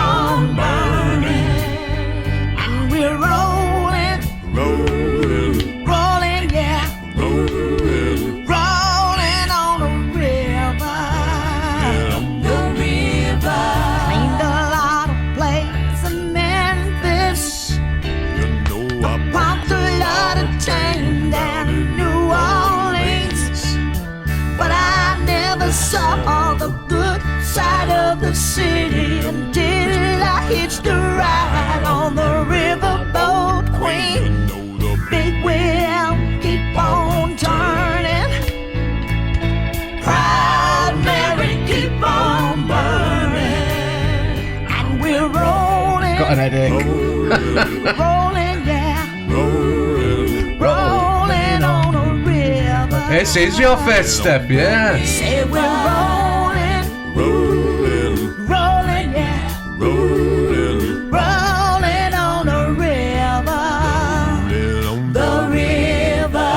on burning, and we're rolling, rolling, yeah, rolling on the river. The river. Cleaned a lot of plates in Memphis. I pumped a lot of chain down in New Orleans, but I never saw the good side of the city until I hitched a ride on the riverboat queen. Big wheel keep on turning, Proud Mary keep on burning, and we're rolling. Got an headache. Rolling, yeah, rolling on the river. This is your first step, yeah. Say we're rolling, rolling, yeah, rolling on the river, the river.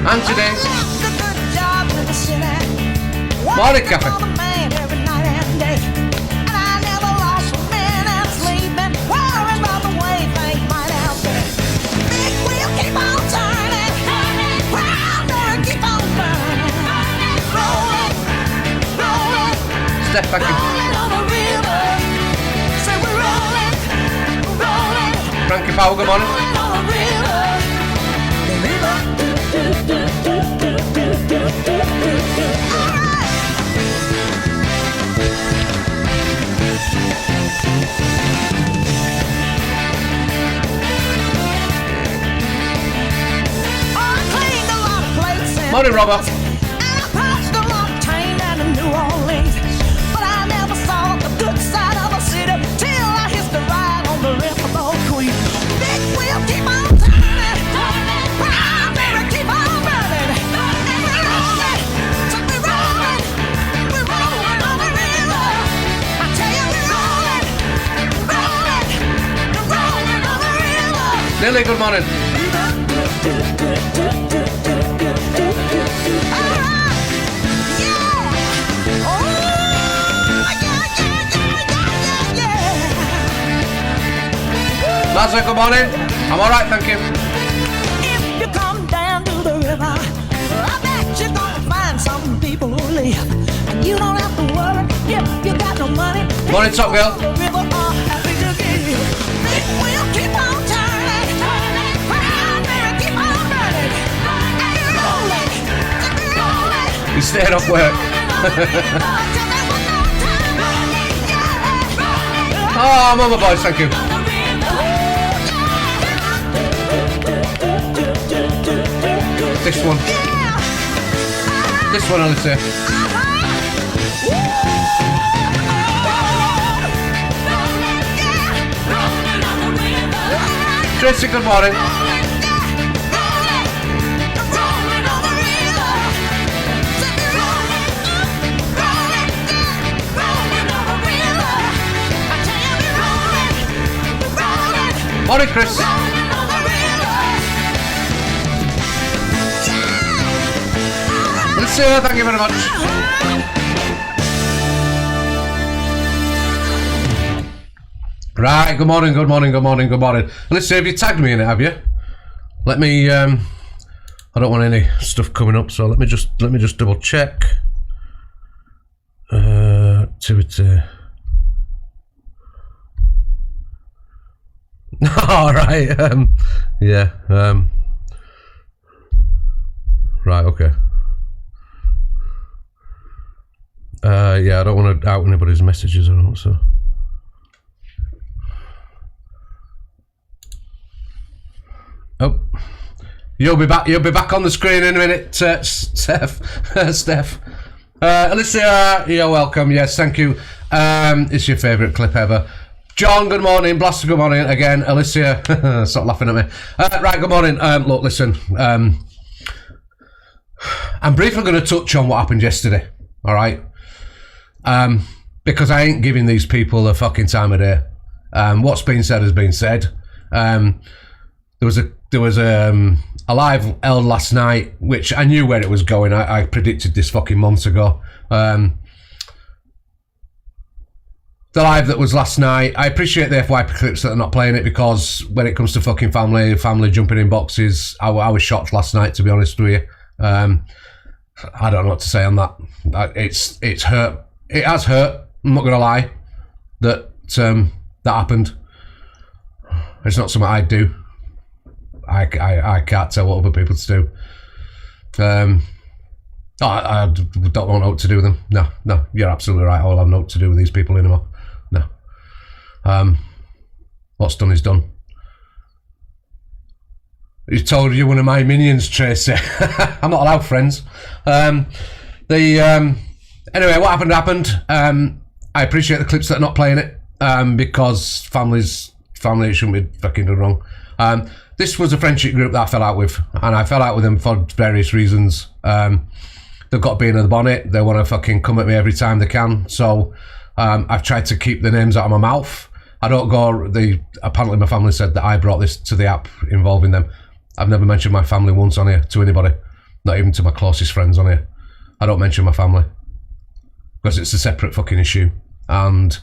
And today's Good job in the city. morning cafe. Man every night and day, and I never lost a minute sleeping, worrying about the way things might have been. Big wheel keep on turning, Proud Mary keep on burning, rolling, rolling, Step back in. rolling on the river. Say we're rolling, rolling, Frankie Powell, good morning. rolling on the river, the river. All right. Morning, Robert. And I passed a long train down to New Orleans, but I never saw the good side of the city till I hitched a ride on the riverboat queen. Big wheel keep on turning, Proud Mary keep on burning, and we're rolling, so we're rolling on the river. I tell you we're rolling on the river. Lily, good morning. Mazza, good morning. I'm all right, thank you. If you come down to the river, I bet you're gonna find some people who live, and you don't have to worry if you got no money. Morning, Top Girl. The river are happy to give. Big wheel keep on turning, Proud Mary keep on burning, and you're rolling. He's staying off work. Oh, I'm on my boys, thank you. This one. This one, Alicia. Tracy, good morning. Morning, Chris. Alicia, thank you very much. Right, good morning, good morning, good morning, good morning. Alicia, have you tagged me in it, have you? Let me, I don't want any stuff coming up, so let me just double check. Activity. All right. Yeah. Right. Okay. Yeah. I don't want to out anybody's messages or not. So. Oh. You'll be back. You'll be back on the screen in a minute, Steph. Steph. Alicia, you're welcome. Yes, thank you. It's your favourite clip ever. John, good morning. Blaster, good morning again. Alicia, stop laughing at me. Right, good morning. Look, listen. I'm briefly going to touch on what happened yesterday. All right. Because I ain't giving these people a fucking time of day. What's been said has been said. there was a live held last night, which I knew where it was going. I predicted this fucking months ago. The live that was last night, I appreciate the FYP clips that are not playing it, because when it comes to fucking family jumping in boxes, I was shocked last night, to be honest with you. I don't know what to say on that. It's hurt. It has hurt. I'm not gonna lie. That happened. It's not something I'd do. I can't tell what other people to do. I don't want what to do with them. No, you're absolutely right. I will have nothing to do with these people anymore. No. What's done is done. You told you one of my minions, Tracy. I'm not allowed friends. Anyway, what happened. I appreciate the clips that are not playing it, because family shouldn't be fucking done wrong. This was a friendship group that I fell out with, and I fell out with them for various reasons. They've got being in the bonnet. They want to fucking come at me every time they can. So I've tried to keep the names out of my mouth. I don't go. Apparently my family said that I brought this to the app involving them. I've never mentioned my family once on here to anybody, not even to my closest friends on here. I don't mention my family because it's a separate fucking issue, and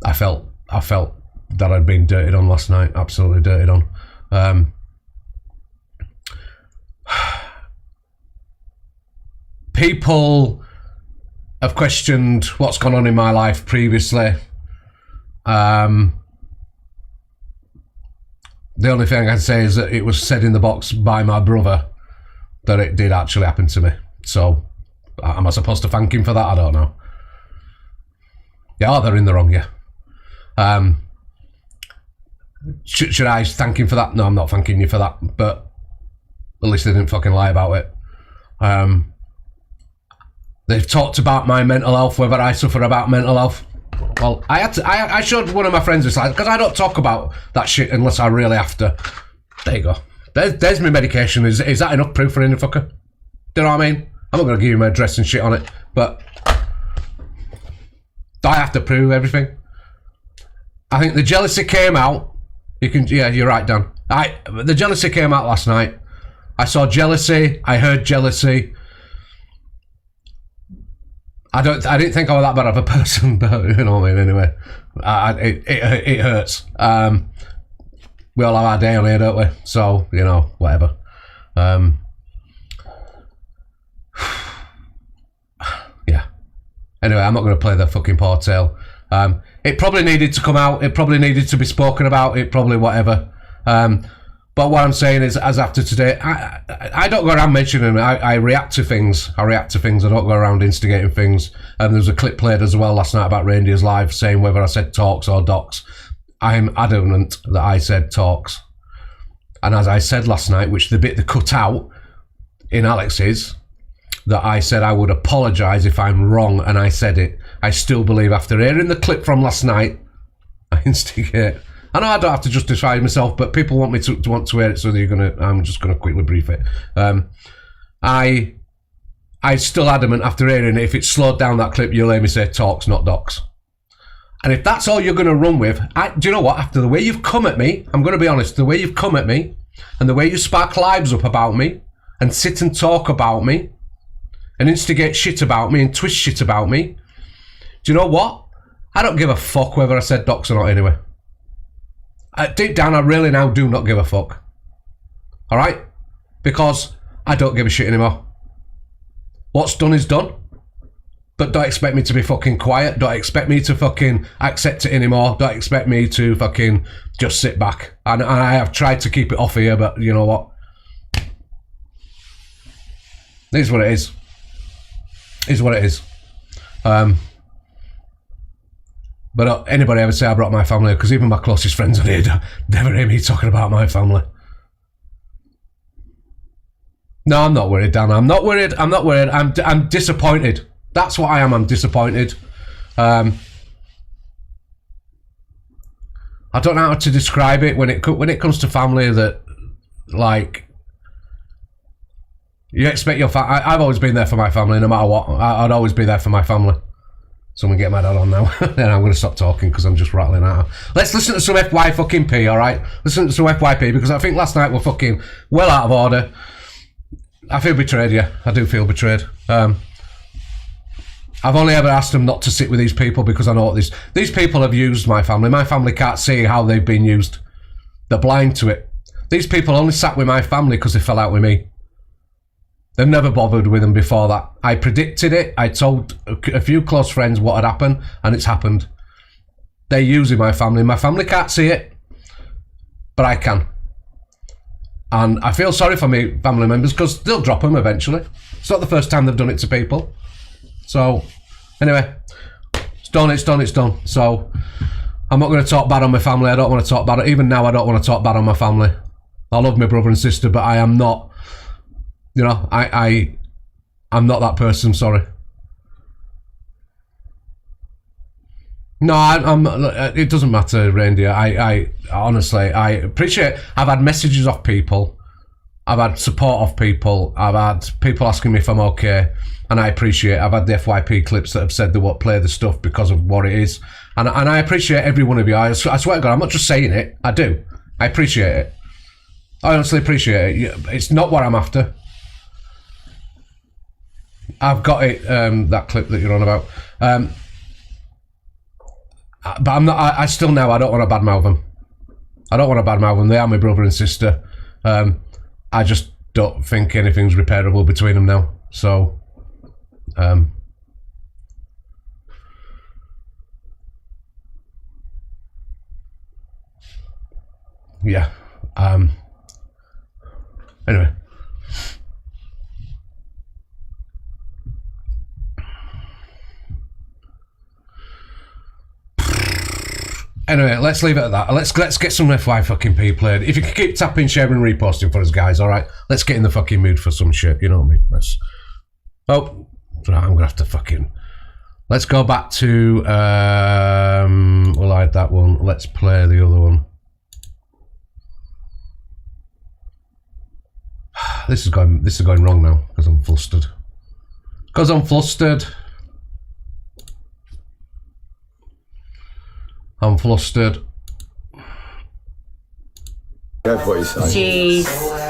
I felt that I'd been dirtied on last night, absolutely dirtied on. People have questioned what's gone on in my life previously. The only thing I can say is that it was said in the box by my brother that it did actually happen to me. So, am I supposed to thank him for that? I don't know. Yeah, they're in the wrong, yeah. Should I thank him for that? No, I'm not thanking you for that, but at least they didn't fucking lie about it. They've talked about my mental health, whether I suffer about mental health. Well, I showed one of my friends this, because I don't talk about that shit unless I really have to. There you go. There's my medication. Is that enough proof for any fucker? Do you know what I mean? I'm not going to give you my address and shit on it, but do I have to prove everything? I think the jealousy came out. Yeah, you're right, Dan. The jealousy came out last night. I saw jealousy. I heard jealousy. I didn't think I was that bad of a person, but you know what I mean. Anyway, it hurts. We all have our day on here, don't we? So you know, whatever. Yeah. Anyway, I'm not going to play the fucking poor tale. It probably needed to come out. It probably needed to be spoken about. It probably whatever. But what I'm saying is, as after today, I don't go around mentioning them. I react to things. I don't go around instigating things. And there was a clip played as well last night about Reindeer's Live saying whether I said talks or docs. I'm adamant that I said talks. And as I said last night, which the bit they cut out in Alex's, that I said I would apologise if I'm wrong, and I said it. I still believe after hearing the clip from last night, I instigate. I know I don't have to justify myself, but people want me to want to hear it, so I'm just gonna quickly brief it. I still adamant after hearing it. If it's slowed down that clip, you'll hear me say talks, not docs. And if that's all you're gonna run with, do you know what? After the way you've come at me, I'm gonna be honest. The way you've come at me, and the way you spark lives up about me, and sit and talk about me, and instigate shit about me, and twist shit about me. Do you know what? I don't give a fuck whether I said docs or not anyway. Deep down, I really now do not give a fuck. Alright? Because I don't give a shit anymore. What's done is done. But don't expect me to be fucking quiet. Don't expect me to fucking accept it anymore. Don't expect me to fucking just sit back. And I have tried to keep it off here, but you know what? It is what it is. It is what it is. But anybody ever say I brought my family? Because even my closest friends on here never hear me talking about my family. No, I'm not worried, Dan. I'm not worried. I'm disappointed. That's what I am. I'm disappointed. I don't know how to describe it when it comes to family. That, like, you expect your family. I've always been there for my family, no matter what. I'd always be there for my family. Someone get my dad on now. Then I'm going to stop talking because I'm just rattling out. Let's listen to some FY fucking P, alright? Listen to some FYP because I think last night we're fucking well out of order. I feel betrayed, yeah. I do feel betrayed. I've only ever asked them not to sit with these people because I know what these people have used my family. My family can't see how they've been used. They're blind to it. These people only sat with my family because they fell out with me. They've never bothered with them before that. I predicted it. I told a few close friends what had happened, and it's happened. They're using my family. My family can't see it, but I can. And I feel sorry for my family members because they'll drop them eventually. It's not the first time they've done it to people. So, anyway, it's done. So, I'm not going to talk bad on my family. I don't want to talk bad. Even now, I don't want to talk bad on my family. I love my brother and sister, but I am not... You know, I'm not that person, sorry. No, I'm it doesn't matter, Reindeer. I honestly, I appreciate, I've had messages off people. I've had support off people. I've had people asking me if I'm okay. And I appreciate, I've had the FYP clips that have said they won't play the stuff because of what it is. And I appreciate every one of you. I swear to God, I'm not just saying it. I do. I appreciate it. I honestly appreciate it. It's not what I'm after. I've got it, that clip that you're on about. But I'm not, I still know I don't want to badmouth them. I don't want to badmouth them. They are my brother and sister. I just don't think anything's repairable between them now. So, yeah. Anyway. Anyway, let's leave it at that. Let's get some FY fucking P played. If you can keep tapping, sharing, and reposting for us, guys, alright? Let's get in the fucking mood for some shit, you know what I mean? Let's... Oh, right, I'm gonna have to fucking... Let's go back to... We'll hide that one. Let's play the other one. This is going wrong now, because I'm flustered. I'm flustered. That's what he's saying.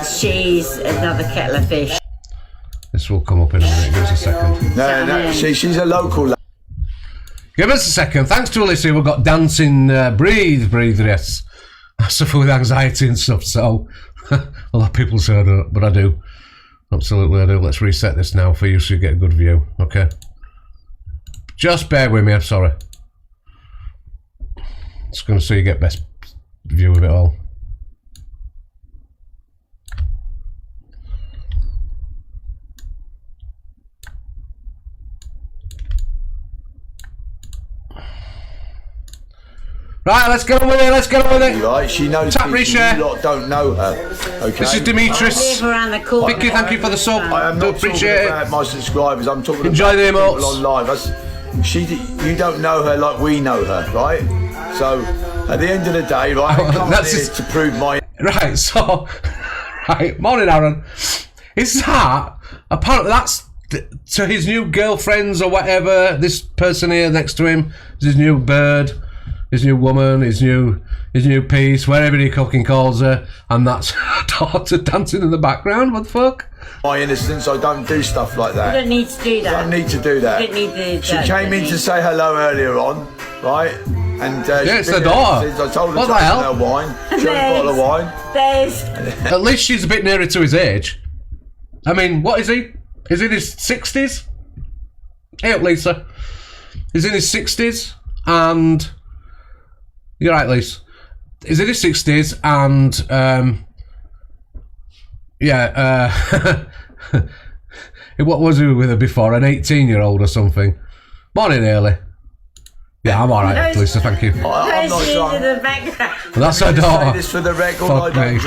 She's another kettle of fish. This will come up in a minute. Give us a second. No, she's a local. Give us a second. Thanks to Alicia, we've got dancing, breathe, yes. I suffer with anxiety and stuff, so a lot of people say I don't, but I do. Absolutely, I do. Let's reset this now for you so you get a good view. Okay. Just bear with me. I'm sorry. Just going to so you get best view of it all. Right, let's get on with it. Right, she knows Tap reshare. You lot don't know her. Okay. This is Demetrius. Vicky, thank you for the sub. I am Do not appreciate talking about my subscribers. I'm talking Enjoy about the emotes. people on live. You don't know her like we know her, right? So at the end of the day, right, I come here to prove my. Right, so right. Morning, Aaron. Is that apparently that's to his new girlfriends or whatever? This person here next to him is his new bird. His new woman, his new piece, wherever he fucking calls her, and that's her daughter dancing in the background. What the fuck? My innocence, I don't do stuff like that. You don't need to do that. I don't need to do that. You don't need to. She came in to say hello earlier on, right? And yeah, it's the daughter. I told her what to the hell? Her wine. She had a bottle of wine. At least she's a bit nearer to his age. I mean, what is he? Is he in his 60s? Hey up, Lisa. He's in his 60s, and... You're right, Lisa. He's in his 60s, and what was he with her before? An 18-year-old or something? Morning, Early. Yeah, I'm alright, Lisa, thank you. I'm not drunk. That's her daughter. Say this for the record. I don't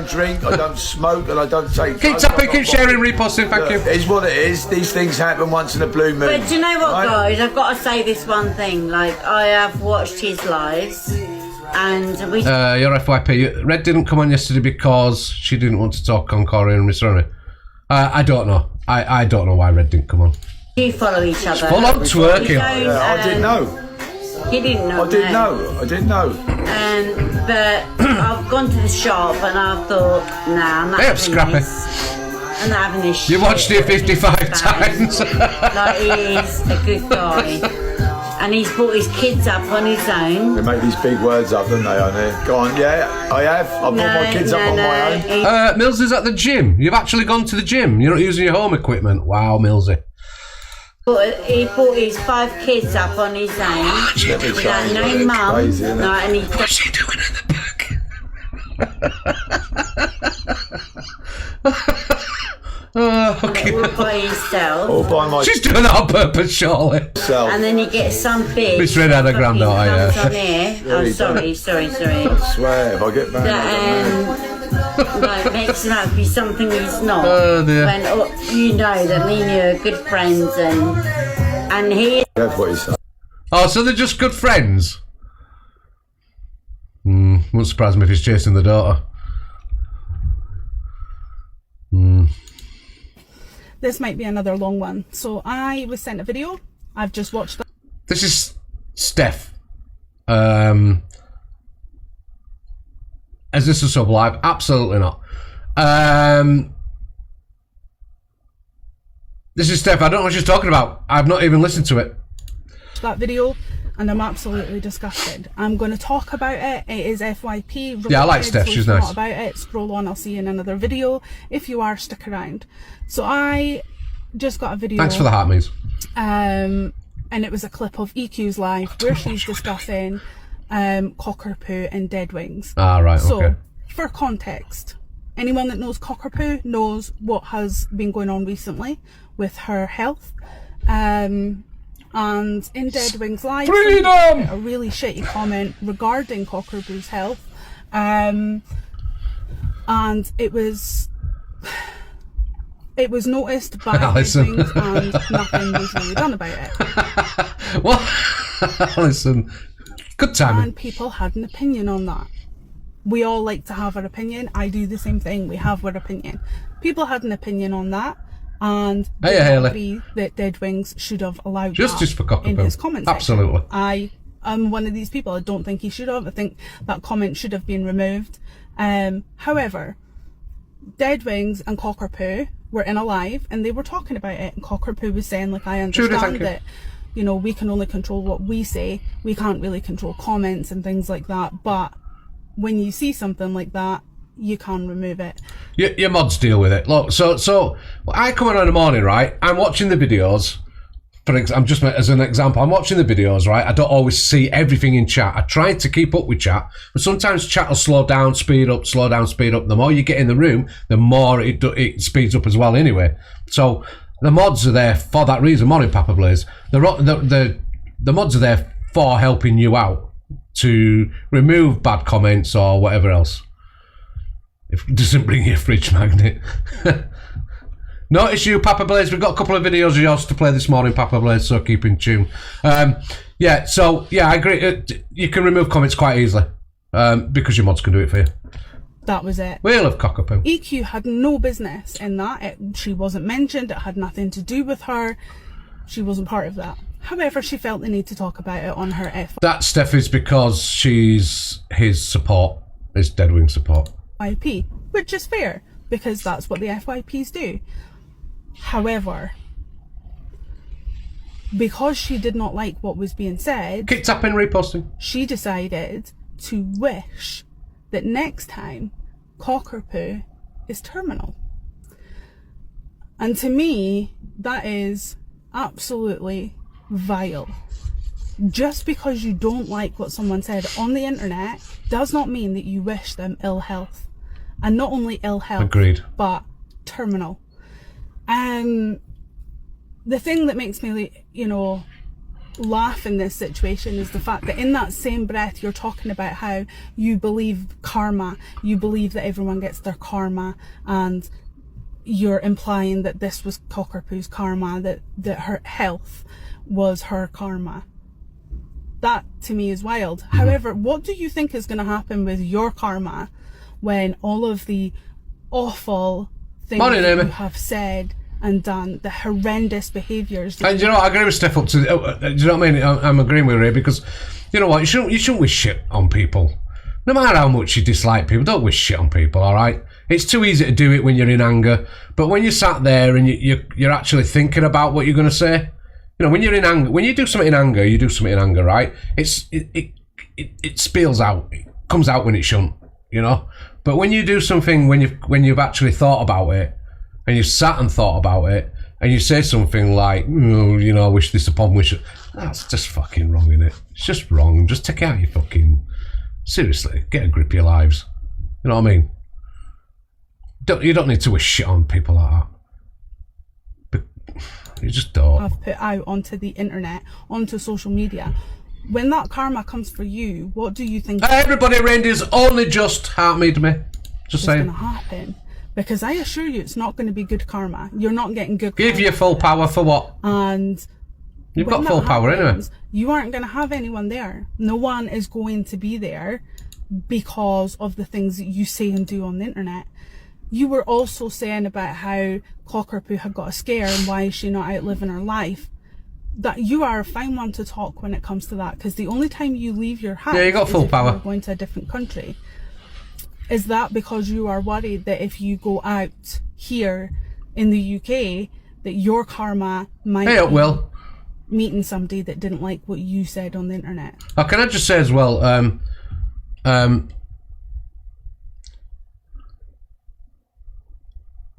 drink, I don't smoke, and I don't take. Keep tapping, keep sharing, reposting, thank you. It's what it is. These things happen once in a blue moon. But do you know what, right? guys? I've got to say this one thing. Like, I have watched his lives, and we. Your FYP. Red didn't come on yesterday because she didn't want to talk on Corey and Miss Ronnie. I don't know. I don't know why Red didn't come on. do follow each other. Full on twerking. Yeah, I didn't know. He didn't know. I didn't know. But I've gone to the shop and I thought, nah, I'm not having Scrappy. this. I'm not having this shit. You watched it 55 times. Like, he is a good guy. And he's brought his kids up on his own. They make these big words up, don't they, on there? Go on, yeah, I have. I brought my kids up on my own. Mills is at the gym. You've actually gone to the gym. You're not using your home equipment. Wow, Millsy. But he brought his 5 kids up on his own. Without no mum. Crazy, isn't it? No, and he What's she doing in the back? Okay. all by himself. All by myself. She's doing that on purpose, surely. And then he gets some bitch. Miss Red had a granddaughter, comes yeah. on here. Oh, sorry. I swear, if I get back. Like, makes him out to be something he's not. Oh, dear. When you know that me and you are good friends, and he. That's what he said. Oh, so they're just good friends? Wouldn't surprise me if he's chasing the daughter. This might be another long one. So I was sent a video. I've just watched it. This is Steph. Is this a sub live? Absolutely not. This is Steph. I don't know what she's talking about. I've not even listened to it. That video, and I'm absolutely disgusted. I'm going to talk about it. It is FYP related, Yeah, I like Steph. so She's if you're nice. not about it, scroll on. I'll see you in another video. If you are, stick around. So I just got a video. Thanks for the heart, means. And it was a clip of EQ's live where she's discussing cockapoo and dead wings. Ah, right. So, Okay. for context, anyone that knows cockapoo knows what has been going on recently with her health. And in Dead Wings Live, Freedom! somebody put a really shitty comment regarding cockapoo's health. And it was noticed by Dead Alison. Wings and nothing was really done about it. Well, listen. Good timing. And people had an opinion on that. We all like to have our opinion. I do the same thing. We have our opinion. People had an opinion on that, and Hey, they Haley. agree that Dead Wings should have allowed Justice that for Cockapoo. in his comment section. Absolutely. I am one of these people. I don't think he should have. I think that comment should have been removed. However, Dead Wings and Cockapoo were in a live and they were talking about it, and Cockapoo was saying, like, I Judy, thank understand you. that, you know, we can only control what we say. We can't really control comments and things like that. But when you see something like that, you can remove it. Your mods deal with it. Look, so I come on in the morning, right? I'm watching the videos. I'm just as an example. I'm watching the videos, right? I don't always see everything in chat. I try to keep up with chat, but sometimes chat will slow down, speed up, slow down, speed up. The more you get in the room, the more it speeds up as well. Anyway, so the mods are there for that reason. Morning, Papa Blaze. The mods are there for helping you out to remove bad comments or whatever else. If it doesn't bring you a fridge magnet. Notice you, Papa Blaze. We've got a couple of videos of yours to play this morning, Papa Blaze, so keep in tune. I agree. You can remove comments quite easily because your mods can do it for you. That was it. We love Cockapoo. EQ had no business in that. She wasn't mentioned. It had nothing to do with her. She wasn't part of that. However, she felt the need to talk about it on her That, Steph, is because she's his support, his Deadwing support. FYP, which is fair because that's what the FYPs do. However, because she did not like what was being said, Keep tapping, reposting. she decided to wish that next time Cockapoo is terminal. And to me, that is absolutely vile. Just because you don't like what someone said on the internet does not mean that you wish them ill health. And not only ill health, Agreed. but terminal. The thing that makes me, laugh in this situation is the fact that in that same breath you're talking about how you believe karma, you believe that everyone gets their karma, and you're implying that this was Cockapoo's karma, that her health was her karma. That to me is wild. However, what do you think is going to happen with your karma when all of the awful things Morning, that Amy. you have said and done, the horrendous behaviours. And you know what, I agree with Steph up to. Do you know what I mean? I'm agreeing with her because, you know what, you shouldn't wish shit on people. No matter how much you dislike people, don't wish shit on people. All right, it's too easy to do it when you're in anger, but when you're sat there and you're actually thinking about what you're going to say, you know, when you're in anger, when you do something in anger, you do something in anger, right? It spills out, it comes out when it shouldn't, you know. But when you do something when you've actually thought about it, and you've sat and thought about it, and you say something like, oh, you know, I wish this upon wish, that's just fucking wrong, innit? It's just wrong. Just take out your fucking, seriously, get a grip of your lives. You know what I mean? You don't need to wish shit on people like that. But you just don't. I've put out onto the internet, onto social media. When that karma comes for you, what do you think Everybody around is only just heart-made me. Just is saying. going to happen? Because I assure you, it's not going to be good karma. You're not getting good karma. Give you full power for what? And You've when got full that power anyway. happens, you aren't going to have anyone there. No one is going to be there because of the things that you say and do on the internet. You were also saying about how Cockapoo had got a scare and why is she not out living her life. That you are a fine one to talk when it comes to that, because the only time you leave your house, Yeah, you got full is if power. you're going to a different country. Is that because you are worried that if you go out here in the UK, that your karma might Hey, it be will. meeting somebody that didn't like what you said on the internet? Oh, can I just say as well,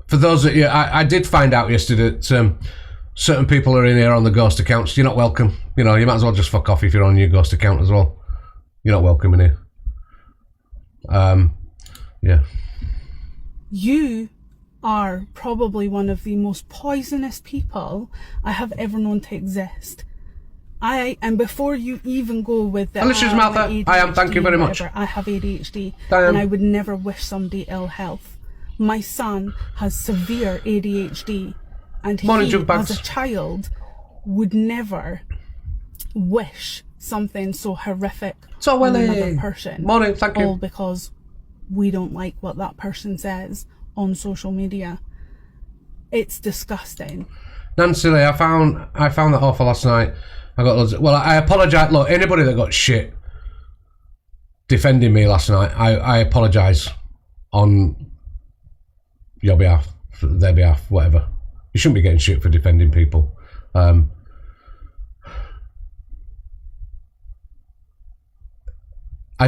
for those that I did find out yesterday that certain people are in here on the ghost accounts. You're not welcome. You know, you might as well just fuck off if you're on your ghost account as well. You're not welcome in here. Yeah. You are probably one of the most poisonous people I have ever known to exist. And before you even go with that, Alicia's Martha, I am, thank you very much. I have ADHD, I am. and I would never wish somebody ill health. My son has severe ADHD, and Morning, he, junk bags. as a child, would never wish something so horrific So, on Willie. another person. Morning, thank you. All because we don't like what that person says on social media. It's disgusting. Nancy Lee, I found that awful last night. I got loads well, I apologise. Look, anybody that got shit defending me last night, I apologise on your behalf, for their behalf, whatever. You shouldn't be getting shit for defending people. I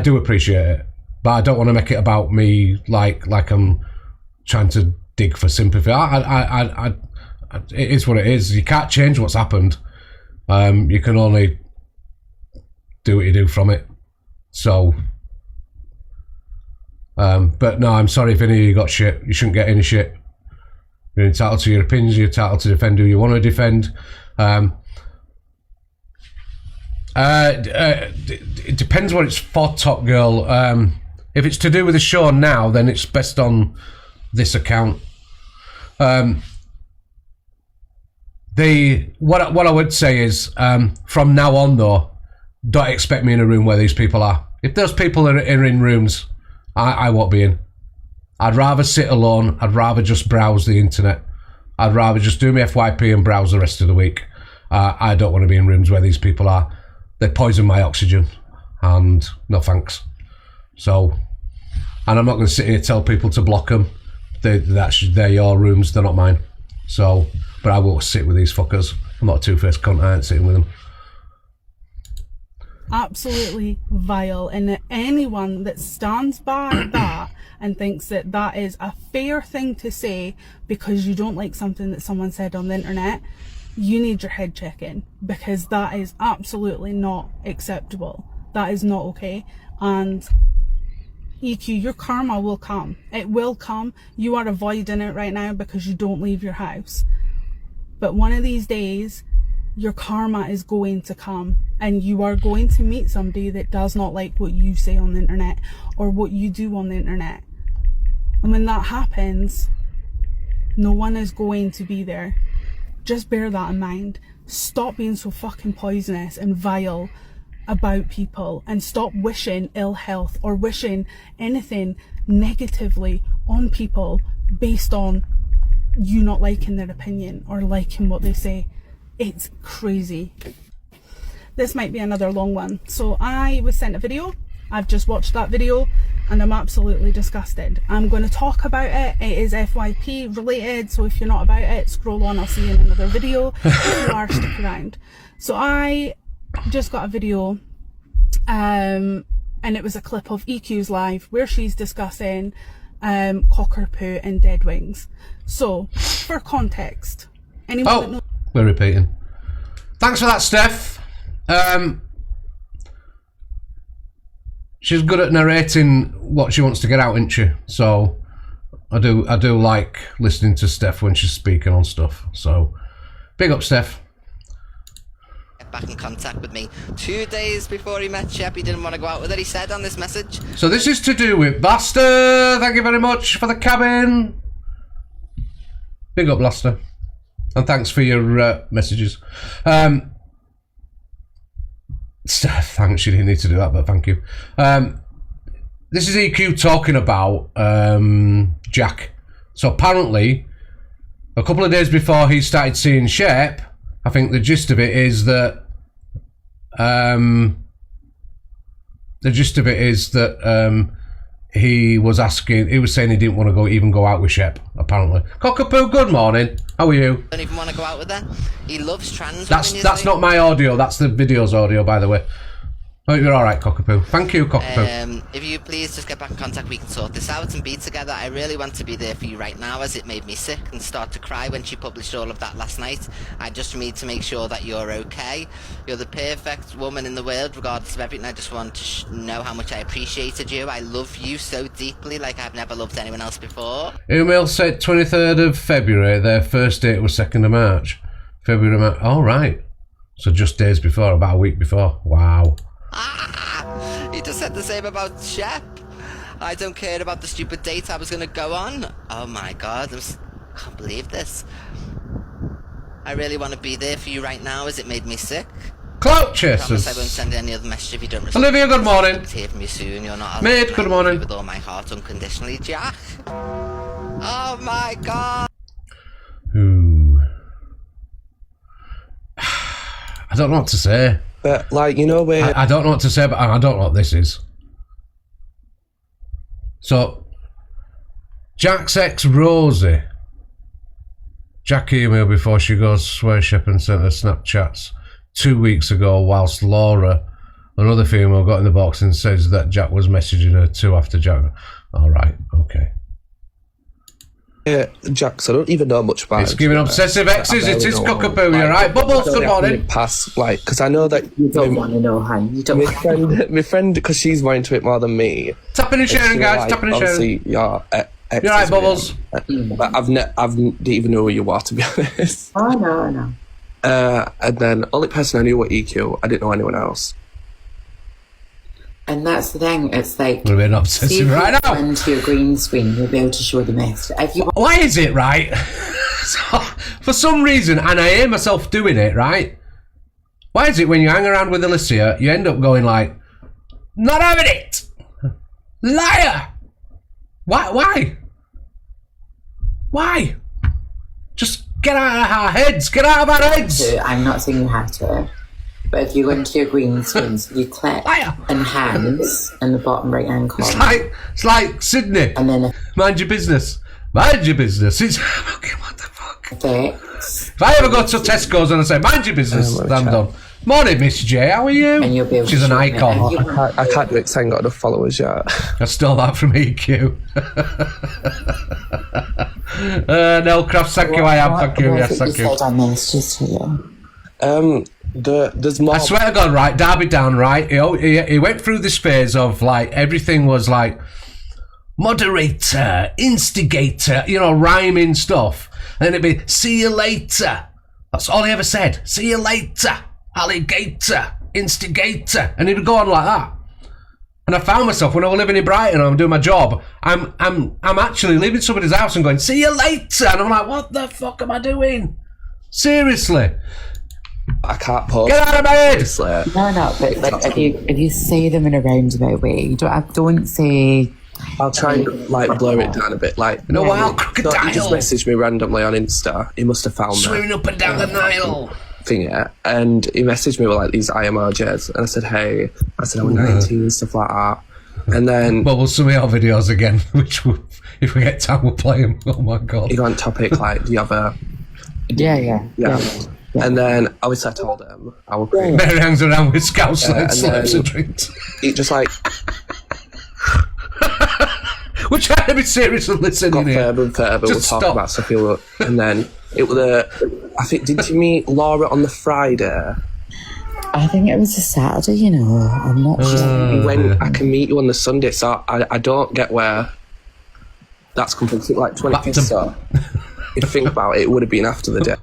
do appreciate it, but I don't want to make it about me like I'm trying to dig for sympathy. It is what it is. You can't change what's happened. You can only do what you do from it. So, but no, I'm sorry if any of you got shit. You shouldn't get any shit. You're entitled to your opinions. You're entitled to defend who you want to defend. It depends what it's for, Top Girl. If it's to do with the show now, then it's best on this account. What I would say is, from now on though, don't expect me in a room where these people are. If those people are in rooms, I won't be in. I'd rather sit alone. I'd rather just browse the internet. I'd rather just do my FYP and browse the rest of the week. I don't want to be in rooms where these people are. They poison my oxygen, and no thanks. So, and I'm not going to sit here and tell people to block them. They're your rooms, they're not mine. So, but I won't sit with these fuckers. I'm not a two-faced cunt, I ain't sitting with them. Absolutely vile, and anyone that stands by that and thinks that that is a fair thing to say because you don't like something that someone said on the internet, you need your head checking, because that is absolutely not acceptable. That is not okay. And EQ, your karma will come. It will come. You are avoiding it right now because you don't leave your house. But one of these days, your karma is going to come, and you are going to meet somebody that does not like what you say on the internet or what you do on the internet. And when that happens, no one is going to be there. Just bear that in mind. Stop being so fucking poisonous and vile about people, and stop wishing ill health or wishing anything negatively on people based on you not liking their opinion or liking what they say. It's crazy. This might be another long one. So I was sent a video. I've just watched that video and I'm absolutely disgusted. I'm going to talk about it. It is FYP related, so if you're not about it, scroll on. I'll see you in another video. If you are, stick around. So I just got a video and it was a clip of EQ's live where she's discussing cockapoo and dead wings. So for context, anyone that knows... We're repeating. Thanks for that, Steph. She's good at narrating what she wants to get out, isn't she? So I do like listening to Steph when she's speaking on stuff. So big up, Steph. Get back in contact with me 2 days before he met Chippy. He didn't want to go out with it. He said on this message. So this is to do with Blaster. Thank you very much for the cabin. Big up, Blaster. And thanks for your messages. Steph, thanks. You didn't need to do that, but thank you. This is EQ talking about Jack. So apparently, a couple of days before he started seeing Shape, I think the gist of it is that he was saying he didn't want to even go out with Shep, apparently. Cockapoo, good morning. How are you? Don't even want to go out with her. He loves trans women. That's not my audio, that's the video's audio, by the way. Oh, you're alright, Cockapoo. Thank you, Cockapoo. If you please just get back in contact, we can sort this out and be together. I really want to be there for you right now, as it made me sick and start to cry when she published all of that last night. I just need to make sure that you're okay. You're the perfect woman in the world, regardless of everything. I just want to know how much I appreciated you. I love you so deeply, like I've never loved anyone else before. Email said 23rd of February. Their first date was 2nd of March. February, March. All right. So just days before, about a week before. Wow. He just said the same about Shep. I don't care about the stupid date I was going to go on. Oh my god, I can't believe this. I really want to be there for you right now, as it made me sick. Clout I promise chasers. I won't send any other message if you don't respond. Olivia, good morning. I'll hear from you soon. You're not Mate, good morning. with all my heart unconditionally, Jack. Oh my god. Ooh. I don't know what to say. But, like, you know where... I don't know what to say, but I don't know what this is. So, Jack's ex Rosie. Jack emailed before she goes swear ship and sent her Snapchats 2 weeks ago, whilst Laura, another female, got in the box and says that Jack was messaging her too after Jack. All right, okay. Jax, I don't even know much about It's giving obsessive exes. It is Cockapoo, you're right. Bubbles, good morning. Pass, like, because I know that you don't want to know, hon. You don't. My friend, because she's more into it more than me. Tapping and sharing, guys. Like, Tapping and sharing. obviously, you're right, Bubbles. But I didn't even know who you are, to be honest. Oh no. And then only person I knew was EQ. I didn't know anyone else. And that's the thing. It's like, we're being obsessive right now. Into your green screen, you'll be able to show the message. If you Why is it right? So, for some reason, and I hear myself doing it, right? Why is it when you hang around with Alicia, you end up going like, not having it, liar? Why? Just get out of our heads. Get out of our heads. I'm not saying you have to. But if you go into your green screens, you click enhance in the bottom right hand corner. It's like Sydney. And then mind your business. Mind your business. It's okay, what the fuck? Effects. If I ever go to Tesco's and I say mind your business, then I'm done. Morning, Miss J. How are you? And you'll be able She's an icon. I can't do it because I ain't got enough followers yet. I stole that from EQ. No, Crafts, thank you. I am. Thank you. Yes, thank you. On this, just for you. There's more. I swear to God, right, Darby Down, right, he went through this phase of, like, everything was, like, moderator, instigator, you know, rhyming stuff. And then it'd be, see you later. That's all he ever said. See you later. Alligator. Instigator. And he'd go on like that. And I found myself, when I was living in Brighton and I'm doing my job, I'm actually leaving somebody's house and going, see you later. And I'm like, what the fuck am I doing? Seriously. I can't post. Get out of my head! No, but like if you say them in a roundabout way, don't say I'll try and like blur it down a bit. Like, No, wild so crocodile. he just messaged me randomly on Insta. He must have found me. Swimming up and down the Nile. Thing, yeah. And he messaged me with like these emojis, and I said, "Hey," I said, "I'm 19 and stuff like that." And then, well, we'll some of our videos again, which will, if we get time, we'll play them. Oh my god! he got on topic like, "Do you have a?" Yeah. And then obviously I told him I will. Create. Mary hangs around with scouts and and slaps then- and drinks. He just like We're trying to be serious and listening got here. further and further. We'll Just talk stop. about stuff. And then it was I think, did you meet Laura on the Friday? I think it was a Saturday, you know. I'm not sure. When I can meet you on the Sunday, so I don't get where that's completely like 25th. So if you think about it, it would have been after the day.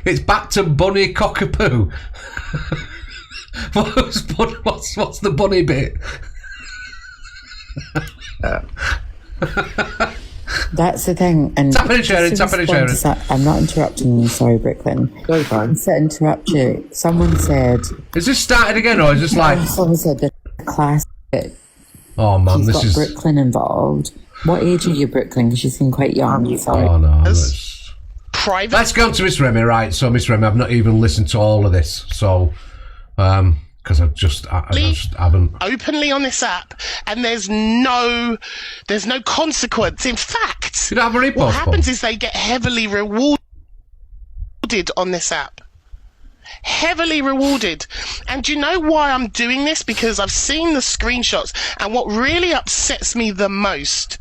It's back to bunny cockapoo. What's the bunny bit? That's the thing. And Tap and sharing, just to tap and respond to sharing. I'm not interrupting you, sorry, Brooklyn. Go fine. To interrupt you, someone said, Is this started again, or is this like? someone said the class that Oh man, he's this got is. Brooklyn involved. What age are you, Brooklyn? Because you seem quite young. Sorry. Oh no. Let's Private. go on to Miss Remy, right? So Miss Remy, I've not even listened to all of this, so because I just haven't. Openly on this app, and there's no consequence. In fact, You don't have a repost what happens button? is they get heavily rewarded on this app. Heavily rewarded. And do you know why I'm doing this? Because I've seen the screenshots, and what really upsets me the most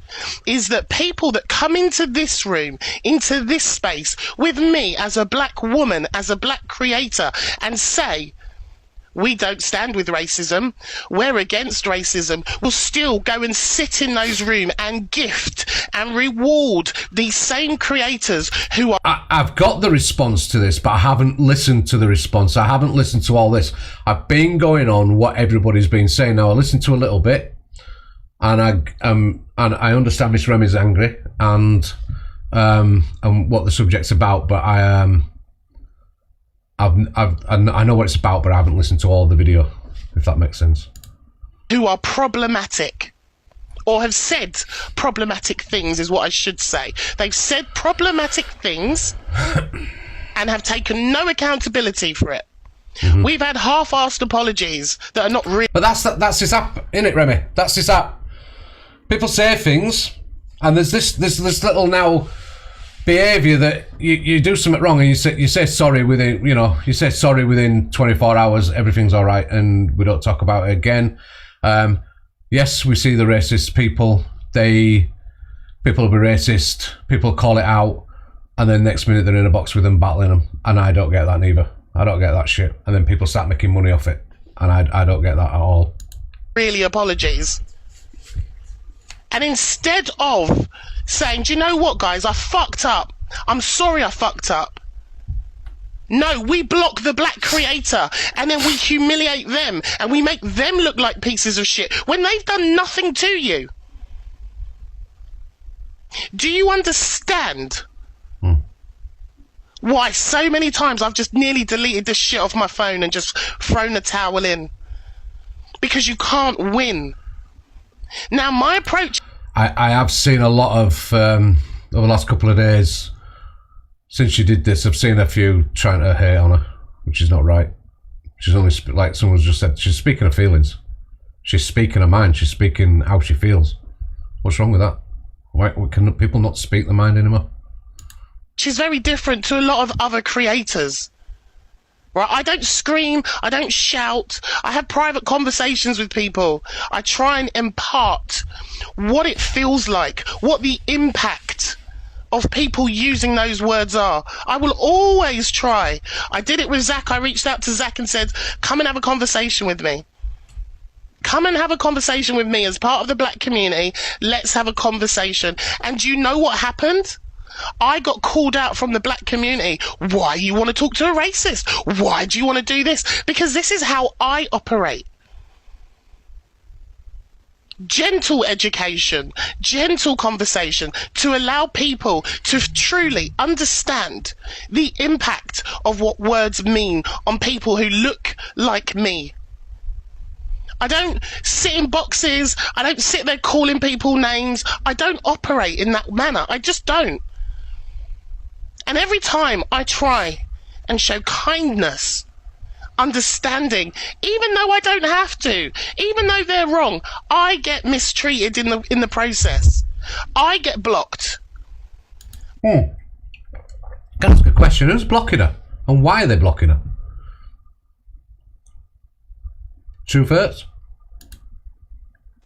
is that people that come into this room, into this space with me as a black woman, as a black creator, and say, we don't stand with racism, we're against racism, will still go and sit in those rooms and gift and reward these same creators who are I've got the response to this, but I haven't listened to the response. I haven't listened to all this. I've been going on what everybody's been saying. Now I listened to a little bit, and I understand Miss Remy's angry and what the subject's about, but I know what it's about, but I haven't listened to all the video, if that makes sense. who are problematic, or have said problematic things is what I should say. They've said problematic things and have taken no accountability for it. Mm-hmm. We've had half-assed apologies that are not real. But that's this app, innit, Remy? That's this app. People say things, and there's this little now behaviour that you do something wrong and you say sorry within, you say sorry within 24 hours, everything's all right, and we don't talk about it again. Yes, we see the racist people. People will be racist. People call it out, and then next minute they're in a box with them battling them, and I don't get that neither. I don't get that shit. And then people start making money off it, and I don't get that at all. Really apologies. And instead of saying, do you know what, guys, I fucked up. I'm sorry I fucked up. No, we block the black creator, and then we humiliate them, and we make them look like pieces of shit when they've done nothing to you. Do you understand why so many times I've just nearly deleted this shit off my phone and just thrown the towel in? Because you can't win. Now, my approach... I have seen a lot of, over the last couple of days, since she did this, I've seen a few trying to hate on her, which is not right. She's only, like someone just said, she's speaking her feelings. She's speaking her mind. She's speaking how she feels. What's wrong with that? Why can people not speak their mind anymore? She's very different to a lot of other creators. Right? I don't scream, I don't shout, I have private conversations with people. I try and impart what it feels like, what the impact of people using those words are. I will always try. I did it with Zach. I reached out to Zach and said, come and have a conversation with me. Come and have a conversation with me as part of the black community. Let's have a conversation. And do you know what happened? I got called out from the black community. Why you want to talk to a racist? Why do you want to do this? Because this is how I operate. Gentle education, gentle conversation to allow people to truly understand the impact of what words mean on people who look like me. I don't sit in boxes. I don't sit there calling people names. I don't operate in that manner. I just don't. And every time I try and show kindness, understanding, even though I don't have to, even though they're wrong, I get mistreated in the process. I get blocked. That's a good question. Who's blocking her? And why are they blocking her? Truth hurts.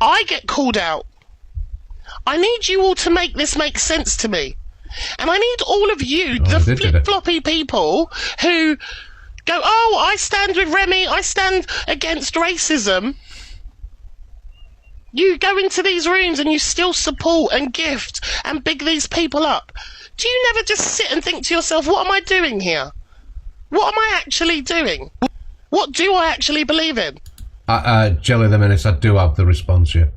I get called out. I need you all to make this make sense to me. And I need all of you, the flip-floppy people who go, oh, I stand with Remy, I stand against racism. You go into these rooms and you still support and gift and big these people up. Do you never just sit and think to yourself, what am I doing here? What am I actually doing? What do I actually believe in? Jelly the Menace, I do have the response here.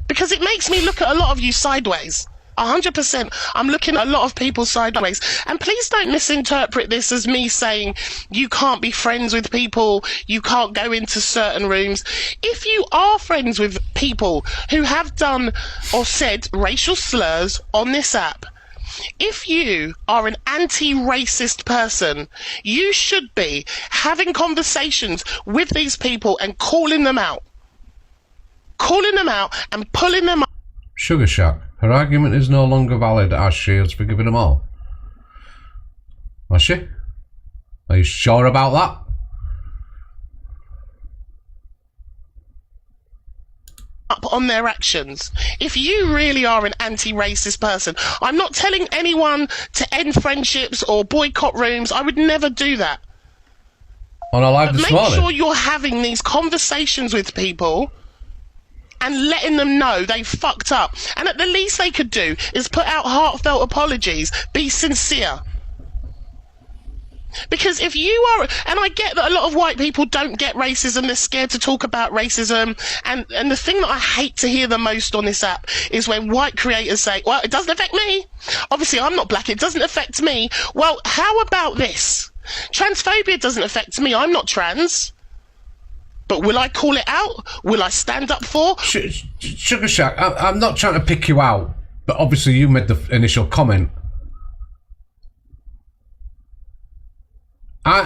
Because it makes me look at a lot of you sideways. 100%. I'm looking at a lot of people sideways. And please don't misinterpret this as me saying you can't be friends with people, you can't go into certain rooms. If you are friends with people who have done or said racial slurs on this app, if you are an anti-racist person, you should be having conversations with these people and calling them out. Calling them out and pulling them up. Sugar Shack. Her argument is no longer valid as she has forgiven them all. Was she? Are you sure about that? Up on their actions. If you really are an anti-racist person, I'm not telling anyone to end friendships or boycott rooms. I would never do that. On our live this morning. Make sure you're having these conversations with people and letting them know they fucked up. And at the least they could do is put out heartfelt apologies. Be sincere. Because if you are, and I get that a lot of white people don't get racism, they're scared to talk about racism, and the thing that I hate to hear the most on this app is when white creators say, well, it doesn't affect me. Obviously, I'm not black, it doesn't affect me. Well, how about this? Transphobia doesn't affect me, I'm not trans. But will I call it out? Will I stand up for? Sugar Shack, I'm not trying to pick you out, but obviously you made the initial comment.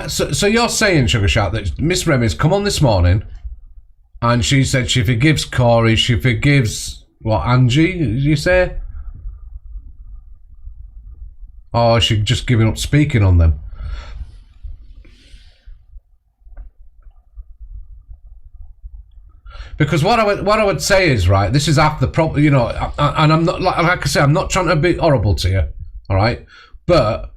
So you're saying, Sugar Shack, that Miss Remy's come on this morning and she said she forgives Corey, she forgives, what, Angie, did you say? Or she just giving up speaking on them? Because what I would say is, right, this is after the problem, you know, and I'm not, like I say, I'm not trying to be horrible to you, all right? But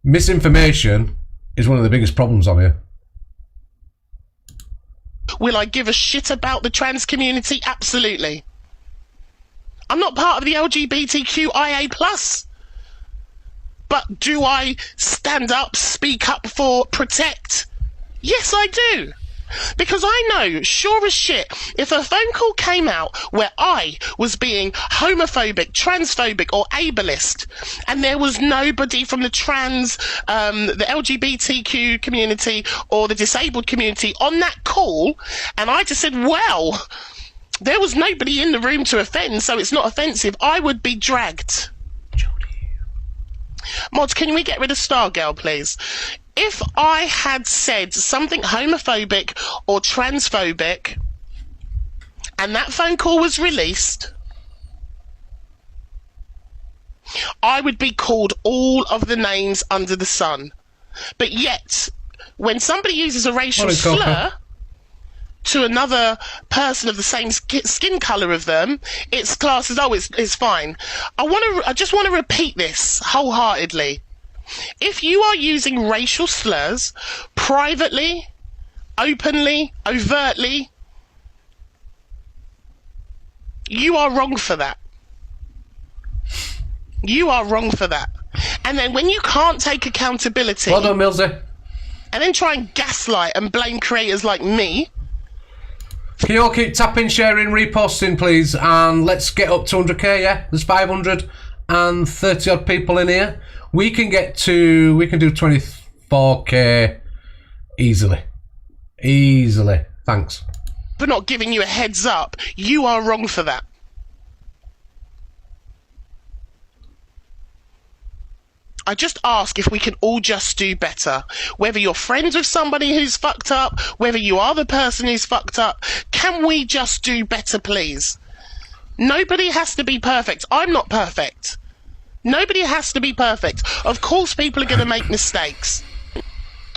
misinformation is one of the biggest problems on here. Will I give a shit about the trans community? Absolutely. I'm not part of the LGBTQIA+. But do I stand up, speak up for, protect? Yes, I do. Because I know, sure as shit, if a phone call came out where I was being homophobic, transphobic or ableist, and there was nobody from the trans, the LGBTQ community or the disabled community on that call, and I just said, well, there was nobody in the room to offend, so it's not offensive, I would be dragged. Mods, can we get rid of Stargirl, please? If I had said something homophobic or transphobic and that phone call was released, I would be called all of the names under the sun. But yet, when somebody uses a racial slur to another person of the same skin colour of them, it's classed as, oh, it's fine. I just want to repeat this wholeheartedly. If you are using racial slurs privately, openly, overtly, you are wrong for that. You are wrong for that. And then when you can't take accountability, well done, Millsy, and then try and gaslight and blame creators like me. Can you all keep tapping, sharing, reposting, please? And let's get up to 100k, yeah? There's 530 odd people in here. We can do 24k Easily. Thanks. For not giving you a heads up, you are wrong for that. I just ask if we can all just do better. Whether you're friends with somebody who's fucked up, whether you are the person who's fucked up, can we just do better, please? Nobody has to be perfect. I'm not perfect. Nobody has to be perfect. Of course people are going to make mistakes.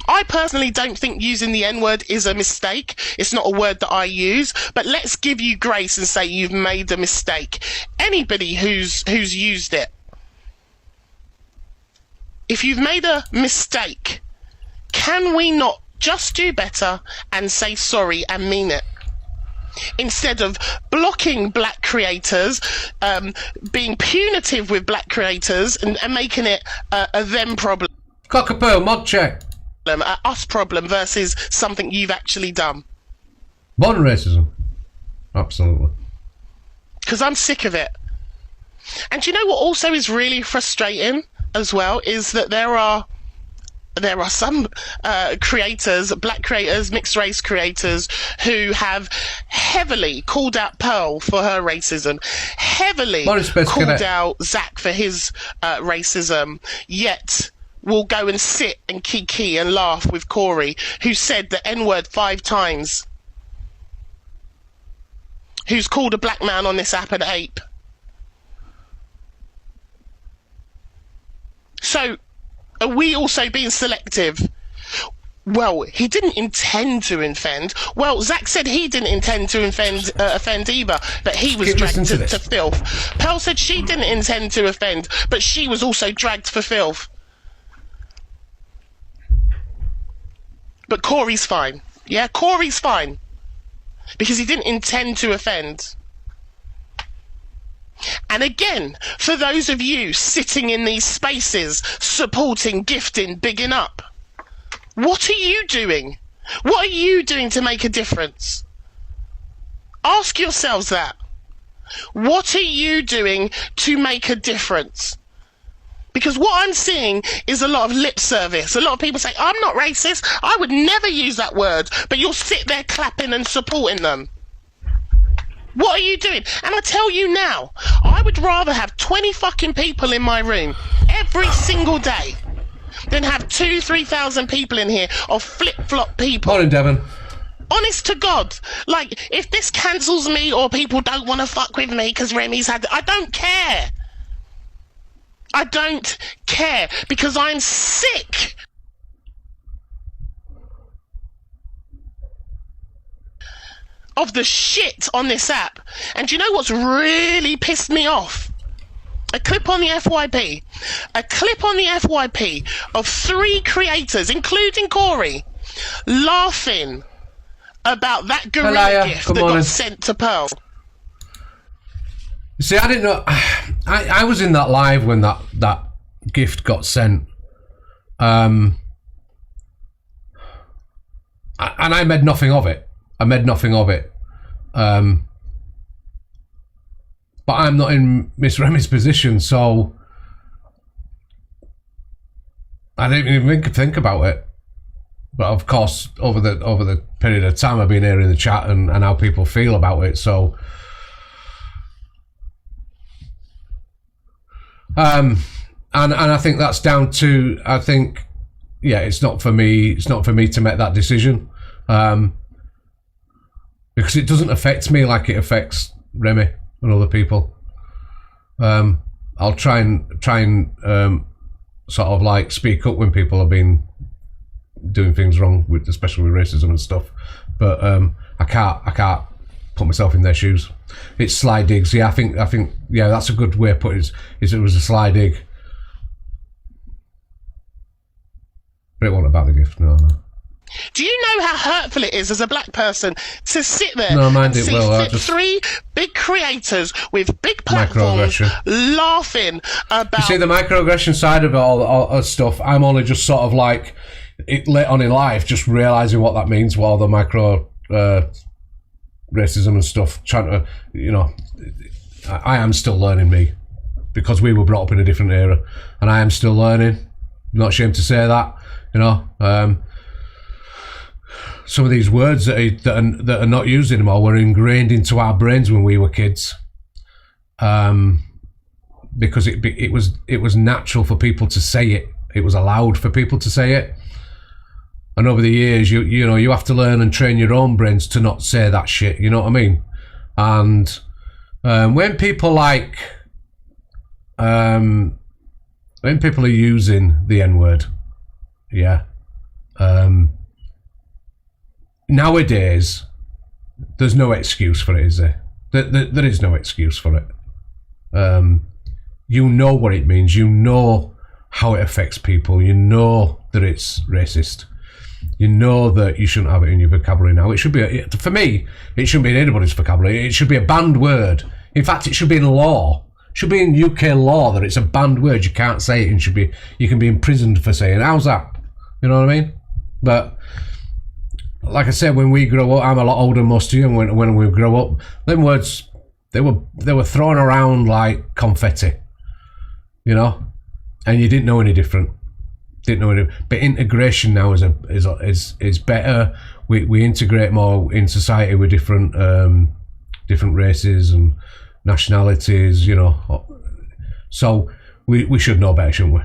I personally don't think using the N-word is a mistake. It's not a word that I use, but let's give you grace and say you've made a mistake. Anybody who's used it. If you've made a mistake, can we not just do better and say sorry and mean it? Instead of blocking black creators, being punitive with black creators and making it a them problem. Cockapoo, mod check. A us problem versus something you've actually done. Modern racism. Absolutely. Because I'm sick of it. And you know what also is really frustrating as well is that there are some creators, black creators, mixed race creators, who have heavily called out Pearl for her racism, heavily called out Zach for his racism, yet will go and sit and kiki and laugh with Corey, who said the N-word 5 times, who's called a black man on this app an ape. So, are we also being selective? Well, he didn't intend to offend. Well, Zach said he didn't intend to offend either, but he was dragged to filth. Pearl said she didn't intend to offend, but she was also dragged for filth. But Corey's fine. Yeah, Corey's fine. Because he didn't intend to offend. And again, for those of you sitting in these spaces, supporting, gifting, bigging up, what are you doing? What are you doing to make a difference? Ask yourselves that. What are you doing to make a difference? Because what I'm seeing is a lot of lip service. A lot of people say, I'm not racist. I would never use that word. But you'll sit there clapping and supporting them. What are you doing? And I tell you now, I would rather have 20 fucking people in my room every single day than have 2,000-3,000 people in here of flip-flop people. Morning, Devon. Honest to God, like, if this cancels me or people don't want to fuck with me because Remy's had... I don't care. I don't care because I'm sick of the shit on this app. And do you know what's really pissed me off? A clip on the FYP. A clip on the FYP of 3 creators, including Corey, laughing about that gorilla gift that got sent to Pearl. You see, I didn't know. I was in that live when that gift got sent. And I made nothing of it. But I'm not in Miss Remy's position, so I didn't even think about it. But of course, over the period of time I've been here in the chat and how people feel about it, so and I think that's down to, I think, yeah, it's not for me to make that decision, because it doesn't affect me like it affects Remy and other people. I'll try and sort of like speak up when people have been doing things wrong, with especially with racism and stuff, but I can't put myself in their shoes. It's sly digs. Yeah, I think yeah, that's a good way of putting it. Is it was a sly dig, but it wasn't about the gift. No. Do you know how hurtful it is as a black person to sit there and see 3 big creators with big platforms laughing about... You see, the microaggression side of it, all stuff, I'm only just sort of like, late on in life, just realising what that means, what all the micro racism and stuff, trying to, you know, I am still learning, me, because we were brought up in a different era, and I am still learning. I'm not ashamed to say that, you know. some of these words that are not used anymore were ingrained into our brains when we were kids, because it was natural for people to say it. It was allowed for people to say it. And over the years, you have to learn and train your own brains to not say that shit. You know what I mean? And when people are using the N-word, nowadays there's no excuse for it, is there? There is no excuse for it. You know what it means. You know how it affects people. You know that it's racist. You know that you shouldn't have it in your vocabulary now. It should be, for me, it shouldn't be in anybody's vocabulary. It should be a banned word. In fact, it should be in law. It should be in UK law that it's a banned word. You can't say it, and you can be imprisoned for saying it. How's that? You know what I mean? But like I said, when we grow up, I'm a lot older than most of you, and when we grow up, them words, they were thrown around like confetti, you know, and you didn't know any different. But integration now is better. We integrate more in society with different races and nationalities, you know. So we should know better, shouldn't we?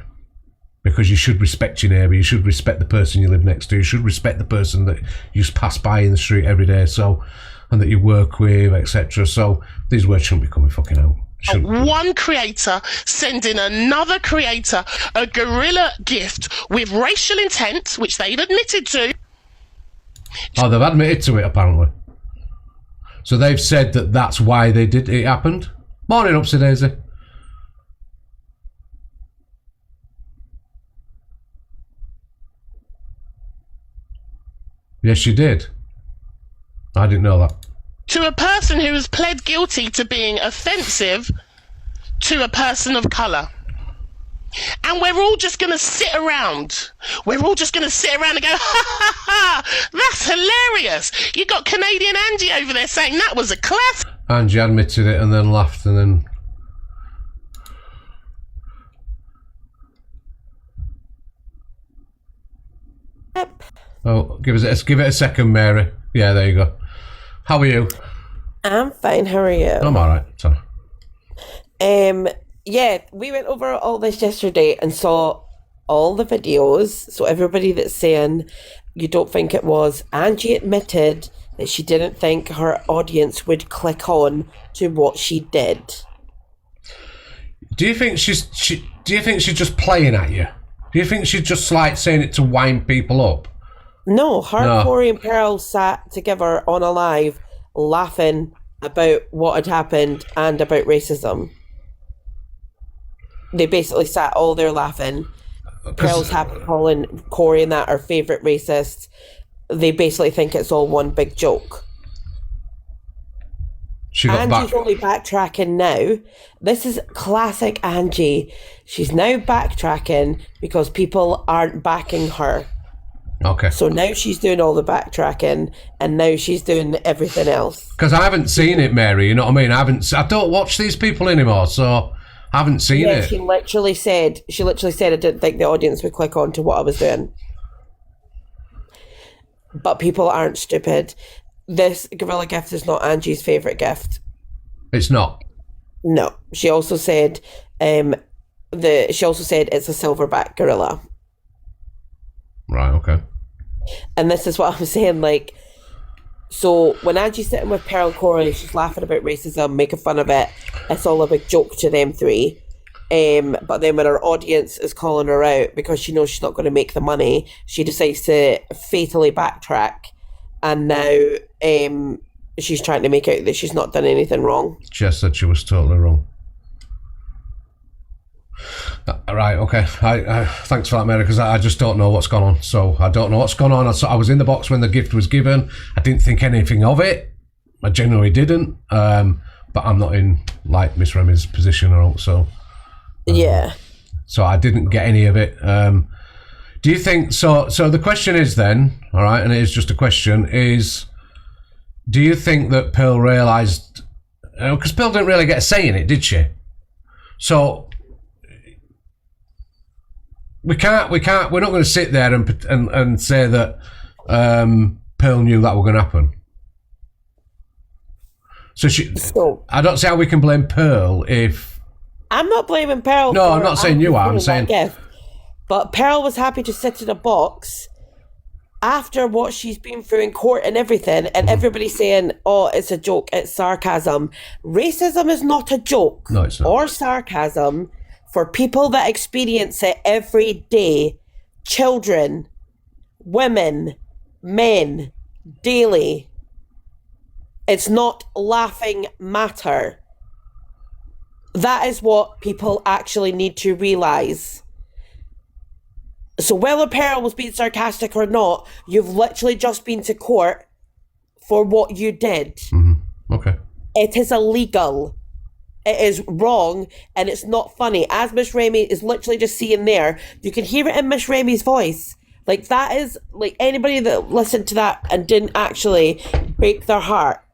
Because you should respect your neighbour. You should respect the person you live next to. You should respect the person that you pass by in the street every day. So, and that you work with, etc. So these words shouldn't be coming fucking out. One creator sending another creator a guerrilla gift with racial intent, which they've admitted to. Oh, they've admitted to it, apparently. So they've said that that's why it happened. Morning, Upsy Daisy. Yes, you did. I didn't know that. To a person who has pled guilty to being offensive to a person of colour. And we're all just going to sit around. We're all just going to sit around and go, ha ha ha, that's hilarious. You got Canadian Angie over there saying that was a class. Angie admitted it and then laughed and then... Yep. Oh, give it a second, Mary. Yeah, there you go. How are you? I'm fine. How are you? I'm alright. Sorry. Yeah, we went over all this yesterday and saw all the videos. So everybody that's saying you don't think it was, Angie admitted that she didn't think her audience would click on to what she did. Do you think she's just playing at you? Do you think she's just like saying it to wind people up? No, her, Corey and Pearl sat together on a live laughing about what had happened and about racism. They basically sat all there laughing. Pearl's happy calling Corey and that our favourite racists. They basically think it's all one big joke. Angie's only backtracking now. This is classic Angie. She's now backtracking because people aren't backing her. Okay. So now she's doing all the backtracking, and now she's doing everything else. Because I haven't seen it, Mary. You know what I mean? I don't watch these people anymore, so I haven't seen it. She literally said, I didn't think the audience would click on to what I was doing. But people aren't stupid. This gorilla gift is not Angie's favourite gift. It's not. No. She also said, it's a silverback gorilla. Right. Okay. And this is what I'm saying. Like, so when Angie's sitting with Pearl and Corey, she's laughing about racism, making fun of it. It's all a big joke to them three. But then when her audience is calling her out because she knows she's not going to make the money, she decides to fatally backtrack. And now she's trying to make out that she's not done anything wrong. Jess said she was totally wrong. Right, okay. I thanks for that, Mary, because I just don't know what's gone on. So I don't know what's gone on. I was in the box when the gift was given. I didn't think anything of it. I genuinely didn't. But I'm not in, like, Miss Remy's position or so. Yeah. So I didn't get any of it. Do you think... So the question is then, all right, and it is just a question, is... Do you think that Pearl realised... Because Pearl didn't really get a say in it, did she? So... We're not going to sit there and say that Pearl knew that were going to happen. So I don't see how we can blame Pearl if... I'm not blaming Pearl. No, I'm not saying you are. I'm saying... Gift. But Pearl was happy to sit in a box after what she's been through in court and everything, and everybody's saying, oh, it's a joke, it's sarcasm. Racism is not a joke or sarcasm for people that experience it every day. Children, women, men, daily. It's not laughing matter. That is what people actually need to realise. So whether Pearl was being sarcastic or not, you've literally just been to court for what you did. Mm-hmm. Okay. It is illegal. It is wrong, and it's not funny. As Miss Raimi is literally just seeing there, you can hear it in Miss Raimi's voice. Like, that is, like, anybody that listened to that and didn't actually break their heart.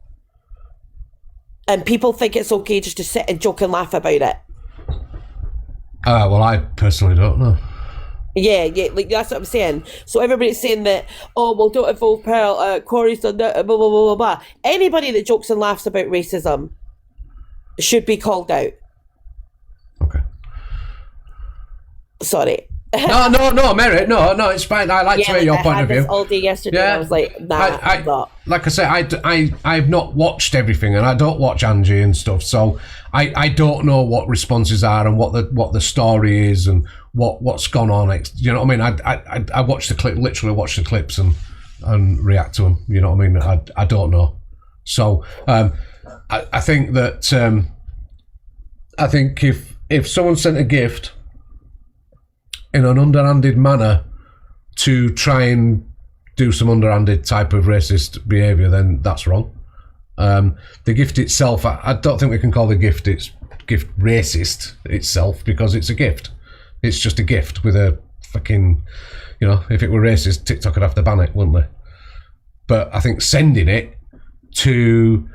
And people think it's okay just to sit and joke and laugh about it. Well, I personally don't know. Yeah, like, that's what I'm saying. So everybody's saying that, oh, well, don't involve Pearl, Corey's done that, blah, blah, blah, blah, blah. Anybody that jokes and laughs about racism should be called out. Okay. Sorry. No, Mary, no, it's fine. I like to hear your point of view. All day yesterday, I was like, nah, I'm not. Like I say, I've not watched everything, and I don't watch Angie and stuff, so I don't know what responses are and what the story is and what's gone on. You know what I mean? I watch the clip, literally watch the clips and react to them. You know what I mean? I don't know. So I think that I think if someone sent a gift in an underhanded manner to try and do some underhanded type of racist behaviour, then that's wrong. The gift itself, I don't think we can call the gift racist itself, because it's a gift. It's just a gift with a fucking, you know, if it were racist, TikTok would have to ban it, wouldn't they? But I think sending it to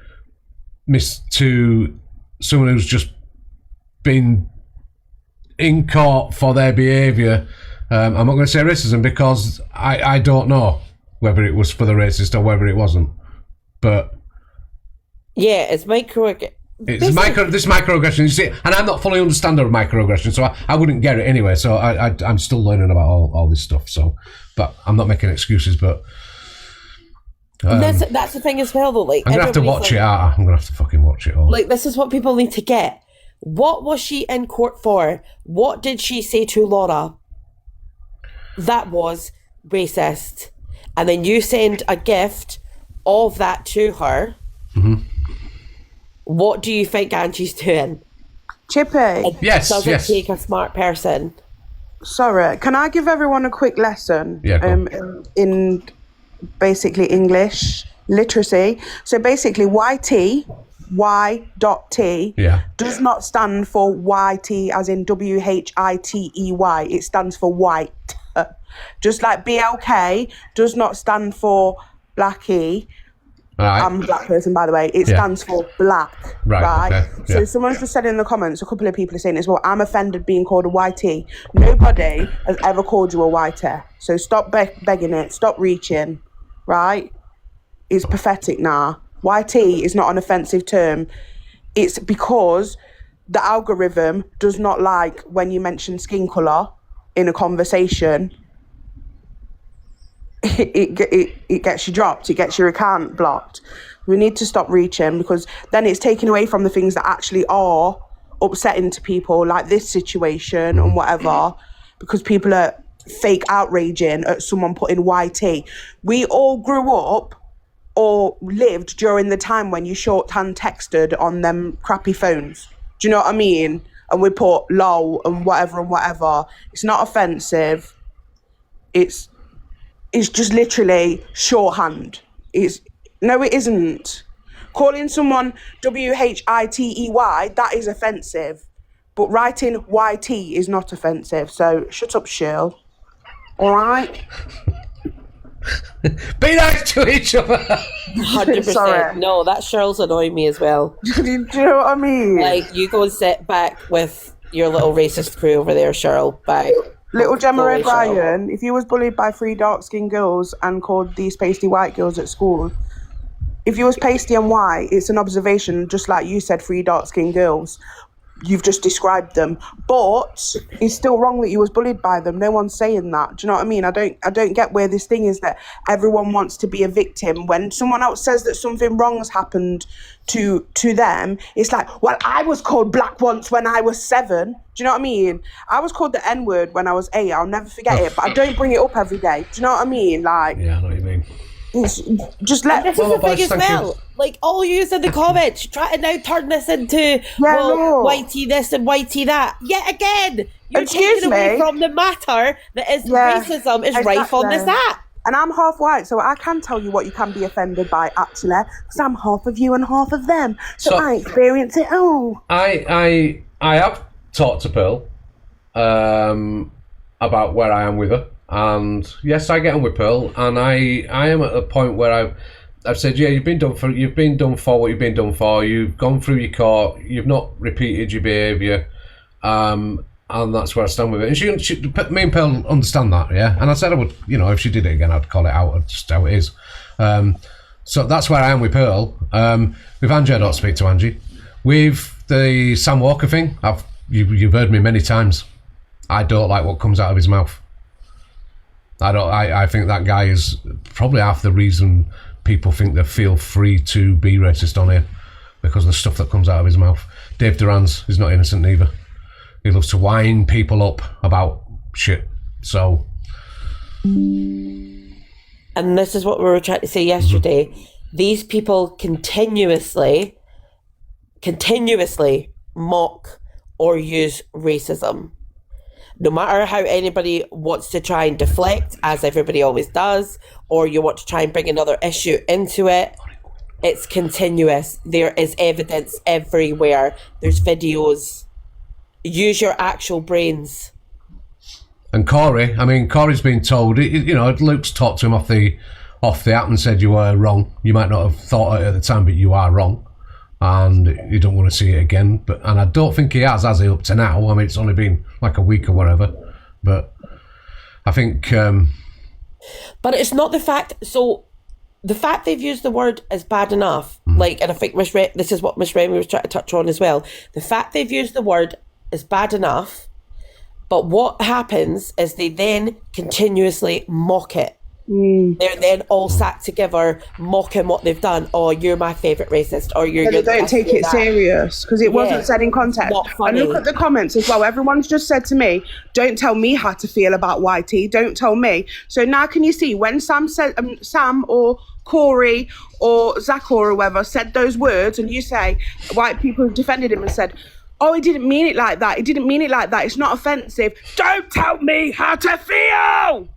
someone who's just been in court for their behaviour, I'm not going to say racism, because I don't know whether it was for the racist or whether it wasn't. But yeah, it's this microaggression, you see, and I'm not fully understanding of microaggression, so I wouldn't get it anyway. So I'm still learning about all this stuff. So, but I'm not making excuses. But that's the thing as well, though. Like, I'm gonna have to watch it. I'm gonna have to fucking watch it all. Like, this is what people need to get. What was she in court for? What did she say to Laura? That was racist. And then you send a gift of that to her. Mm-hmm. What do you think Angie's doing? Chippy. Yes. Doesn't take a smart person. Sorry, can I give everyone a quick lesson? In basically English literacy. So basically, Y.T. does not stand for YT as in WHITEY. It stands for white. Just like BLK does not stand for blackie. Right. I'm a black person, by the way. It stands for black, right? Okay. Yeah. So someone's just said in the comments, a couple of people are saying as well, I'm offended being called a YT. Nobody has ever called you a YT. So stop begging it. Stop reaching, right? It's pathetic now. YT is not an offensive term. It's because the algorithm does not like when you mention skin colour in a conversation. It gets you dropped. It gets your account blocked. We need to stop reaching, because then it's taken away from the things that actually are upsetting to people, like this situation and whatever, because people are fake outraging at someone putting YT. We all grew up or lived during the time when you shorthand texted on them crappy phones. Do you know what I mean? And we put lol and whatever. It's not offensive. It's just literally shorthand. No, it isn't. Calling someone WHITEY, that is offensive. But writing YT is not offensive. So shut up, Shirl. All right? Be nice to each other. 100%. Sorry. No, that Shirl's annoying me as well. Do you know what I mean? Like, you go and sit back with your little racist crew over there, Shirl. Bye. Little Gemma Fully shall. O'Brien, if you was bullied by 3 dark-skinned girls and called these pasty white girls at school, if you was pasty and white, it's an observation, just like you said, 3 dark-skinned girls. You've just described them, but it's still wrong that you was bullied by them. No one's saying that. Do you know what I mean? I don't get where this thing is that everyone wants to be a victim. When someone else says that something wrong has happened to them, it's like, well, I was called black once when I was 7. Do you know what I mean? I was called the N-word when I was 8. I'll never forget it, but I don't bring it up every day. Do you know what I mean? Like, yeah, I know what you mean. Just let. This is the thing as well. Like, all you in the comments try to now turn this into whitey this and whitey that. Yet again, you're taking away from the matter that is racism is rife on this app. And I'm half white, so I can tell you what you can be offended by, actually, because I'm half of you and half of them. So I experience it all. I have talked to Pearl about where I am with her. And yes, I get on with Pearl, and I am at a point where I've said, yeah, you've been done for what you've been done for. You've gone through your court. You've not repeated your behaviour, and that's where I stand with it. And she me and Pearl understand that, yeah. And I said I would, if she did it again, I'd call it out, just how it is. So that's where I am with Pearl. With Angie, I don't speak to Angie. With the Sam Walker thing, you've heard me many times. I don't like what comes out of his mouth. I think that guy is probably half the reason people think they feel free to be racist on here, because of the stuff that comes out of his mouth. Dave Duran's is not innocent either. He loves to wind people up about shit. So, and this is what we were trying to say yesterday. These people continuously mock or use racism. No matter how anybody wants to try and deflect, as everybody always does, or you want to try and bring another issue into it, it's continuous. There is evidence everywhere. There's videos. Use your actual brains. And Corey's been told, Luke's talked to him off the app and said, you were wrong. You might not have thought it at the time, but you are wrong. And you don't want to see it again. And I don't think he has he, up to now? I mean, it's only been like a week or whatever. But I think... But it's not the fact... So, the fact they've used the word is bad enough. And I think this is what Miss Remy was trying to touch on as well. The fact they've used the word is bad enough. But what happens is they then continuously mock it. They're then all sat together mocking what they've done. Oh, you're my favourite racist. Or you're they don't take it serious because it wasn't said in context. And look at the comments as well. Everyone's just said to me, don't tell me how to feel about YT. Don't tell me. So now can you see when Sam said Sam or Corey or Zach or whoever said those words, and you say white people defended him and said, oh, he didn't mean it like that. He didn't mean it like that. It's not offensive. Don't tell me how to feel.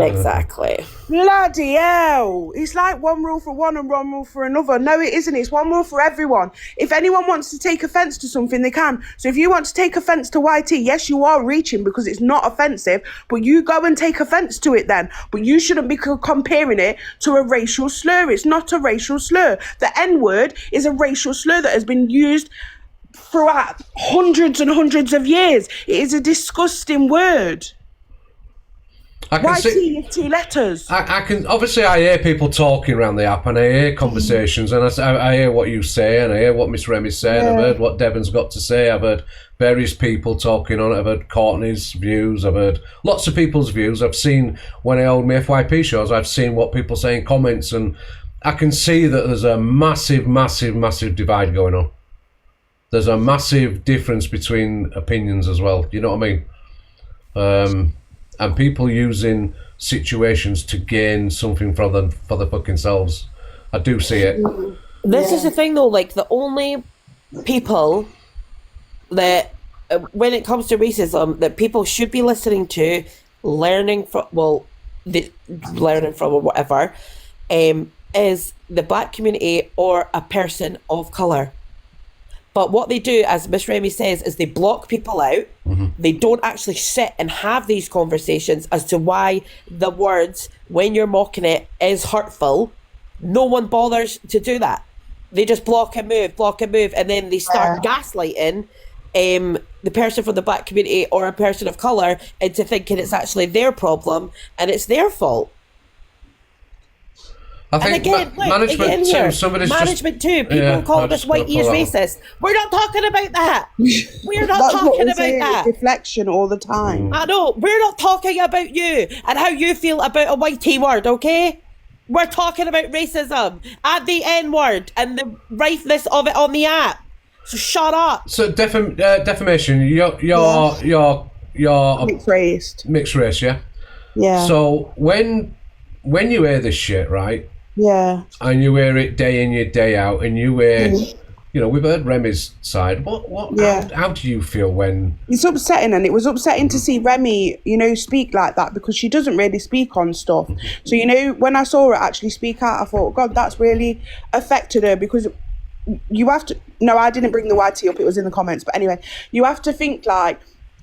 Exactly. Bloody hell. It's like one rule for one and one rule for another. No, it isn't. It's one rule for everyone. If anyone wants to take offence to something, they can. So if you want to take offence to YT, yes, you are reaching because it's not offensive, but you go and take offence to it then. But you shouldn't be comparing it to a racial slur. It's not a racial slur. The N-word is a racial slur that has been used throughout hundreds and hundreds of years. It is a disgusting word. Why T is 2 letters? I hear people talking around the app, and I hear conversations, and I hear what you say, and I hear what Miss Remy's saying. I've heard what Devon's got to say. I've heard various people talking on it. I've heard Courtney's views. I've heard lots of people's views. I've seen, when I hold my FYP shows, I've seen what people say in comments, and I can see that there's a massive, massive, massive divide going on. There's a massive difference between opinions as well. You know what I mean? And people using situations to gain something for the fucking selves. I do see it. This is the thing, though. Like, the only people that, when it comes to racism, that people should be listening to, learning from or whatever, is the black community or a person of colour. But what they do, as Miss Remy says, is they block people out. Mm-hmm. They don't actually sit and have these conversations as to why the words, when you're mocking it, is hurtful. No one bothers to do that. They just block and move, and then they start gaslighting the person from the black community or a person of colour into thinking it's actually their problem and it's their fault. I think management too. Somebody's management too. People calling us white ears racist. We're not talking about that. We're not talking about that. Deflection all the time. I know. We're not talking about you and how you feel about a whitey word, okay? We're talking about racism and the N word and the rifeness of it on the app. So shut up. So defamation. You're mixed race, yeah. Yeah. So when you hear this shit, right? Yeah. And you hear it day in, your day out, and you hear, you know, we've heard Remy's side. How do you feel when... It's upsetting, and it was upsetting to see Remy, you know, speak like that, because she doesn't really speak on stuff. So, you know, when I saw her actually speak out, I thought, God, that's really affected her, because you have to... No, I didn't bring the YT up, it was in the comments, but anyway, you have to think, like,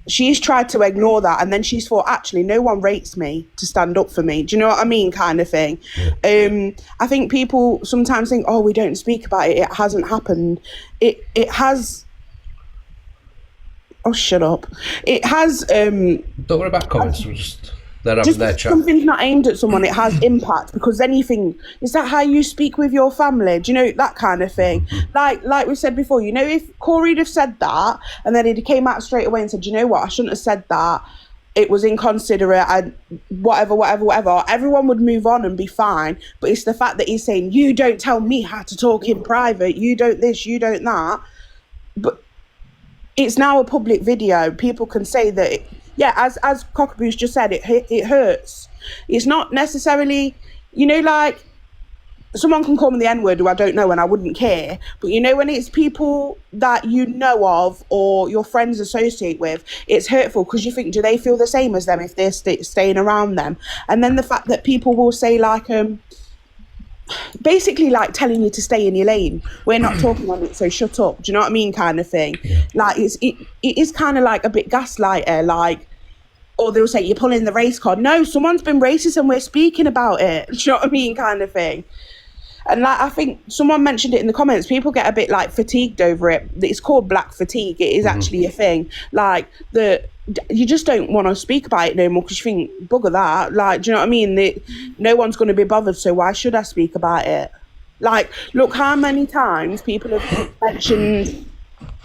she's tried to ignore that, and then she's thought, actually, no one rates me to stand up for me. Do you know what I mean? Kind of thing. I think people sometimes think, oh, we don't speak about it. It hasn't happened. It has. Oh, shut up. It has. Don't worry about comments. We're just. They're having their chat. Something's not aimed at someone, it has impact, because then you think, is that how you speak with your family? Do you know, that kind of thing? Like we said before, you know, if Corey'd have said that and then he came out straight away and said, you know what, I shouldn't have said that, it was inconsiderate, and whatever, everyone would move on and be fine. But it's the fact that he's saying, you don't tell me how to talk in private, you don't this, you don't that. But it's now a public video. People can say that as Cockaboos just said, it hurts. It's not necessarily, you know, like, someone can call me the N-word who I don't know and I wouldn't care. But, you know, when it's people that you know of or your friends associate with, it's hurtful, because you think, do they feel the same as them if they're staying around them? And then the fact that people will say, like, basically, like, telling you to stay in your lane. We're not talking on it, so shut up. Do you know what I mean? Kind of thing. Like, it is kind of like a bit gaslighter, like, or they'll say, you're pulling the race card. No, someone's been racist and we're speaking about it. Do you know what I mean? Kind of thing. And, like, I think someone mentioned it in the comments, people get a bit, like, fatigued over it. It's called black fatigue. It is actually a thing. Like, you just don't want to speak about it no more, because you think, bugger that. Like, do you know what I mean? No one's going to be bothered, so why should I speak about it? Like, look how many times people have mentioned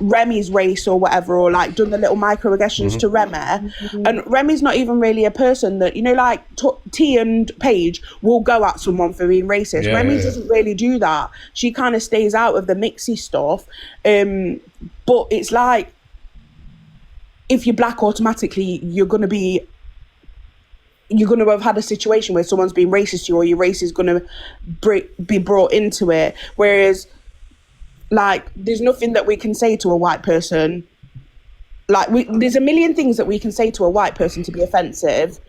Remy's race or whatever, or, like, done the little microaggressions to Remy. And Remy's not even really a person that, you know, like, T and Paige will go at someone for being racist. Remy doesn't really do that. She kind of stays out of the mixy stuff. But it's like, if you're black, automatically you're going to have had a situation where someone's been racist to you, or your race is going to be brought into it. Whereas, like, there's nothing that we can say to a white person. Like, there's a million things that we can say to a white person to be offensive,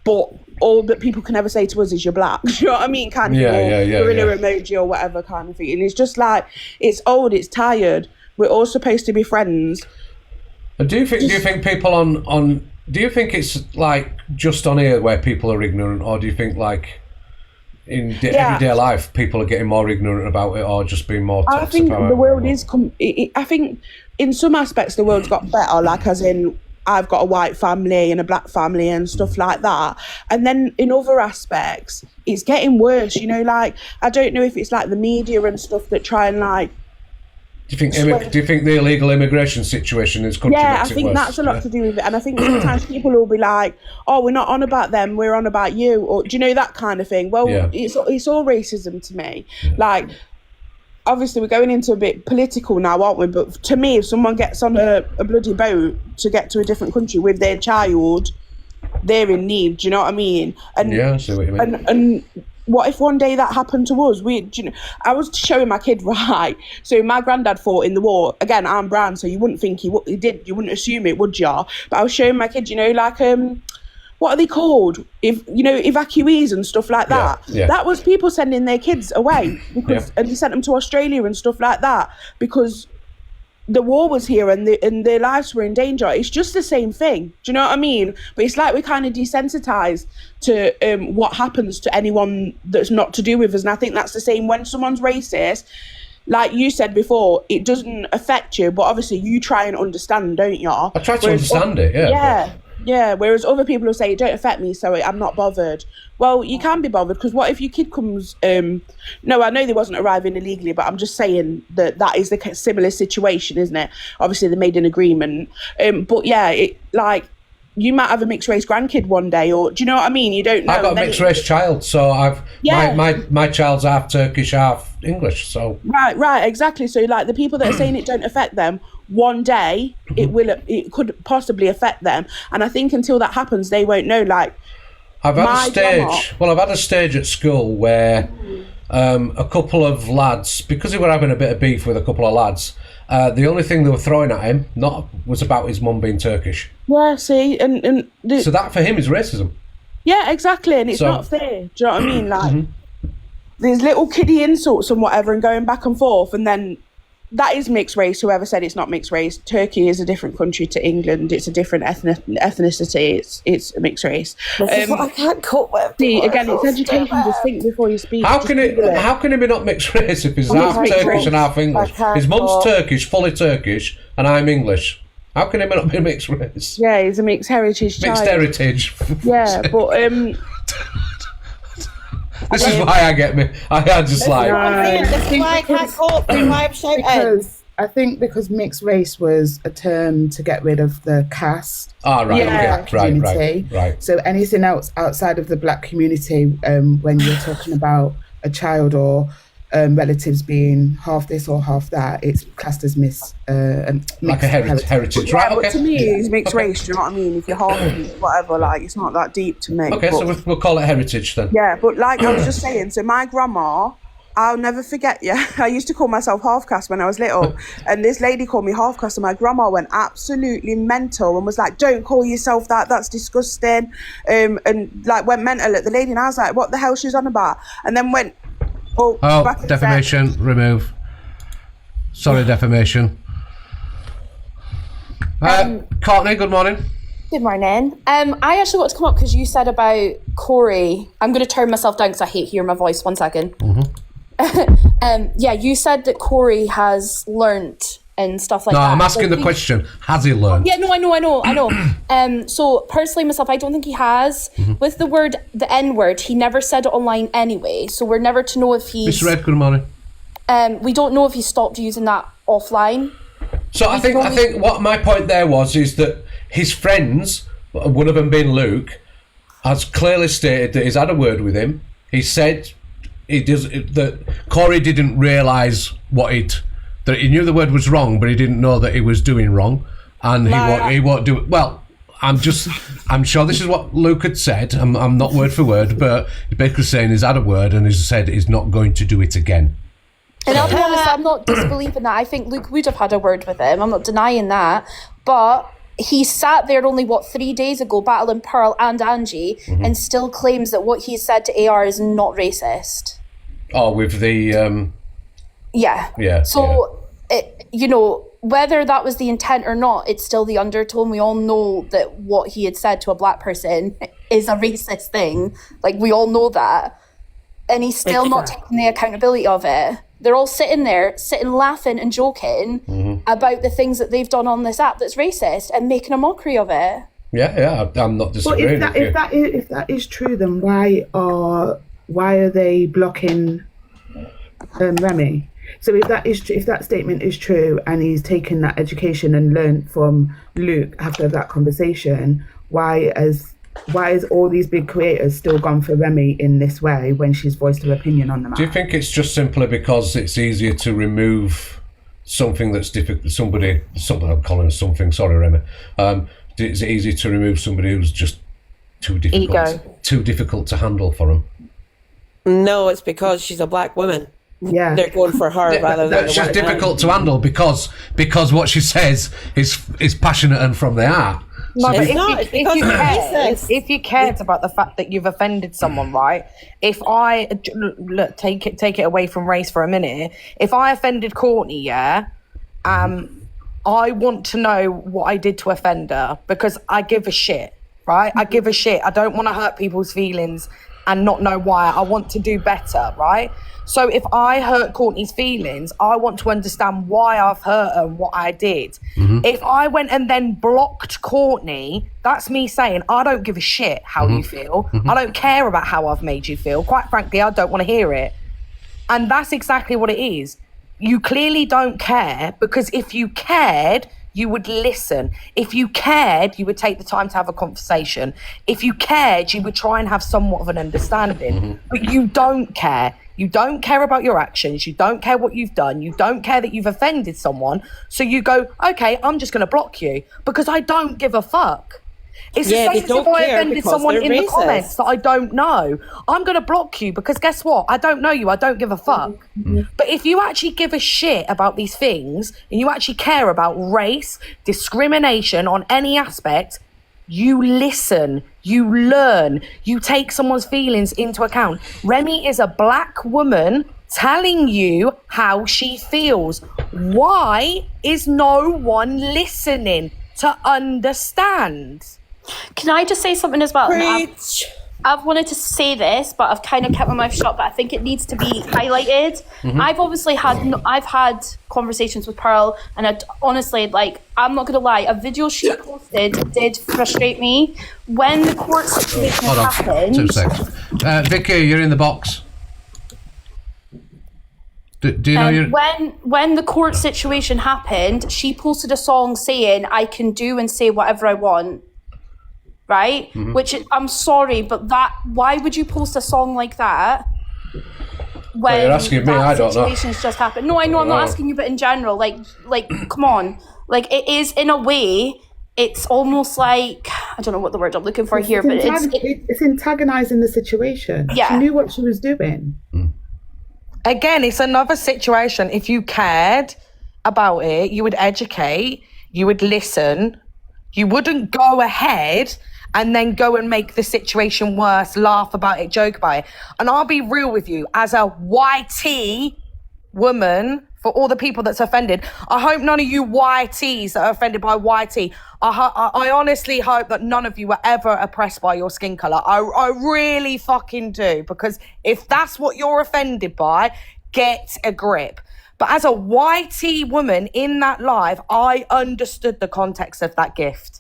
but all that people can ever say to us is you're black. You know what I mean? Kind of thing. You're in an emoji or whatever kind of thing. And it's just like, it's old, it's tired. We're all supposed to be friends. Do you think people on do you think it's like just on here where people are ignorant, or do you think, like, in everyday life people are getting more ignorant about it, or just being more toxic? I think the world is I think in some aspects the world's got better, like, as in, I've got a white family and a black family and stuff like that. And then in other aspects it's getting worse, you know, like, I don't know if it's like the media and stuff that try and, like, do you think the illegal immigration situation is country I think that's a lot to do with it. And I think sometimes people will be like, oh, we're not on about them, we're on about you, or do you know, that kind of thing. Well, it's all racism to me. Like, obviously we're going into a bit political now, aren't we? But to me, if someone gets on a bloody boat to get to a different country with their child, they're in need. Do you know what I mean? And I see what you mean. And what if one day that happened to us? I was showing my kid, right? So my granddad fought in the war. Again, I'm brown, so you wouldn't think he did. You wouldn't assume it, would you? But I was showing my kid, you know, like, what are they called? If, you know, evacuees and stuff like that. That was people sending their kids away because, and they sent them to Australia and stuff like that because the war was here and their lives were in danger. It's just the same thing. Do you know what I mean? But it's like we're kind of desensitized to what happens to anyone that's not to do with us. And I think that's the same when someone's racist. like you said before, it doesn't affect you, but obviously you try and understand, don't you? I try to understand it, yeah. Yeah, whereas other people will say, it don't affect me, so I'm not bothered. Well, you can be bothered, because what if your kid comes... no, I know they wasn't arriving illegally, but I'm just saying that is the similar situation, isn't it? Obviously, they made an agreement. But yeah, you might have a mixed race grandkid one day, or do you know what I mean? You don't know. I've got a mixed race child, so my child's half Turkish, half English. So right, exactly. So like the people that are saying it don't affect them, one day it could possibly affect them, and I think until that happens, they won't know. Like I've had a stage at school where a couple of lads, because they were having a bit of beef with a couple of lads. The only thing they were throwing at him was about his mum being Turkish. Yeah, see, so that for him is racism. Yeah, exactly, and it's not fair. Do you know what I mean? Like these little kiddie insults and whatever, and going back and forth, and then that is mixed race. Whoever said it's not mixed race, Turkey is a different country to England. It's a different ethnicity. It's a mixed race. This is what I can't cope with. See, again, it's education. Just think before you speak. How can it be not mixed race if he's half Turkish and half English? His mum's Turkish, fully Turkish, and I'm English. How can he not be mixed race? Yeah, he's a mixed heritage child. Mixed heritage. Yeah, but this is why I get me. I just like. This is why I can't cope. This is why I'm shouting. I think because mixed race was a term to get rid of the caste. Ah, right, okay. Right. So anything else outside of the black community, when you're talking about a child or relatives being half this or half that, it's classed as like a heritage. Right, okay. But to me, it's mixed race, do you know what I mean? If you're half whatever, like, it's not that deep to me. Okay, so we'll call it heritage then. Yeah, but like I was just saying, so my grandma, I'll never forget, I used to call myself half caste when I was little, and this lady called me half caste, and my grandma went absolutely mental and was like, don't call yourself that, that's disgusting, and like went mental at the lady, and I was like, what the hell she's on about? And then went, defamation, remove. Sorry, defamation. Courtney, good morning. Good morning. I actually want to come up because you said about Corey. I'm going to turn myself down because I hate hearing my voice. 1 second. Yeah, you said that Corey has learnt and stuff like that. No, I'm asking the question. Has he learned? Yeah, no, I know. So personally, myself, I don't think he has. With the N-word, he never said it online anyway. So we're never to know if he's... Mr. Red, good morning. We don't know if he stopped using that offline. So I think what my point there is that his friends, one of them being Luke, has clearly stated that he's had a word with him. He said that Corey didn't realise that he knew the word was wrong, but he didn't know that he was doing wrong, and he won't do it. Well, I'm sure this is what Luke had said. I'm not word for word, but he's basically saying he's had a word and he's said he's not going to do it again. And I'll be honest, I'm not disbelieving that. I think Luke would have had a word with him. I'm not denying that, but he sat there only 3 days ago battling Pearl and Angie, and still claims that what he said to AR is not racist. Oh, with the yeah. So whether that was the intent or not, it's still the undertone. We all know that what he had said to a black person is a racist thing. Like, we all know that, and he's still not taking the accountability of it. They're all sitting laughing and joking about the things that they've done on this app that's racist and making a mockery of it. Yeah, I'm not disagreeing. But if that is true, then why are they blocking Remy? So if that statement is true, and he's taken that education and learned from Luke after that conversation, why is all these big creators still gone for Remy in this way when she's voiced her opinion on the matter? Do you think it's just simply because it's easier to remove something that's difficult? I'm calling it something. Sorry, Remy. Is it easier to remove somebody who's just too difficult to handle for them? No, it's because she's a black woman. Yeah, they're going for her rather than. She's difficult to handle because what she says is passionate and from the heart. If you cared about the fact that you've offended someone, right? If I take it away from race for a minute, if I offended Courtney, I want to know what I did to offend her, because I give a shit, right? I give a shit. I don't want to hurt people's feelings and not know why. I want to do better, right? So if I hurt Courtney's feelings, I want to understand why I've hurt her and what I did. If I went and then blocked Courtney, that's me saying, I don't give a shit how you feel. I don't care about how I've made you feel. Quite frankly, I don't want to hear it. And that's exactly what it is. You clearly don't care, because if you cared, you would listen. If you cared, you would take the time to have a conversation. If you cared, you would try and have somewhat of an understanding. But you don't care. You don't care about your actions. You don't care what you've done. You don't care that you've offended someone. So you go, okay, I'm just going to block you because I don't give a fuck. It's the same as if I offended someone in the comments that I don't know. I'm going to block you because guess what? I don't know you. I don't give a fuck. But if you actually give a shit about these things and you actually care about race, discrimination on any aspect, you listen, you learn, you take someone's feelings into account. Remy is a black woman telling you how she feels. Why is no one listening to understand? Can I just say something as well? Preach. I've wanted to say this, but I've kind of kept my mouth shut. But I think it needs to be highlighted. I've obviously had conversations with Pearl, and honestly, like, I'm not gonna lie, a video she posted did frustrate me when the court situation happened. 2 seconds. Vicky, you're in the box. Do you know you're... When the court situation happened, she posted a song saying, "I can do and say whatever I want." Right? Which I'm sorry, but why would you post a song like that when you're asking me, I don't know. Situation's just happened? No, I know I'm not asking you, but in general, like, come on. Like, it is, in a way, it's almost like, I don't know what the word I'm looking for here, but it's antagonizing the situation. Yeah. She knew what she was doing. Again, it's another situation. If you cared about it, you would educate, you would listen, you wouldn't go ahead and then go and make the situation worse, laugh about it, joke about it. And I'll be real with you, as a YT woman, for all the people that's offended, I hope none of you YTs that are offended by YT, I honestly hope that none of you were ever oppressed by your skin colour. I really fucking do, because if that's what you're offended by, get a grip. But as a YT woman in that live, I understood the context of that gift.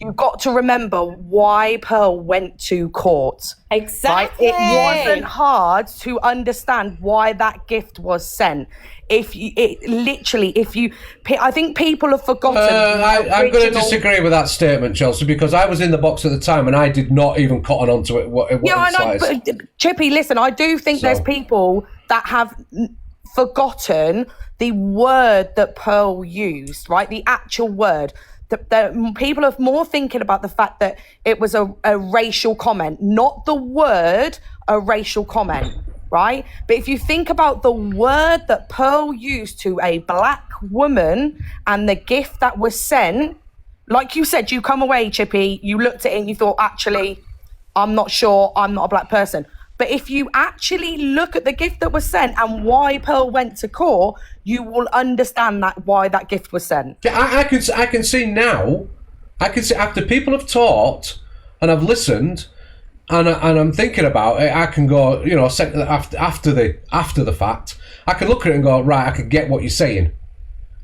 You've got to remember why Pearl went to court. Exactly. Right? It wasn't hard to understand why that gift was sent. I think people have forgotten. I'm going to disagree with that statement, Chelsea, because I was in the box at the time and I did not even cotton onto it. Yeah, I know. But Chippy, listen, I do think there's people that have forgotten the word that Pearl used, right? The actual word. The people are more thinking about the fact that it was a racial comment, not the word a racial comment, right? But if you think about the word that Pearl used to a black woman and the gift that was sent, like you said, you come away, Chippy, you looked at it and you thought, actually, I'm not sure, I'm not a black person. But if you actually look at the gift that was sent and why Pearl went to court, you will understand why that gift was sent. Yeah, I can see now. I can see after people have talked and I've listened and I'm thinking about it. I can go, after the fact, I can look at it and go, right, I can get what you're saying.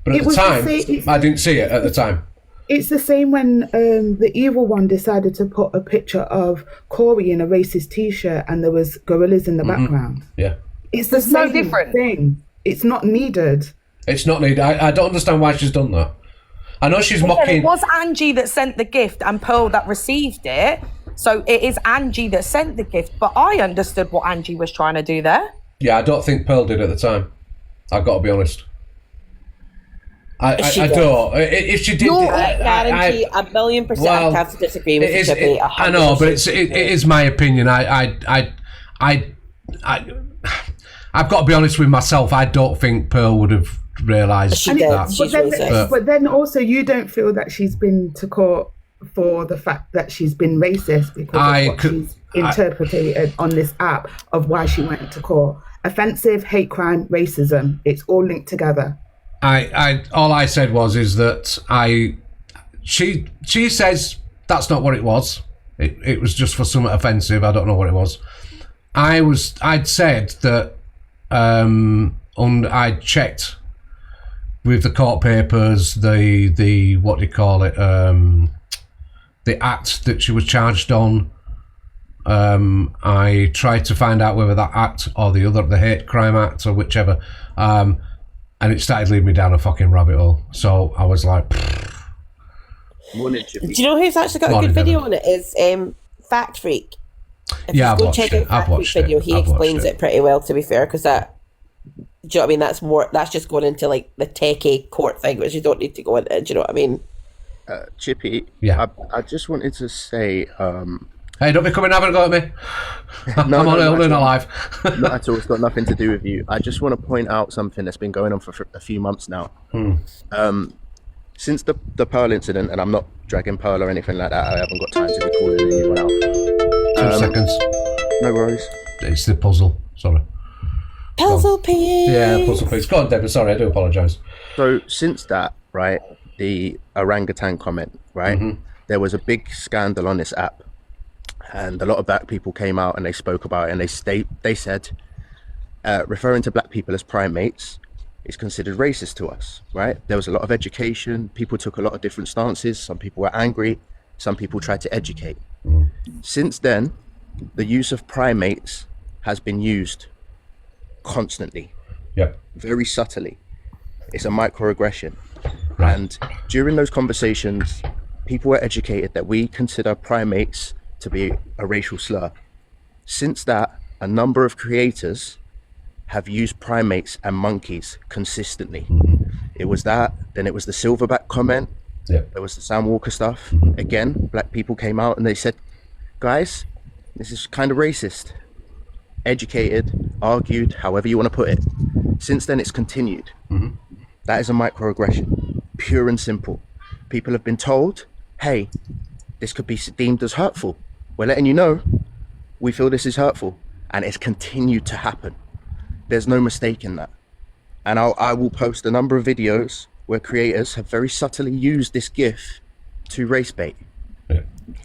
But at the time, I didn't see it at the time. It's the same when the evil one decided to put a picture of Corey in a racist T-shirt and there was gorillas in the background. Yeah. It's the same thing. It's not needed. It's not needed. I don't understand why she's done that. I know she's mocking... It was Angie that sent the gift and Pearl that received it. So it is Angie that sent the gift. But I understood what Angie was trying to do there. Yeah, I don't think Pearl did at the time. I've got to be honest. I don't. If she did, I guarantee 1,000,000% I have to disagree with you, Chippy. I know, but it is my opinion. I've got to be honest with myself. I don't think Pearl would have realised that. But then also, you don't feel that she's been to court for the fact that she's been racist because of what she's interpreted on this app of why she went to court. Offensive, hate crime, racism. It's all linked together. All I said is that she says that's not what it was. It was just for something offensive. I don't know what it was. I'd said that I'd checked with the court papers the what do you call it, the act that she was charged on. I tried to find out whether that act or the hate crime act or whichever, and it started leading me down a fucking rabbit hole. So I was like, do you know who's actually got a good video on it? Is Fact Freak. If yeah, you go check out Fact Freak's video, he explains it pretty well, to be fair, because that, do you know what I mean? That's just going into like the techie court thing, which you don't need to go into. Do you know what I mean? Chippy, yeah. I just wanted to say, hey, don't be coming having a go at me. I'm only alive. Not at all. It's got nothing to do with you. I just want to point out something that's been going on for a few months now. Since the Pearl incident, and I'm not dragging Pearl or anything like that. I haven't got time to be calling anyone out. 2 seconds. No worries. It's the puzzle. Sorry. Puzzle piece. Yeah, puzzle piece. Go on, David. Sorry, I do apologise. So since that, right, the orangutan comment, right, there was a big scandal on this app, and a lot of black people came out and they spoke about it, and they said referring to black people as primates is considered racist to us, right? There was a lot of education. People took a lot of different stances. Some people were angry. Some people tried to educate. Since then, the use of primates has been used constantly, very subtly. It's a microaggression. And during those conversations, people were educated that we consider primates to be a racial slur. Since that, a number of creators have used primates and monkeys consistently. It was that, then it was the silverback comment, there was the Sam Walker stuff. Again, black people came out and they said, guys, this is kind of racist. Educated, argued, however you want to put it. Since then, it's continued. That is a microaggression, pure and simple. People have been told, hey, this could be deemed as hurtful. We're letting you know, we feel this is hurtful, and it's continued to happen. There's no mistake in that. And I will post a number of videos where creators have very subtly used this GIF to race bait.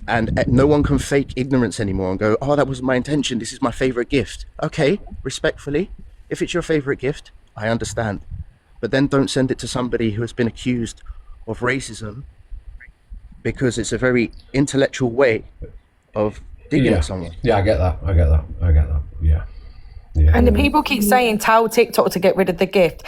And no one can fake ignorance anymore and go, oh, that was my intention, this is my favorite gift. Okay, respectfully, if it's your favorite gift, I understand. But then don't send it to somebody who has been accused of racism, because it's a very intellectual way of digging at someone. Yeah, I get that. Yeah. And the people keep saying, tell TikTok to get rid of the gift.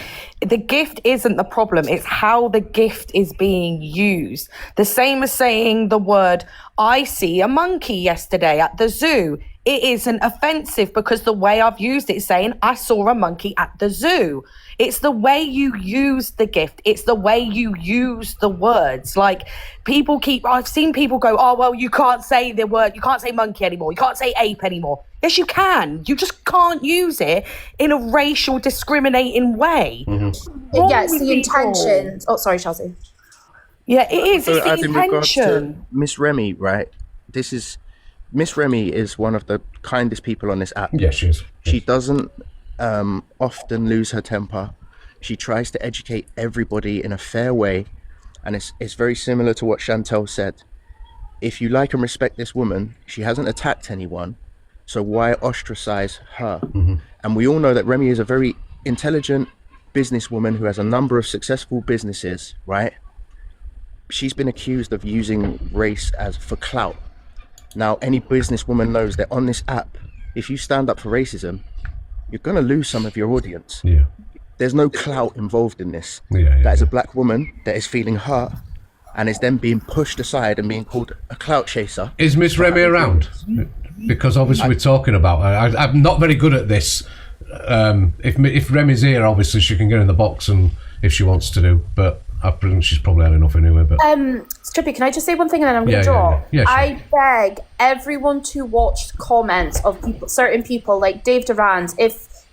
The gift isn't the problem. It's how the gift is being used. The same as saying the word, I see a monkey yesterday at the zoo. It isn't offensive because the way I've used it is saying, I saw a monkey at the zoo. It's the way you use the gift. It's the way you use the words. Like, I've seen people go, oh, well, you can't say the word, you can't say monkey anymore. You can't say ape anymore. Yes, you can. You just can't use it in a racial discriminating way. Yeah, it's the intention. Oh, sorry, Chelsea. Yeah, it is. It's the in regards to intention. Miss Remy, right? Miss Remy is one of the kindest people on this app. Yes, she is. She doesn't often lose her temper. She tries to educate everybody in a fair way, and it's very similar to what Chantel said. If you like and respect this woman, she hasn't attacked anyone, so why ostracize her? And we all know that Remy is a very intelligent businesswoman who has a number of successful businesses, right? She's been accused of using race for clout. Now, any businesswoman knows that on this app, if you stand up for racism, you're going to lose some of your audience. There's no clout involved in this. That is a black woman that is feeling hurt and is then being pushed aside and being called a clout chaser. Is Miss Remy around? Because obviously we're talking about her. I'm not very good at this. If Remy's here, obviously she can get in the box and if she wants to do, but I presume she's probably had enough anyway. But Chippy, can I just say one thing and then I'm going to drop? Yeah, sure. I beg everyone to watch the comments of certain people like Dave Durand.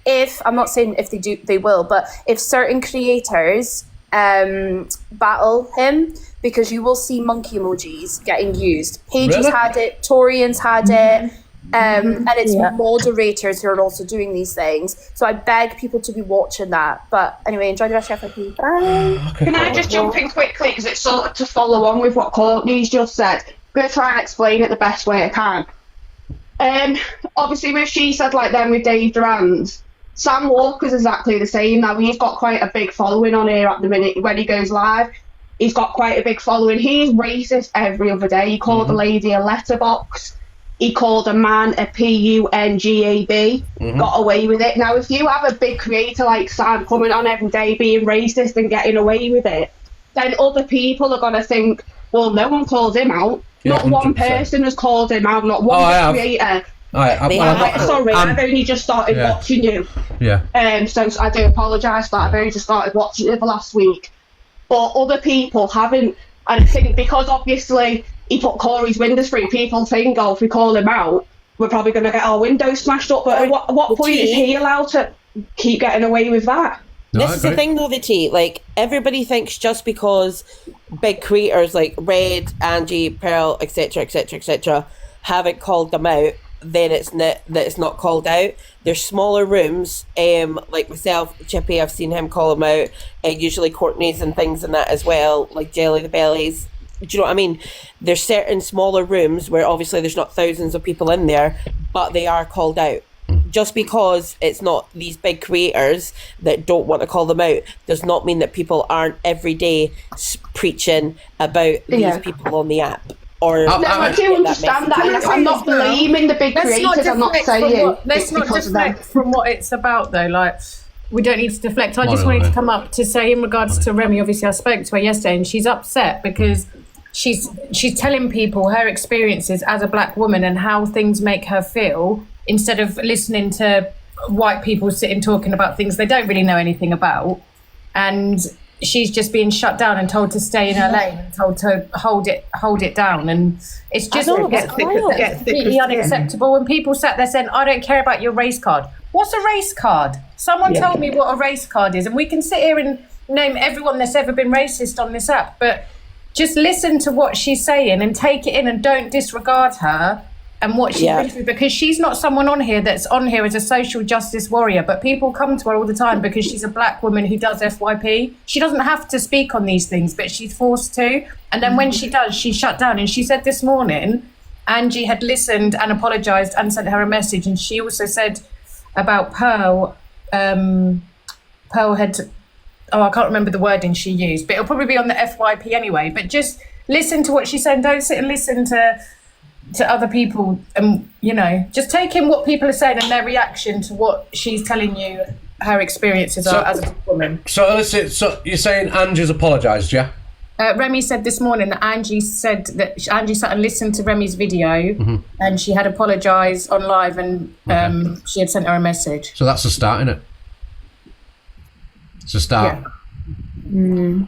If I'm not saying if they do, they will, but if certain creators battle him, because you will see monkey emojis getting used. Paige's had it, Torian's had it, and it's moderators who are also doing these things. So I beg people to be watching that. But anyway, enjoy the rest of your FIP. Bye. Can I just jump in quickly, because it's sort of to follow on with what Courtney's just said. I'm going to try and explain it the best way I can. Obviously, with She Said Like Them with Dave Durand, Sam Walker's exactly the same. Now, he's got quite a big following on here at the minute when he goes live. He's got quite a big following. He's racist every other day. He called a lady a letterbox. He called a man a PUNGAB. Got away with it. Now, if you have a big creator like Sam coming on every day being racist and getting away with it, then other people are going to think, well, no one called him out. Yeah, not one 100%. person has called him out. Not one creator. I've only just started watching you. Yeah. So I do apologise for that. I've only just started watching it the last week. But other people haven't. And I think because obviously he put Corey's windows through, people think, oh, if we call him out, we're probably going to get our windows smashed up. But at what point is he allowed to keep getting away with that? This is the thing though, the T, like, everybody thinks just because big creators like Red, Angie, Pearl, etc., haven't called them out, then it's not called out. There's smaller rooms, like myself, Chippy, I've seen him call them out, usually Courtney's and things and that as well, like Jelly the Bellies. Do you know what I mean? There's certain smaller rooms where obviously there's not thousands of people in there, but they are called out. Just because it's not these big creators that don't want to call them out does not mean that people aren't every day preaching about these people on the app. Or I do understand that. I'm not blaming the big creators. I'm not saying let's not deflect from what it's about, though. Like, we don't need to deflect. I just wanted to come up to say in regards to Remy. Obviously, I spoke to her yesterday, and she's upset because she's telling people her experiences as a black woman and how things make her feel, instead of listening to white people sitting talking about things they don't really know anything about. And she's just being shut down and told to stay in her lane and told to hold it down. And it's just completely unacceptable. When people sat there saying, I don't care about your race card. What's a race card? Someone told me what a race card is. And we can sit here and name everyone that's ever been racist on this app, but just listen to what she's saying and take it in and don't disregard her and what she's been through, because she's not someone on here that's on here as a social justice warrior, but people come to her all the time because she's a black woman who does FYP. She doesn't have to speak on these things, but she's forced to. And then when she does, she's shut down. And she said this morning, Angie had listened and apologised and sent her a message. And she also said about Pearl, Pearl had, I can't remember the wording she used, but it'll probably be on the FYP anyway. But just listen to what she's saying. Don't sit and listen to other people, and just take in what people are saying and their reaction to what she's telling you her experiences are as a woman. So you're saying Angie's apologised, yeah? Remy said this morning that Angie sat and listened to Remy's video, and she had apologised on live, and she had sent her a message. So that's a start, isn't it? It's a start. Yeah.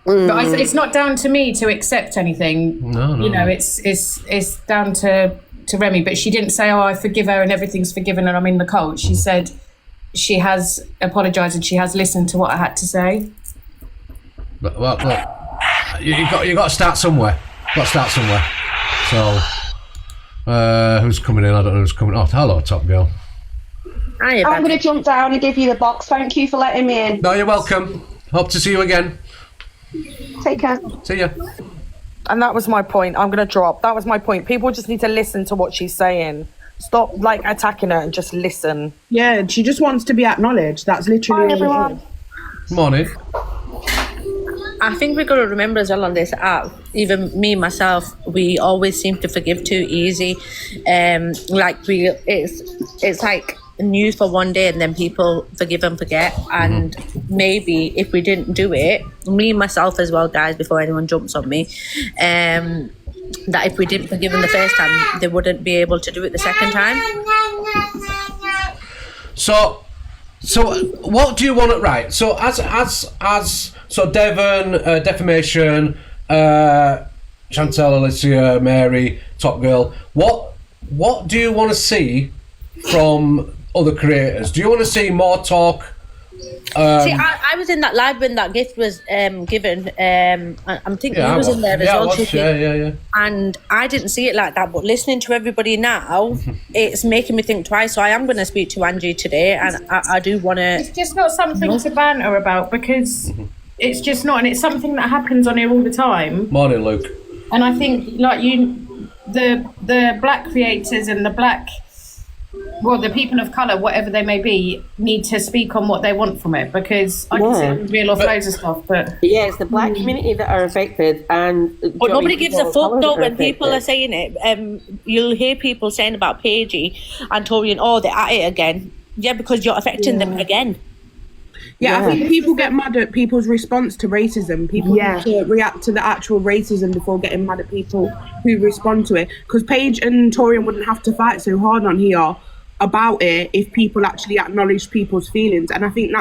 But it's not down to me to accept anything. No. It's down to Remy. But she didn't say, "Oh, I forgive her and everything's forgiven and I'm in the cult." She said she has apologised and she has listened to what I had to say. But well, you got to start somewhere. So, who's coming in? I don't know who's coming. Oh, hello, Top Girl. I'm going to jump down and give you the box. Thank you for letting me in. No, you're welcome. Hope to see you again. Take care. See ya. And that was my point. I'm going to drop. That was my point. People just need to listen to what she's saying. Stop, attacking her and just listen. Yeah, she just wants to be acknowledged. That's literally everyone. Morning. I think we've got to remember as well on this app, even me, myself, we always seem to forgive too easy. It's like news for one day and then people forgive and forget. And maybe if we didn't do it, me, myself as well, guys, before anyone jumps on me, that if we didn't forgive them the first time, they wouldn't be able to do it the second time. So what do you want to write? So so Devon, defamation, Chantel, Alicia, Mary, Top Girl, what do you want to see from other creators? Do you want to see more talk? See, I was in that live when that gift was given. I'm thinking he was in there as well. Yeah. And I didn't see it like that, but listening to everybody now, it's making me think twice. So I am going to speak to Angie today, and I do want to. It's just not something to banter about, because it's just not, and it's something that happens on here all the time. Morning, Luke. And I think, like the black creators and the people of colour, whatever they may be, need to speak on what they want from it, because I can see real off loads of stuff, but yeah, it's the black community that are affected, and but nobody gives a fuck though when people are saying it. You'll hear people saying about Paigey and Torian, oh, they're at it again. Yeah, because you're affecting them again. Yeah, I think people get mad at people's response to racism. People need to react to the actual racism before getting mad at people who respond to it. Because Paige and Torian wouldn't have to fight so hard on here about it if people actually acknowledged people's feelings. And I think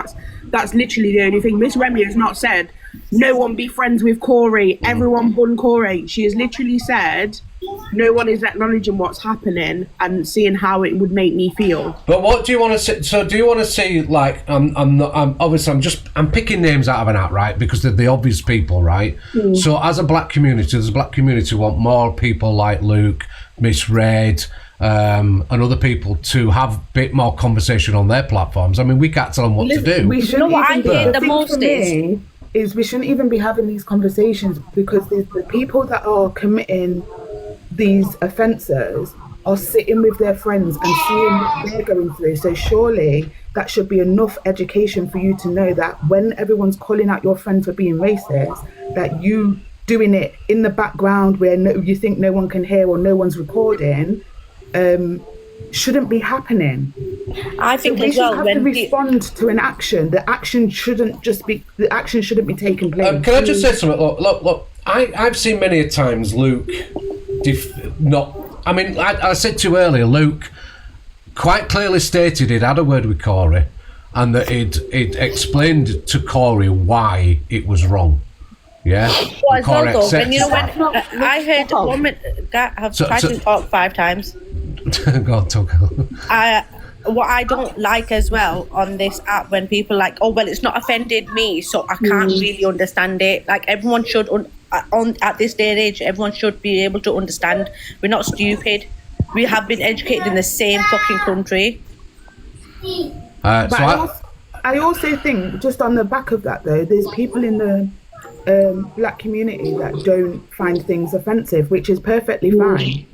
that's literally the only thing. Miss Remy has not said, no one be friends with Corey, everyone bun Corey. She has literally said, no one is acknowledging what's happening and seeing how it would make me feel. But what do you want to see? So do you want to see, like, I'm picking names out of an hat, right? Because they're the obvious people, right? So as a black community, there's a black community who want more people like Luke, Miss Red, and other people to have a bit more conversation on their platforms. I mean, we can't tell them what to do. We shouldn't we shouldn't even be having these conversations, because the people that are committing these offences are sitting with their friends and seeing what they're going through. So surely that should be enough education for you to know that when everyone's calling out your friend for being racist, that you doing it in the background where you think no one can hear or no one's recording, shouldn't be happening. I think so we as well, should have to respond to an action. The action shouldn't be taking place. Can I just say something? Look. I've seen many a times Luke I said to you earlier, Luke quite clearly stated he'd had a word with Corey and that he'd explained to Corey why it was wrong. Yeah? Well, as well, though, and you know when I heard a woman that have tried to talk 5 times. Go on, talk. What I don't like as well on this app, when people are like, oh, well, it's not offended me, so I can't really understand it. Like, everyone should, at this day and age, everyone should be able to understand. We're not stupid. We have been educated in the same fucking country. I also think, just on the back of that, though, there's people in the black community that don't find things offensive, which is perfectly fine.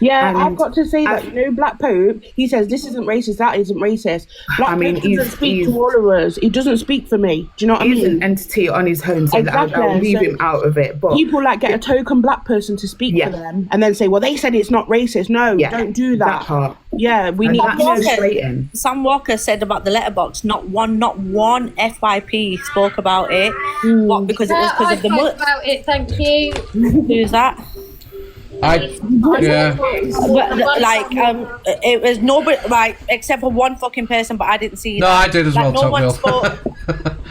Yeah, and I've got to say that, Black Pope, he says this isn't racist, that isn't racist. Black Pope doesn't speak to all of us. He doesn't speak for me. Do you know what I mean? He's an entity on his own, so I'll leave him out of it. But people get a token black person to speak for them and then say, well, they said it's not racist. No, don't do that. That part. Yeah, we need to. Sam Walker said about the letterbox, not one FYP spoke about it. What, because it was because of the spoke about it, thank you. Who's that? It was nobody, except for one fucking person, but I didn't see that. No, I did as well. No one spoke.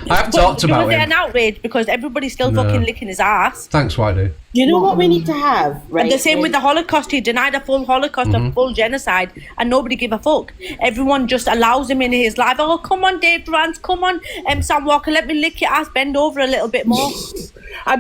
I've talked about it. Was it an outrage because everybody's still fucking licking his ass? Thanks, Whitey. You know what we need to have, right? And the same with the Holocaust. He denied a full Holocaust, a full genocide, and nobody give a fuck. Everyone just allows him in his life. Oh, come on, Dave Durant, come on, Sam Walker, let me lick your ass, bend over a little bit more.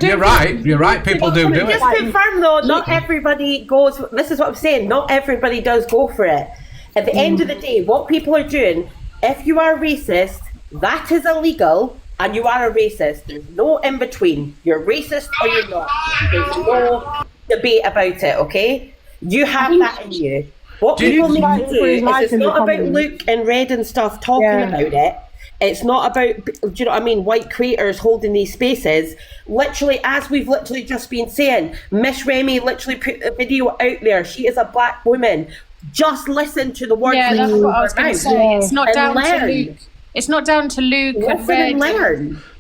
You're right. People do it. Just confirm though, not everybody goes. This is what I'm saying. Not everybody does go for it. At the end of the day, what people are doing, if you are racist, that is illegal. And you are a racist. There's no in between. You're racist or you're not. There's no debate about it, okay? You have that in you. What people need to do is, it's not about Luke and Red and stuff talking about it. It's not about, do you know what I mean, white creators holding these spaces. Literally, as we've literally just been saying, Miss Remy literally put a video out there. She is a black woman. Just listen to the words. Yeah, that's what I was going to say. It's not down to Luke. It's not down to Luke and Red.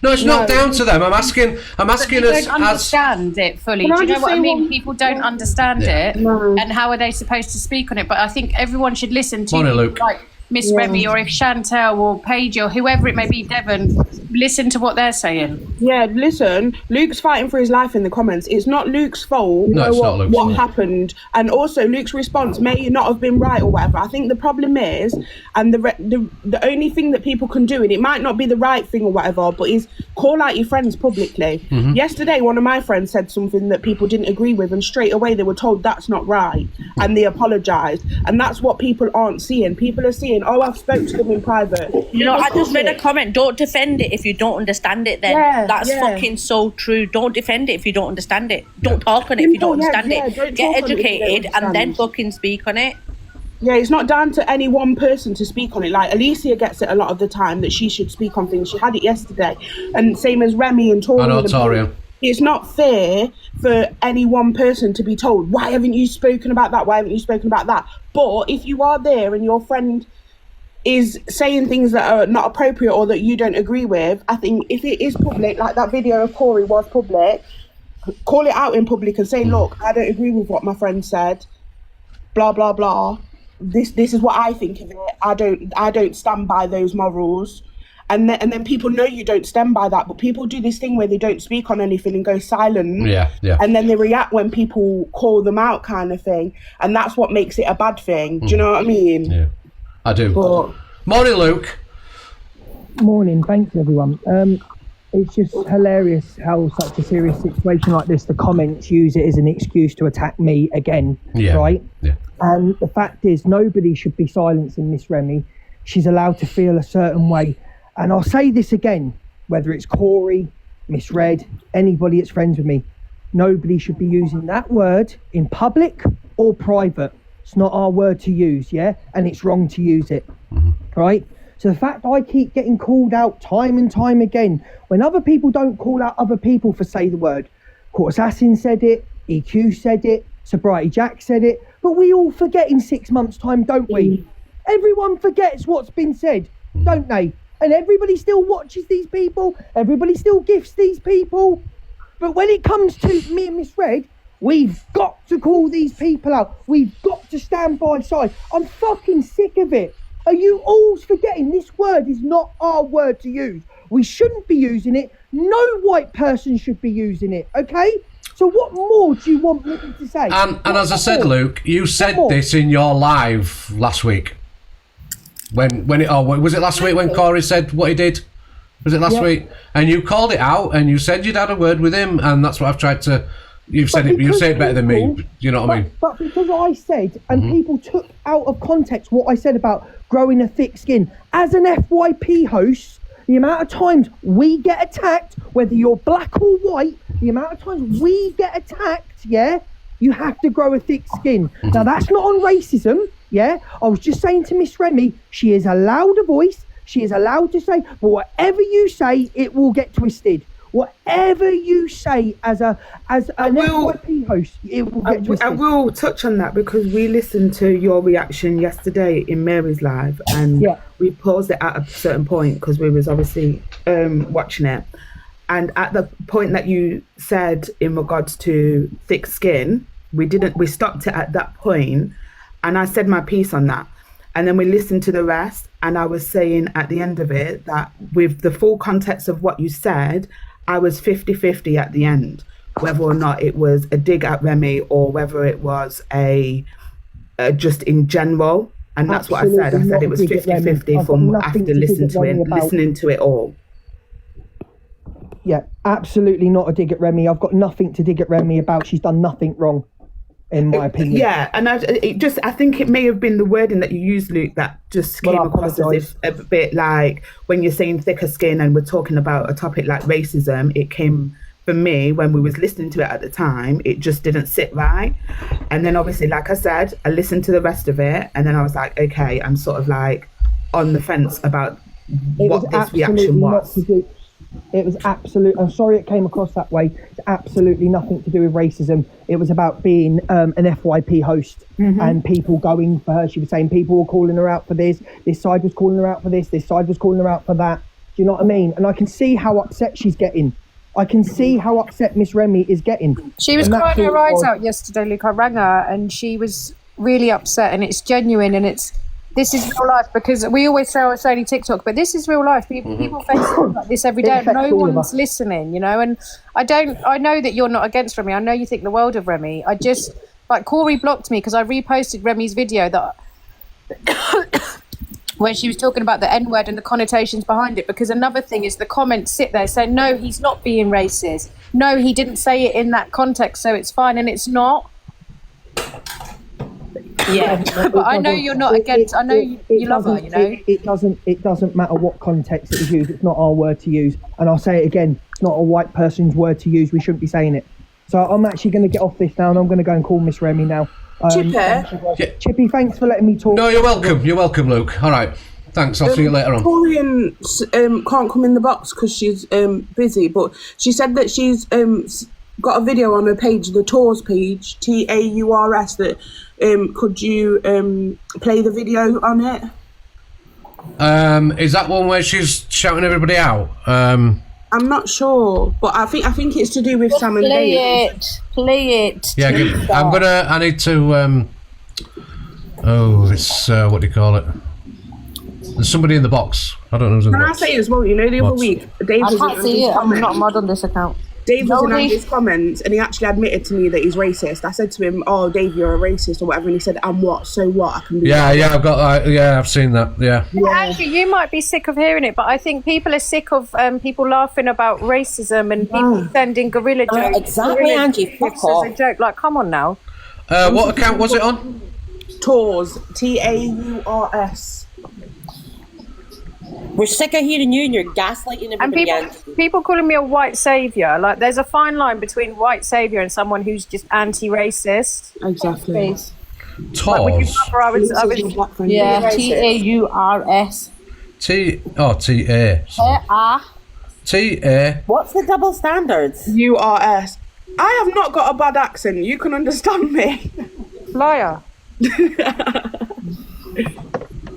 No, it's not down to them. I'm asking us. Don't understand it fully. Do you know what I mean? People don't understand it, and how are they supposed to speak on it? But I think everyone should listen to like Miss Remy, or if Chantel or Paige or whoever it may be, Devon, listen to what they're saying. Yeah, listen, Luke's fighting for his life in the comments. It's not Luke's fault. No, it's not Luke's fault. Happened. And also Luke's response may not have been right or whatever. I think the problem is, and the only thing that people can do, and it might not be the right thing or whatever, but is call out your friends publicly. Yesterday, one of my friends said something that people didn't agree with, and straight away they were told that's not right, and they apologised. And that's what people aren't seeing. People are seeing saying, oh, I've spoken to them in private. You know, I just read a comment. Don't defend it if you don't understand it. Then that's fucking so true. Don't defend it if you don't understand it. Don't talk on it if you don't understand it. Get educated and then fucking speak on it. Yeah, it's not down to any one person to speak on it. Like, Alicia gets it a lot of the time that she should speak on things. She had it yesterday. And same as Remy and Tori. I know, Tori. It's not fair for any one person to be told, why haven't you spoken about that? Why haven't you spoken about that? But if you are there and your friend is saying things that are not appropriate or that you don't agree with, I think if it is public, like that video of Corey was public, call it out in public and say, look, I don't agree with what my friend said, blah, blah, blah. This is what I think of it. I don't stand by those morals. And then people know you don't stand by that, but people do this thing where they don't speak on anything and go silent. Yeah. And then they react when people call them out, kind of thing. And that's what makes it a bad thing. Do you know what I mean? Yeah, I do. Morning, Luke. Morning, thanks everyone. It's just hilarious how such a serious situation like this, the comments use it as an excuse to attack me again, right? Yeah. And the fact is, nobody should be silencing Miss Remy. She's allowed to feel a certain way. And I'll say this again, whether it's Corey, Miss Red, anybody that's friends with me, nobody should be using that word in public or private. It's not our word to use, yeah? And it's wrong to use it, right? So the fact I keep getting called out time and time again, when other people don't call out other people for say the word, Court Assassin said it, EQ said it, Sobriety Jack said it, but we all forget in 6 months' time, don't we? Everyone forgets what's been said, don't they? And everybody still watches these people, everybody still gifts these people. But when it comes to me and Miss Red, we've got to call these people out. We've got to stand by side. I'm fucking sick of it. Are you all forgetting this word is not our word to use? We shouldn't be using it. No white person should be using it, okay? So what more do you want me to say? And as I said, Luke, you said this in your live last week. Was it last week when Corey said what he did? Was it last week? And you called it out and you said you'd had a word with him, and that's what I've tried to... You say it better than me. You know what I mean? But because I said, and people took out of context what I said about growing a thick skin, as an FYP host, the amount of times we get attacked, whether you're black or white, the amount of times we get attacked, you have to grow a thick skin. Now that's not on racism, I was just saying to Miss Remy, she is allowed a voice, she is allowed to say, but whatever you say, it will get twisted. Whatever you say as an FYP host, it will get twisted. I will touch on that because we listened to your reaction yesterday in Mary's live, and we paused it at a certain point because we was obviously watching it. And at the point that you said in regards to thick skin, we stopped it at that point, and I said my piece on that. And then we listened to the rest, and I was saying at the end of it that with the full context of what you said, I was 50-50 at the end, whether or not it was a dig at Remy or whether it was a just in general. And that's what I said. I said it was 50-50 from after listening to it all. Yeah, absolutely not a dig at Remy. I've got nothing to dig at Remy about. She's done nothing wrong, in my opinion. Yeah, and I think it may have been the wording that you used, Luke, that just came across as if a bit like when you're saying thicker skin and we're talking about a topic like racism, it came, for me, when we was listening to it at the time, it just didn't sit right. And then obviously, like I said, I listened to the rest of it, and then I was like, okay, I'm sort of like on the fence about what this reaction was. It was absolute. I'm sorry it came across that way. It's absolutely nothing to do with racism. It was about being an FYP host and people going for her. She was saying people were calling her out for this. This side was calling her out for this. This side was calling her out for that. Do you know what I mean? And I can see how upset she's getting. I can see how upset Miss Remy is getting. She was crying her eyes out yesterday, Luke. I rang her and she was really upset, and it's genuine, and this is real life, because we always say it's only TikTok, but this is real life. People face things like this every day. No one's listening, and I know that you're not against Remy. I know you think the world of Remy. I just, like, Corey blocked me because I reposted Remy's video that when she was talking about the N-word and the connotations behind it, because another thing is the comments sit there saying, no, he's not being racist. No, he didn't say it in that context, so it's fine, and it's not. Yeah, but I know you're not against. I know you love her. You know, it doesn't matter what context it is used. It's not our word to use, and I'll say it again. It's not a white person's word to use. We shouldn't be saying it. So I'm actually going to get off this now, and I'm going to go and call Miss Remy now. Chippy, thanks for letting me talk. No, you're welcome. You're welcome, Luke. All right. Thanks. I'll see you later on. Torian can't come in the box because she's busy, but she said that she's got a video on her page, the Tours page, TAURS, that could you play the video on it? Is that one where she's shouting everybody out? I'm not sure, but I think it's to do with Sam and Dave. Play it. Yeah, I need to. It's what do you call it? There's somebody in the box. I don't know who's in the Can box. I say as well? You know, the other week, Dave was I can't see it. I'm not mod on this account. Dave was in Andy's comments, and he actually admitted to me that he's racist. I said to him, "Oh, Dave, you're a racist or whatever," and he said, "I'm what? So what? I can be." Yeah, I've got. I've seen that. Yeah. Andrew, you might be sick of hearing it, but I think people are sick of people laughing about racism and people sending gorilla jokes. Exactly, Angie. Fuck off. As a joke, like, come on now. What account was it on? Tours, TAURS. We're sick of hearing you and you're gaslighting everybody. And people calling me a white saviour. Like, there's a fine line between white saviour and someone who's just anti-racist. Exactly. Tours. Yeah, TAURS. T-A. What's the double standards? URS. I have not got a bad accent. You can understand me. Liar.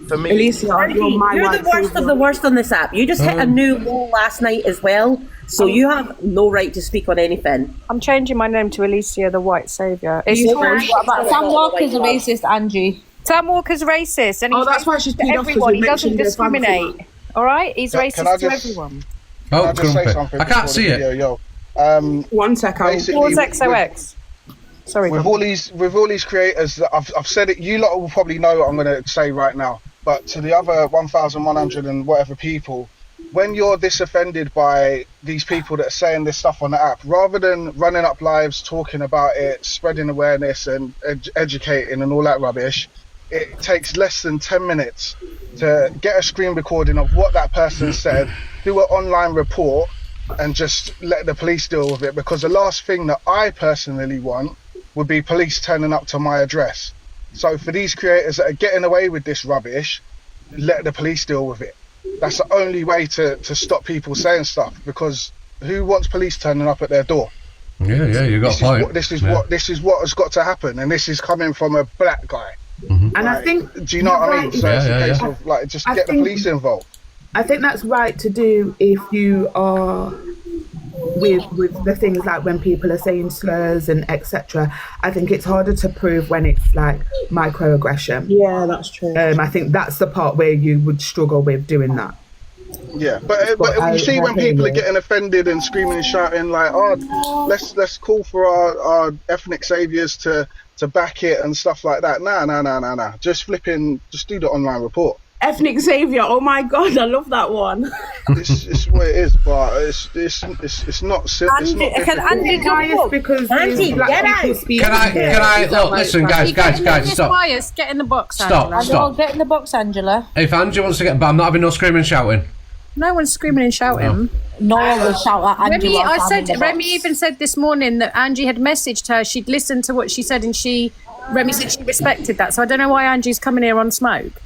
For me, Alicia, you're the worst of the worst on this app. You just hit a new wall last night as well, so you have no right to speak on anything. I'm changing my name to Alicia, the white saviour. Sam Walker's a racist, Angie. Sam Walker's racist, and he's that's why she's peed off. everyone. He doesn't discriminate. All right, he's racist to just- everyone. Can I just say something? I can't before see the it. video, One sec. Tours XOX. Sorry. With all these creators, that I've said it. You lot will probably know what I'm going to say right now. But to the other 1,100 and whatever people, when you're this offended by these people that are saying this stuff on the app, rather than running up lives, talking about it, spreading awareness and educating and all that rubbish, it takes less than 10 minutes to get a screen recording of what that person said, do an online report, and just let the police deal with it. Because the last thing that I personally want would be police turning up to my address. So for these creators that are getting away with this rubbish, let the police deal with it. That's the only way to stop people saying stuff, because who wants police turning up at their door? Yeah, you got a point. This is what has got to happen, and this is coming from a black guy. And I think, do you know what I mean? So it's a case of like, just get the police involved. I think that's right to do if you are with the things like when people are saying slurs and etc. I think it's harder to prove when it's like microaggression. Yeah, that's true. I think that's the part where you would struggle with doing that. Yeah, but you see when people are getting offended and screaming and shouting like, "Oh, let's call for our ethnic saviors to back it" and stuff like that. Nah. Just do the online report. Ethnic savior. Oh my god, I love that one. It's what it is, but it's not. Can Andy biased because Andy, get out. Can I look? Listen, guys, stop. Bias, get in the box, Stop. Angela. Get in the box, Angela. If Angie wants to get, but I'm not having no screaming and shouting. No one's screaming and shouting. No one will shout at Angie. Remy even said this morning that Angie had messaged her. She'd listened to what she said, and Remy said she respected that. So I don't know why Angie's coming here on smoke.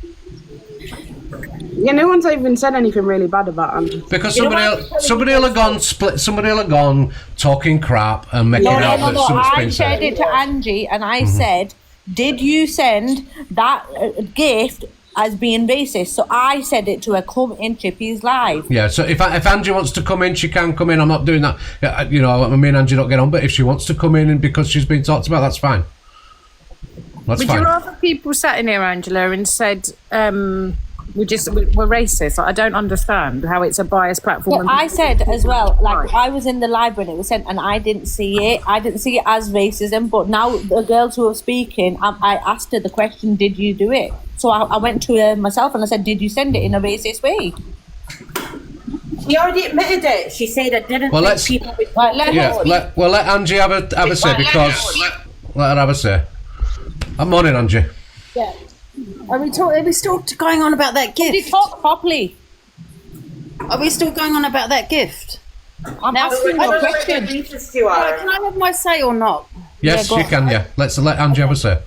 Yeah, no one's even said anything really bad about Angie. Because somebody will have gone talking crap and making out that something's been said. I said it to Angie, and I said, "Did you send that gift as being racist?" So I said it to her. Come in Chippy's live. Yeah. So if Angie wants to come in, she can come in. I'm not doing that. You know, me and Angie don't get on. But if she wants to come in and because she's been talked about, that's fine. That's fine. Would you rather people sat in here, Angela, and said, we're racist? I don't understand how it's a biased platform. Yeah, I said as well, like, I was in the live when it was sent and I didn't see it. I didn't see it as racism, but now the girls who are speaking, I asked her the question, did you do it? So I went to her myself and I said, did you send it in a racist way? She already admitted it. She said it didn't. Well, let Angie have a say, because let her have a say. Morning, Angie. Yeah. Are we still going on about that gift? Did you talk properly? Are we still going on about that gift? I'm asking you a question. Can I have my say or not? Yes, you can. Yeah, let's let Angie have a say.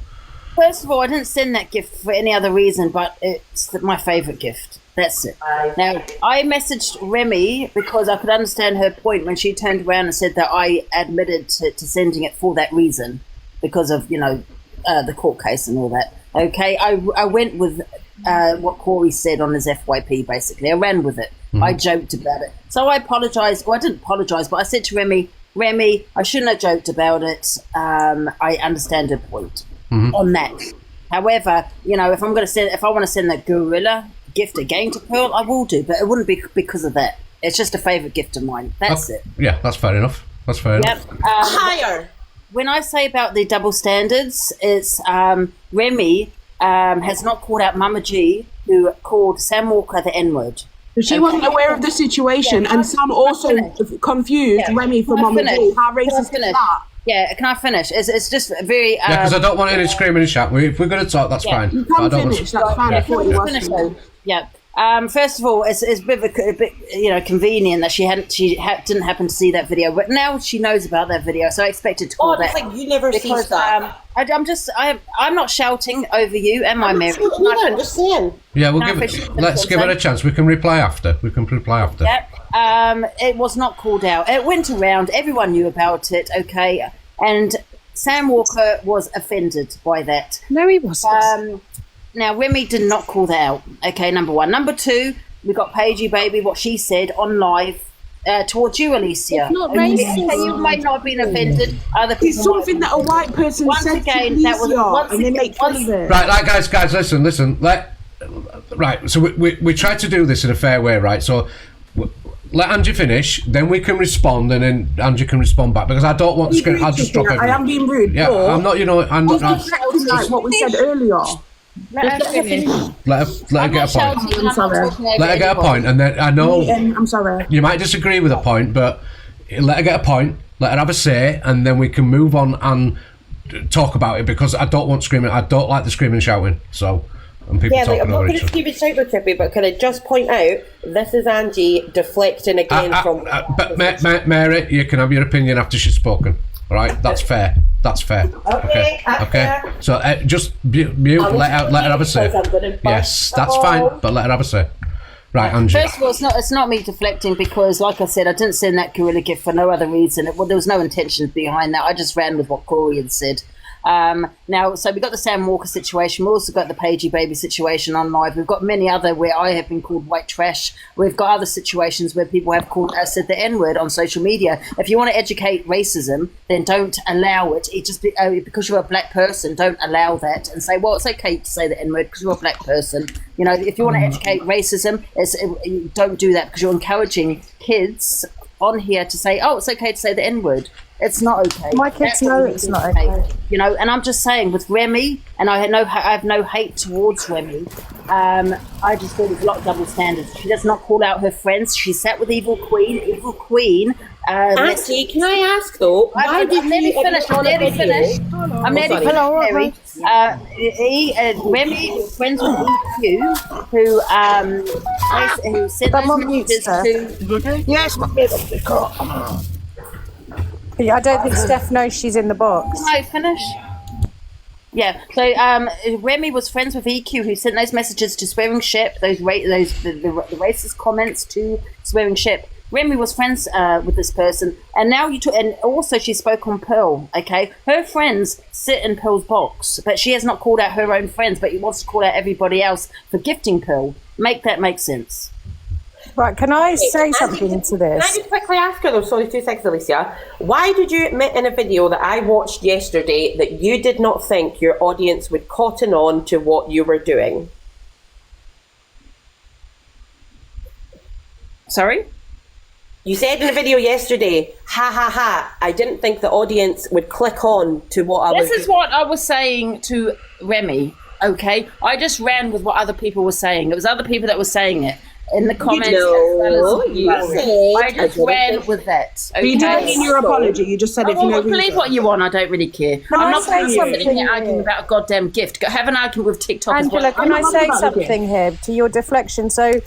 First of all, I didn't send that gift for any other reason, but it's my favourite gift. That's it. Now, I messaged Remy because I could understand her point when she turned around and said that I admitted to sending it for that reason, because of, the court case and all that. Okay, I went with what Corey said on his FYP, basically. I ran with it. Mm-hmm. I joked about it. So I apologised. Well, I didn't apologise, but I said to Remy, I shouldn't have joked about it. I understand her point on that. However, if I want to send that gorilla gift again to Pearl, I will do, but it wouldn't be because of that. It's just a favourite gift of mine. That's it. Yeah, that's fair enough. That's fair enough. Higher. When I say about the double standards, it's Remy has not called out Mama G, who called Sam Walker the N-word. She wasn't aware of the situation, and Sam also confused Remy for Mama G. How racist is that? Yeah, can I finish? It's just very... Yeah, because I don't want any screaming and shouting. If we're going to talk, that's fine. You can finish, that's fine. I thought you were finished. Yeah. First of all, it's a bit convenient that she didn't happen to see that video, but now she knows about that video, so I expected to call that. It's like you never see stuff. I'm not shouting over you and my Mary. I'm just saying. Yeah, let's give her a chance. We can reply after. Yep. It was not called out. It went around. Everyone knew about it. Okay, and Sam Walker was offended by that. No, he wasn't. Now, Remy did not call that out. Okay, number one. Number two, we got Paigey Baby, what she said on live towards you, Alicia. It's not racist. You might not have been offended. Other people. It's something that a white person said to Alicia, and they make fun of it. Right, guys, listen. Right, so we tried to do this in a fair way, right? So let Angie finish, then we can respond, and then Angie can respond back, because I don't want to scream. I'll just stop everything. I am being rude. Yeah, I'm not. I'm not. Like what we said earlier. Let her get a point. I'm sorry. Let her get a point, and then I know I'm sorry. you might disagree with a point, but let her get a point. Let her have a say, and then we can move on and talk about it, because I don't want screaming. I don't like the screaming and shouting. So, and people talking I'm not over going each to other. keep it straight with Chippy, but can I just point out this is Angie deflecting again from. But Mary, you can have your opinion after she's spoken. All right, that's fair. Okay. So just mute. Let her have a say. Yes, that's fine. But let her have a say. Right, Angie. First of all, it's not me deflecting, because, like I said, I didn't send that gorilla gift for no other reason. There was no intention behind that. I just ran with what Corey had said. Now, so we've got the Sam Walker situation. We've also got the Paigey Baby situation on live. We've got many other where I have been called white trash. We've got other situations where people have said the N-word on social media. If you want to educate racism, then don't allow it. It just because you're a black person, don't allow that and say, well, it's okay to say the N-word because you're a black person. If you want to educate racism, don't do that, because you're encouraging kids on here to say, oh, it's okay to say the N-word. It's not okay. My kids know it's not okay. And I'm just saying, with Remy, and I have no hate towards Remy, I just thought there's a lot of double standards. She does not call out her friends. She sat with Evil Queen. Auntie, can I ask though? I'm nearly finished. Remy was friends with EQ, who sent those messages to. Yes, I don't think Steph knows she's in the box. Can I finish? Yeah. So Remy was friends with EQ, who sent those messages to Swearing Ship, the racist comments to Swearing Ship. Remy was friends with this person, and now and also she spoke on Pearl. Okay, her friends sit in Pearl's box, but she has not called out her own friends, but she wants to call out everybody else for gifting Pearl. Make sense. Right, can I say something to this? Can I just quickly ask her though, sorry, 2 seconds, Alicia. Why did you admit in a video that I watched yesterday that you did not think your audience would cotton on to what you were doing? Sorry? You said in a video yesterday, I didn't think the audience would click on to what I was doing. This is what I was saying to Remy. Okay, I just ran with what other people were saying. It was other people that were saying it. in the comments. I just ran with that. Okay? You didn't mean your apology. You just said if you know. Believe what you want. I don't really care. I'm not going to sitting here arguing about a goddamn gift. Have an argument with TikTok. Angela, can I say something here to your deflection? So,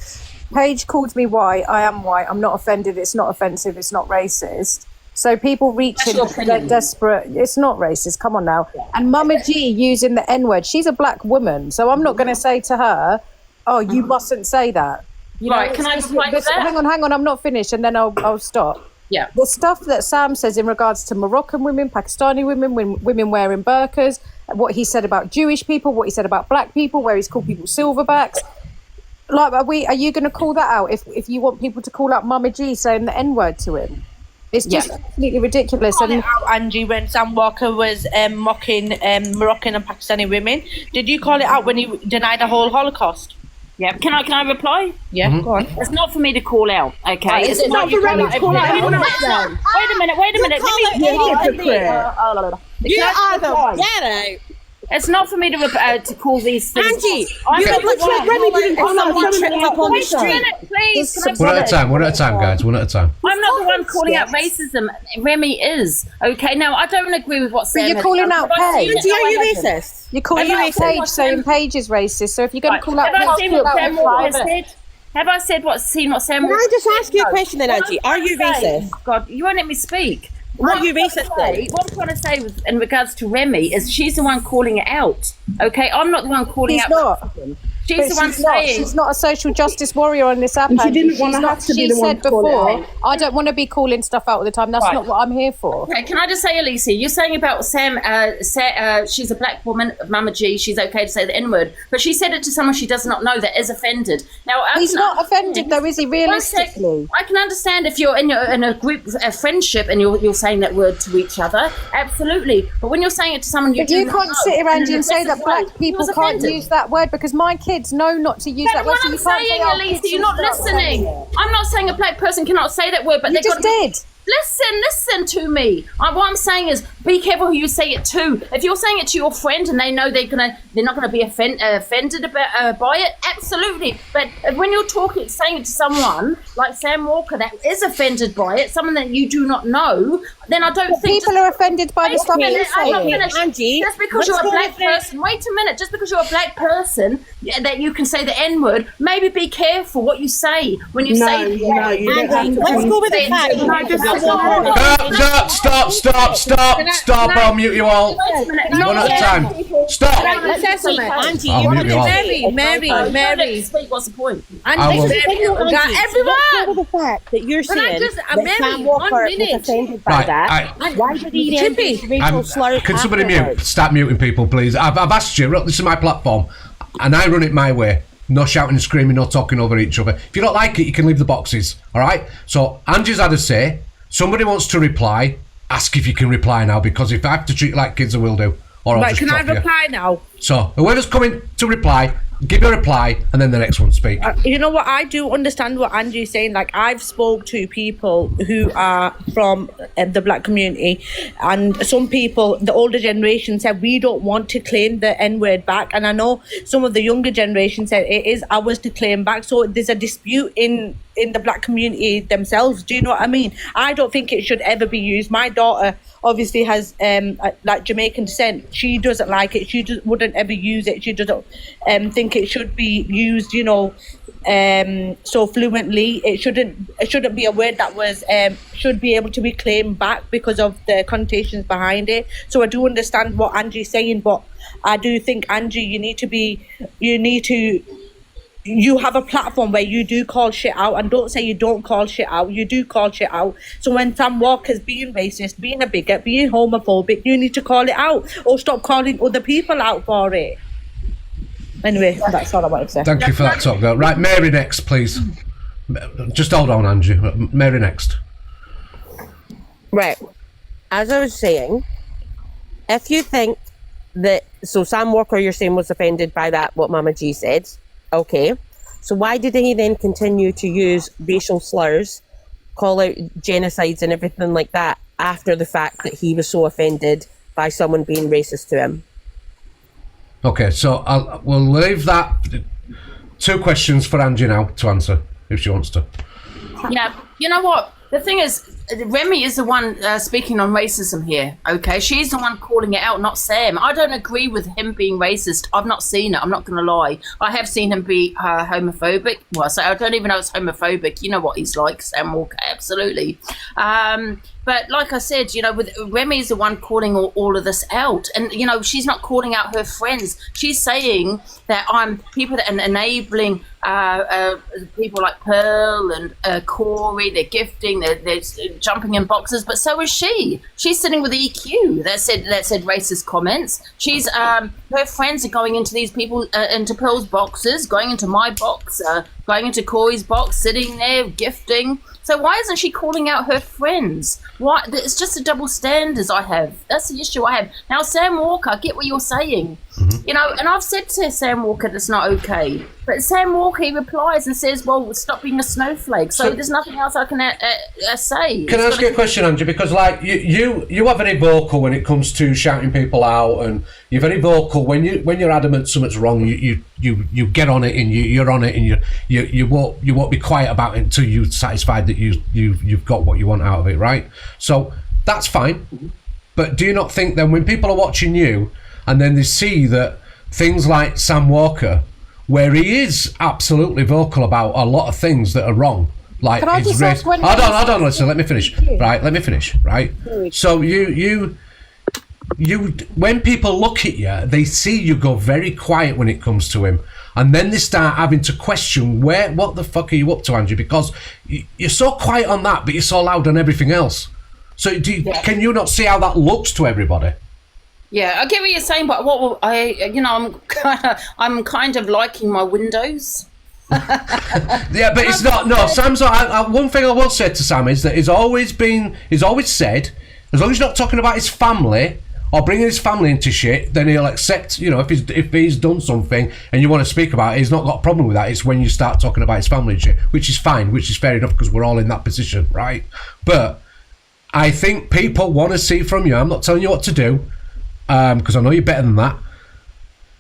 Paige called me white. I am white. I'm not offended. It's not offensive. It's not racist. So people reaching, they're desperate. It's not racist. Come on now. And Mama G using the N-word. She's a black woman. So I'm not going to say to her, oh, you mustn't say that. You know, Can I reply to that? Hang on. I'm not finished and then I'll stop. Yeah. The stuff that Sam says in regards to Moroccan women, Pakistani women, women wearing burqas, what he said about Jewish people, what he said about black people, where he's called people silverbacks. Like, are you going to call that out if you want people to call out Mama G saying the N-word to him? It's just completely ridiculous. And Angie, when Sam Walker was mocking Moroccan and Pakistani women, did you call it out when he denied the whole Holocaust? Yeah. Can I reply? Yeah. Go on. It's not for me to call out. Okay. It's not for Remy to call out. Wait a minute. You are the ghetto. It's not for me to call these things. Angie, I'm not Remy didn't call out. Please, One at a time, guys. One at a time. I'm not the one calling out racism. Remy is. Okay, now I don't agree with what Sam But you're calling out Paige. Are you racist? You're calling out Paige, saying Paige is racist. So if you're going to call out Paige, have I said seen what Sam? Can I just ask you a question then, Angie? Are you racist? God, you won't let me speak. Are you racist then? What I'm trying to say in regards to Remy is she's the one calling it out. Okay, I'm not the one calling out. She's the one saying she's not a social justice warrior on this app. And she didn't want to have to be the one said to call it before, out. I don't want to be calling stuff out all the time. That's not what I'm here for. Okay, can I just say, Alicia, you're saying about Sam, she's a black woman, Mama G, she's okay to say the N-word, but she said it to someone she does not know that is offended. Now, He's not offended though, is he, realistically? I can understand if you're in a group, a friendship, and you're saying that word to each other, absolutely. But when you're saying it to someone But you can't sit around and say that black people can't use that word, because my kids know not to use that word. What I'm saying, Alicia, you're not listening. I'm not saying a black person cannot say that word, but you just did. Listen to me. What I'm saying is, be careful who you say it to. If you're saying it to your friend and they know they're not gonna be offended by it, absolutely. But when you're saying it to someone like Sam Walker that is offended by it, someone that you do not know, then I don't think people are offended by the stuff you say. Angie, just because you're a black person, wait a minute. Just because you're a black person that you can say the N-word, maybe be careful what you say when you say. No, Angie, let's go with the fact. Stop! I'll mute you all. One at a time. Stop. Angie, I'll mute you all. Mary. What's the point? Everyone. The fact that you're saying that Sam Walker was offended by Right, that. Why did he then use racial slurs? Can somebody afterwards? mute? Stop muting people, please. I've asked you. Look, this is my platform, and I run it my way. No shouting and screaming, no talking over each other. If you don't like it, you can leave the boxes. All right. So Angie's had a say. Somebody wants to reply. Ask if you can reply now, because if I have to treat you like kids, I will do. Or I'll Right, just can I drop you. reply now? So whoever's coming to reply, give your reply, and then the next one speak. You know what? I do understand what Andrew's saying. Like, I've spoke to people who are from the black community, and some people, the older generation, said we don't want to claim the N-word back. And I know some of the younger generation said it is ours to claim back. So there's a dispute in the black community themselves. Do you know what I mean? I don't think it should ever be used. My daughter obviously has like Jamaican descent. She doesn't like it. She wouldn't ever use it. She doesn't think it should be used, you know, so fluently. It shouldn't be a word that was should be able to be claimed back because of the connotations behind it. So I do understand what Angie's saying, but I do think, Angie, you have a platform where you do call shit out, and don't say you don't call shit out. You do call shit out. So when Sam Walker's being racist, being a bigot, being homophobic, you need to call it out, or stop calling other people out for it. Anyway, that's all I wanted to say. Thank you for that talk, girl. Right, Mary next, please. Just hold on, Angie. Mary next. Right. As I was saying, if you think that, so Sam Walker, you're saying, was offended by that, what Mama G said. Okay. So why did he then continue to use racial slurs, call out genocides and everything like that after the fact that he was so offended by someone being racist to him? Okay, so we'll leave that 2 questions for Angie now to answer, if she wants to. Yeah, you know what? The thing is, Remy is the one speaking on racism here, okay? She's the one calling it out, not Sam. I don't agree with him being racist. I've not seen it. I'm not going to lie. I have seen him be homophobic. Well, so I don't even know it's homophobic. You know what he's like, Sam Walker, absolutely. But like I said, you know, with Remy is the one calling all of this out. And, you know, she's not calling out her friends. She's saying that people that are enabling people like Pearl and Corey, they're gifting, they're jumping in boxes, but so is she. She's sitting with EQ that said racist comments. She's her friends are going into these people, into Pearl's boxes, going into my box, going into Corey's box, sitting there gifting. So why isn't she calling out her friends? Why? It's just a double standards I have. That's the issue I have. Now, Sam Walker, I get what you're saying. You know, and I've said to Sam Walker that's not okay. But Sam Walker, he replies and says, well, stop being a snowflake. So there's nothing else I can say. Can I ask you a question, Andrew? Because, like, you are very vocal when it comes to shouting people out, and you're very vocal when you're adamant something's wrong. You get on it and you're on it, and you won't be quiet about it until you're satisfied that you've got what you want out of it, right? So that's fine. But do you not think then when people are watching you and then they see that things like Sam Walker, where he is absolutely vocal about a lot of things that are wrong, like Can I his just race. ask when Hold on, listen, let me finish. Right, let me finish. Right. So you when people look at you, they see you go very quiet when it comes to him, and then they start having to question what the fuck are you up to, Angie? Because you're so quiet on that, but you're so loud on everything else. So can you not see how that looks to everybody? Yeah, I get what you're saying, but I'm kind of liking my windows. Yeah, but it's not. No, Sam's not. One thing I will say to Sam is that he's always said, as long as he's not talking about his family or bringing his family into shit, then he'll accept. You know, if he's done something and you want to speak about it, he's not got a problem with that. It's when you start talking about his family and shit, which is fine, which is fair enough because we're all in that position, right? But I think people want to see from you. I'm not telling you what to do. Because I know you're better than that,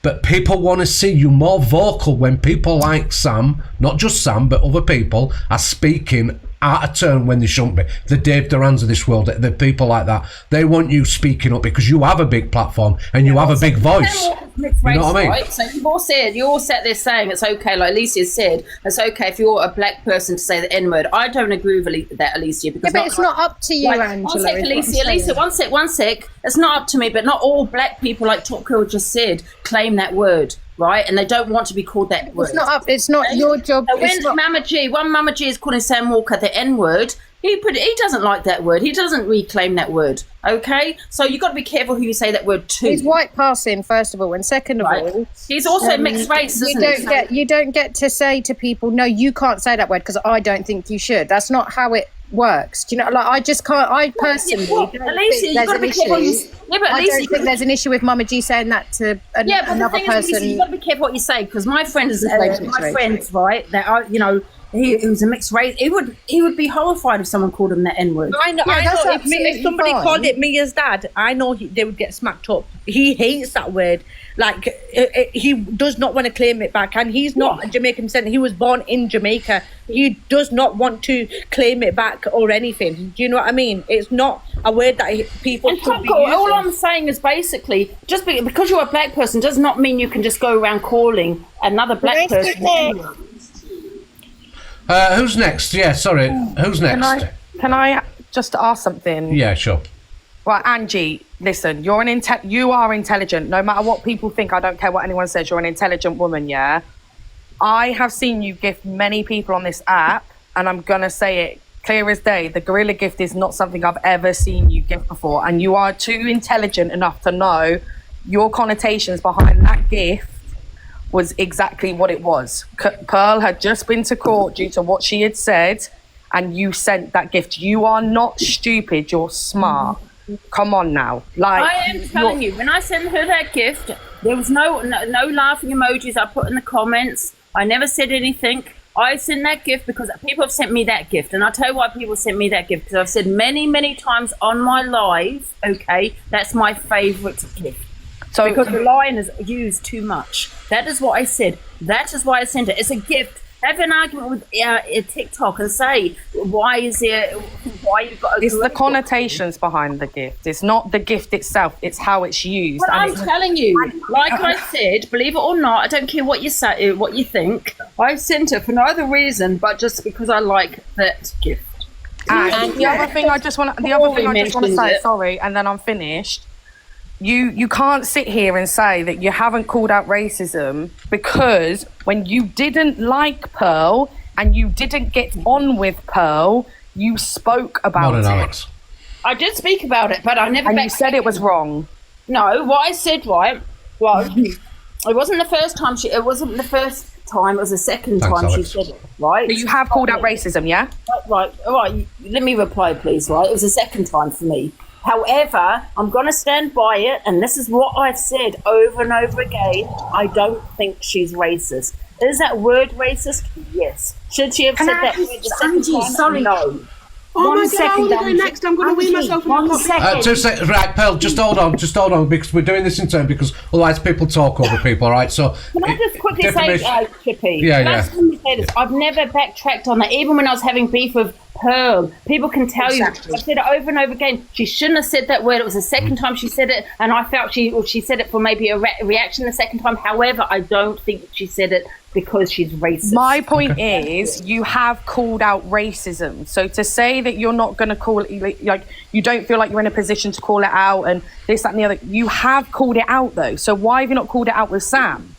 but people want to see you more vocal when people like Sam, not just Sam, but other people are speaking out of turn when they shouldn't be. The Dave Durans of this world, the people like that, they want you speaking up because you have a big platform and you have a big voice. You know what I mean? Right? So you all sat there saying it's okay, like Alicia said, it's okay if you're a black person to say the N-word. I don't agree with that, Alicia. Because but it's not up to you, Angela. One sec, Alicia, one sec. It's not up to me, but not all black people, like Top Girl just said, claim that word. Right, and they don't want to be called that word. It's not your job. So when Mama G is calling Sam Walker the N-word, he doesn't like that word. He doesn't reclaim that word. Okay, so you've got to be careful who you say that word to. He's white passing, first of all, and second of all, he's also mixed race. You don't get to say to people, no, you can't say that word because I don't think you should. That's not how it works. Do you know? Like I just can't. I personally don't think there's an issue. I don't think there's an issue with Mama G saying that to another person. You've got to be careful what you say because my friend is my friends, right? That are, you know, he was a mixed race. He would be horrified if someone called him that N-word. I know. If somebody called it Mia's dad, I know they would get smacked up. He hates that word. Like he does not want to claim it back, and he's not a Jamaican descent. He was born in Jamaica. He does not want to claim it back or anything. Do you know what I mean? It's not a word that people could be using. All I'm saying is basically, just because you're a black person does not mean you can just go around calling another black person. Who's next? Yeah, sorry. Who's next? Can I just ask something? Yeah, sure. Well, Angie, listen, you are intelligent. No matter what people think, I don't care what anyone says, you're an intelligent woman, yeah? I have seen you gift many people on this app, and I'm going to say it clear as day, the gorilla gift is not something I've ever seen you gift before, and you are too intelligent enough to know your connotations behind that gift was exactly what it was. Pearl had just been to court due to what she had said, and you sent that gift. You are not stupid, you're smart. Come on now. Like, I am telling you, when I sent her that gift, there was no laughing emojis I put in the comments. I never said anything. I sent that gift because people have sent me that gift. And I'll tell you why people sent me that gift. Because I've said many, many times on my live, okay, that's my favourite gift. So because the line is used too much. That is what I said. That is why I sent it. It's a gift. Have an argument with TikTok and say why you've got. It's the connotations behind the gift. It's not the gift itself. It's how it's used. But I'm telling you, like I said, believe it or not, I don't care what you say, what you think. I sent it for no other reason but just because I like that gift. And the other thing I just want to say, sorry, and then I'm finished. You can't sit here and say that you haven't called out racism because when you didn't like Pearl and you didn't get on with Pearl, you spoke about it. Alex. I did speak about it, but I never. And you said it was wrong. No, what I said was, it wasn't the first time It wasn't the first time. It was the second time Alex. she said it. Right. But you have called out racism, yeah? Right. All right. Let me reply, please. Right. It was the second time for me. However, I'm going to stand by it, and this is what I've said over and over again. I don't think she's racist. Is that word racist? Yes. Should she have said that word the second time? Sorry. No. Oh my God, I want to go next. I'm going to wee myself. 1 second. 2 seconds. Right, Pearl, just hold on, because we're doing this in turn, because otherwise people talk over people, right? So, can I just quickly say, Chippy? Yeah. Last time you said this, I've never backtracked on that, even when I was having beef with Pearl. People can tell you. I've said it over and over again. She shouldn't have said that word. It was the second time she said it, and I felt she said it for maybe a reaction the second time. However, I don't think she said it because she's racist. My point is, you have called out racism. So to say that you're not going to call it, like you don't feel like you're in a position to call it out and this, that, and the other, you have called it out though. So why have you not called it out with Sam?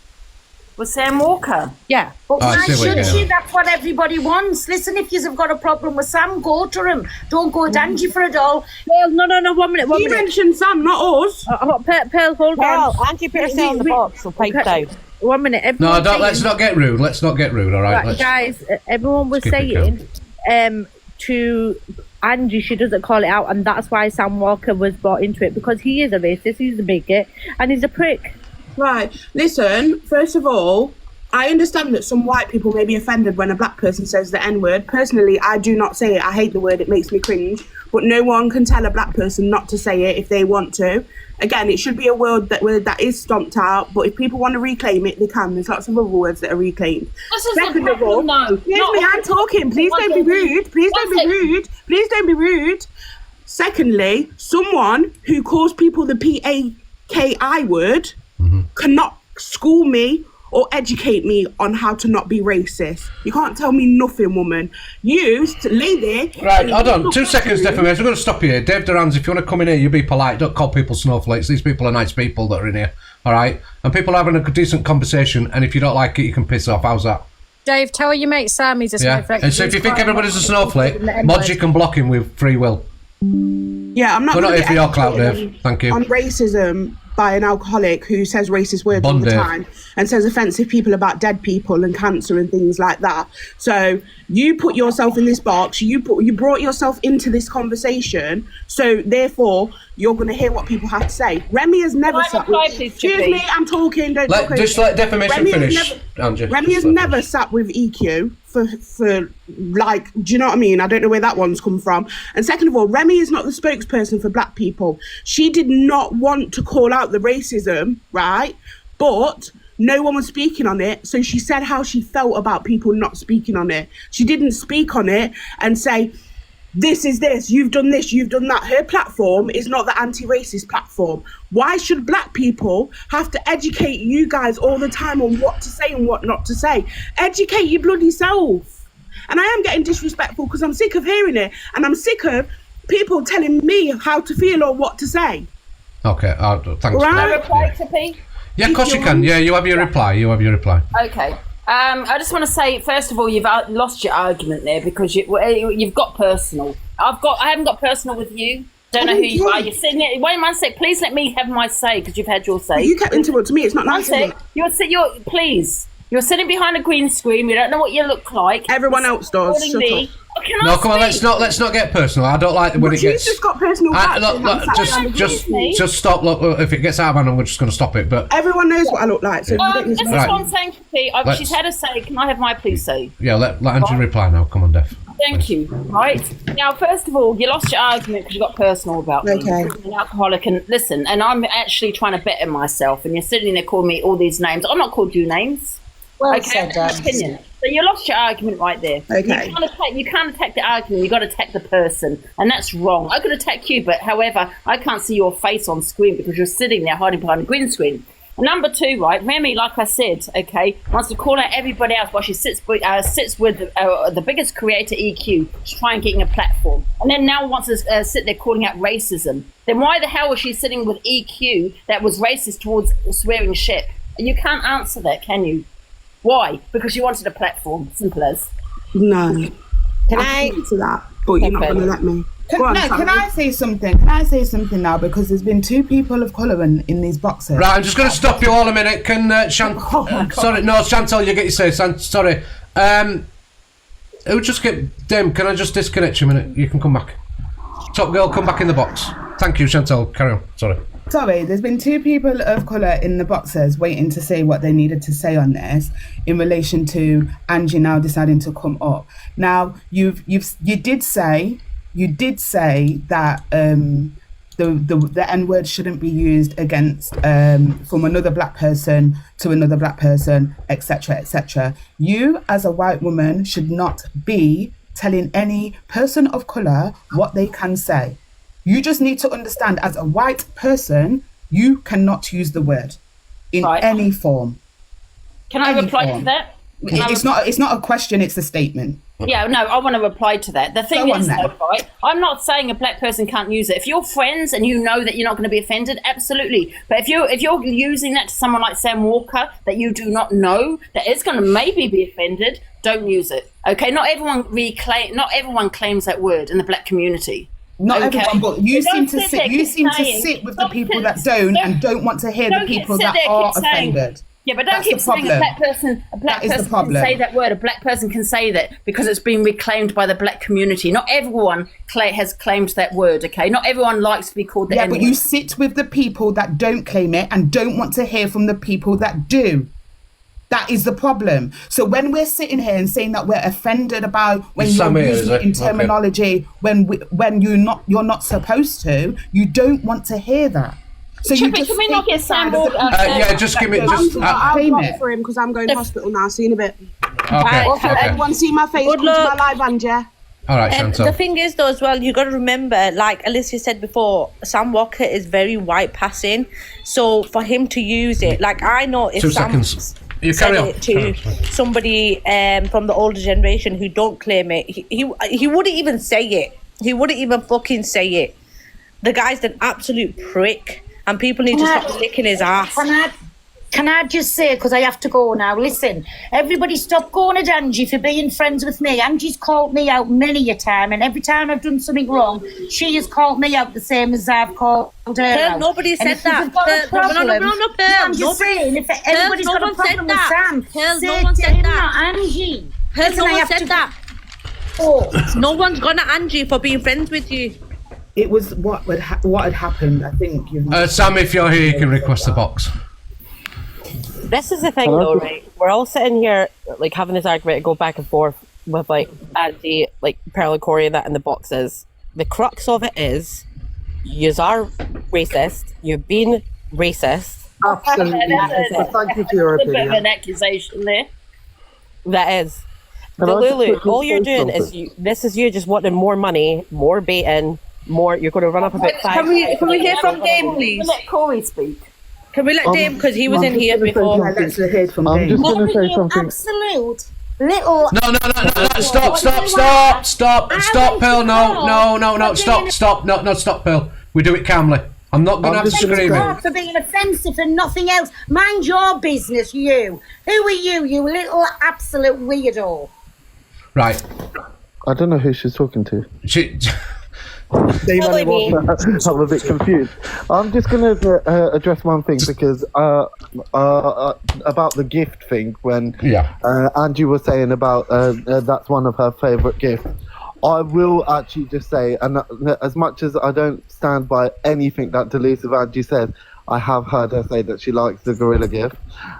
With Sam Walker? Yeah. But why should she? That's what everybody wants. Listen, if you've got a problem with Sam, go to him. Don't go at Angie for it all. Well, no, 1 minute. You mentioned Sam, not us. Pearl, hold on. Angie put herself in the box. So pipe down. 1 minute. No, let's not get rude. Let's not get rude, all right? Right, guys, everyone was saying to Angie, she doesn't call it out, and that's why Sam Walker was brought into it, because he is a racist, he's a bigot, and he's a prick. Right. Listen, first of all, I understand that some white people may be offended when a black person says the N-word. Personally, I do not say it. I hate the word. It makes me cringe. But no one can tell a black person not to say it if they want to. Again, it should be a word that is stomped out. But if people want to reclaim it, they can. There's lots of other words that are reclaimed. Second of all, excuse me, I'm talking. Please don't be rude. Please don't be rude. Please don't be rude. Secondly, someone who calls people the P-A-K-I word cannot school me or educate me on how to not be racist. You can't tell me nothing, woman. You lay there. Right, hold on. 2 seconds, defamation. We're going to stop you here. Dave Durans, if you want to come in here, you be polite. Don't call people snowflakes. These people are nice people that are in here. All right? And people are having a decent conversation, and if you don't like it, you can piss off. How's that? Dave, tell your mate Sam he's a snowflake. And so if you think everybody's a snowflake, mods you can block him with free will. Yeah, I'm not. We're not here for your clout, Dave. Thank you. On racism by an alcoholic who says racist words all the time and says offensive people about dead people and cancer and things like that. So you put yourself in this box. You brought yourself into this conversation. So therefore, you're going to hear what people have to say. Remy has never sat with. Excuse me, I'm talking. Don't talk over just me. let defamation finish. Remy has never sat with EQ for like, do you know what I mean? I don't know where that one's come from. And second of all, Remy is not the spokesperson for black people. She did not want to call out the racism, right? But no one was speaking on it. So she said how she felt about people not speaking on it. She didn't speak on it and say, this is this, you've done this, you've done that. Her platform is not the anti-racist platform. Why should black people have to educate you guys all the time on what to say and what not to say? Educate your bloody self. And I am getting disrespectful because I'm sick of hearing it. And I'm sick of people telling me how to feel or what to say. Okay, thanks. Right. For Can I that. reply, Chippy? Yeah, of course you can. Yeah, you have your reply. Okay. I just want to say, first of all, you've lost your argument there because you've got personal. I haven't got personal with you. Don't know who you are. You're sitting there. Wait 1 sec. Please let me have my say because you've had your say. You kept interrupting me. It's not nice. 1 sec. Please. You're sitting behind a green screen. We don't know what you look like. Everyone else does. Shut up. No, come on. Let's not get personal. I don't like when it gets. Just got personal. Just stop. Look, if it gets out of hand, we're just going to stop it. But everyone knows what I look like. So this is what I'm saying, Chippy. She's had a say. Can I have my please say? Yeah, let Andrew reply now. Come on, Def. Thank you. Right now, first of all, you lost your argument because you got personal about me. Okay. An alcoholic, and listen, and I'm actually trying to better myself, and you're sitting there calling me all these names. I'm not called you names. Well Okay, said, that's my opinion. So you lost your argument right there. Okay. You can't attack the argument. You got to attack the person, and that's wrong. I could attack you, but however, I can't see your face on screen because you're sitting there hiding behind a green screen. Number two, right? Remy, like I said, okay, wants to call out everybody else while she sits with the biggest creator, EQ, to try and getting a platform, and then now wants to sit there calling out racism. Then why the hell was she sitting with EQ that was racist towards swearing shit? And you can't answer that, can you? Why? Because you wanted a platform. Simple as. No. Can I can answer that, but you're not going to let me. Can, Go on, no, Sam. can I say something? Can I say something now? Because there's been 2 people of colour in these boxes. Right, I'm just going to stop you all a minute. Can sorry, no, Chantal, you get your say. Sorry. Who just get Dame? Can I just disconnect you a minute? You can come back. Top girl, come back in the box. Thank you, Chantal. Carry on. Sorry, there's been 2 people of colour in the boxes waiting to say what they needed to say on this in relation to Angie now deciding to come up. Now, you did say that the N-word shouldn't be used against from another black person to another black person, etc., etc. You, as a white woman, should not be telling any person of colour what they can say. You just need to understand, as a white person, you cannot use the word in any form. Can I reply to that? It's not a question, it's a statement. Yeah, no, I want to reply to that. The thing is, though, right, I'm not saying a black person can't use it. If you're friends and you know that you're not going to be offended, absolutely. But if you're using that to someone like Sam Walker that you do not know that is going to maybe be offended, don't use it. Okay, not everyone claims that word in the black community. Not everyone, but you seem to sit with the people that don't and don't want to hear the people that are offended. Yeah, but don't keep saying a black person can say that word. A black person can say that because it's been reclaimed by the black community. Not everyone has claimed that word, okay? Not everyone likes to be called the N-word. But you sit with the people that don't claim it and don't want to hear from the people that do. That is the problem. So when we're sitting here and saying that we're offended about when you're using it in terminology when you're not supposed to, you don't want to hear that. So Chippy, can we not get Sam Walker? I'll block for him because I'm going to hospital now. See you in a bit. Okay. Everyone see my face. Come to my live, Anja. All right, Chantal. The thing is, though, as well, you got to remember, like Alicia said before, Sam Walker is very white passing. So for him to use it, like I know if 2 Sam seconds. You carry on. To somebody from the older generation who don't claim it, he wouldn't even say it. He wouldn't even fucking say it. The guy's an absolute prick. And people need to stop licking his ass. Can I just say, because I have to go now, listen, everybody stop going at Angie for being friends with me. Angie's called me out many a time, and every time I've done something wrong, she has called me out the same as I've called her out. Nobody said that. I'm just saying, if anybody's got a problem with Sam, say it to him, not Angie. No one said that. No one's gone at Angie for being friends with you. It was what had happened, I think. Sam, if you're here, you can request the box. This is the thing, though, right? We're all sitting here, like, having this argument to go back and forth with, like, Andy, like, Pearl and Corey and that in the boxes. The crux of it is, yous are racist. You've been racist. Absolutely. Thank you for your opinion. A bit of an accusation there. That is. Lulu, all you're doing is, this is you just wanting more money, more baiting, more. You're going to run up about 5. Can we hear from Dame, please? Let Corey speak. Can we let Dame, because he was in here before. Let's hear from I'm Dame. just going to say something. Absolute little. No. Stop, Pearl. No. Stop, Pearl. We do it calmly. I'm not going to have to scream it. For being offensive and nothing else. Mind your business, you. Who are you, you little absolute weirdo? Right. I don't know who she's talking to. I'm a bit confused. I'm just going to address one thing because about the gift thing when Angie was saying about that's one of her favourite gifts. I will actually just say, and as much as I don't stand by anything that Delusive Angie says, I have heard her say that she likes the gorilla gift,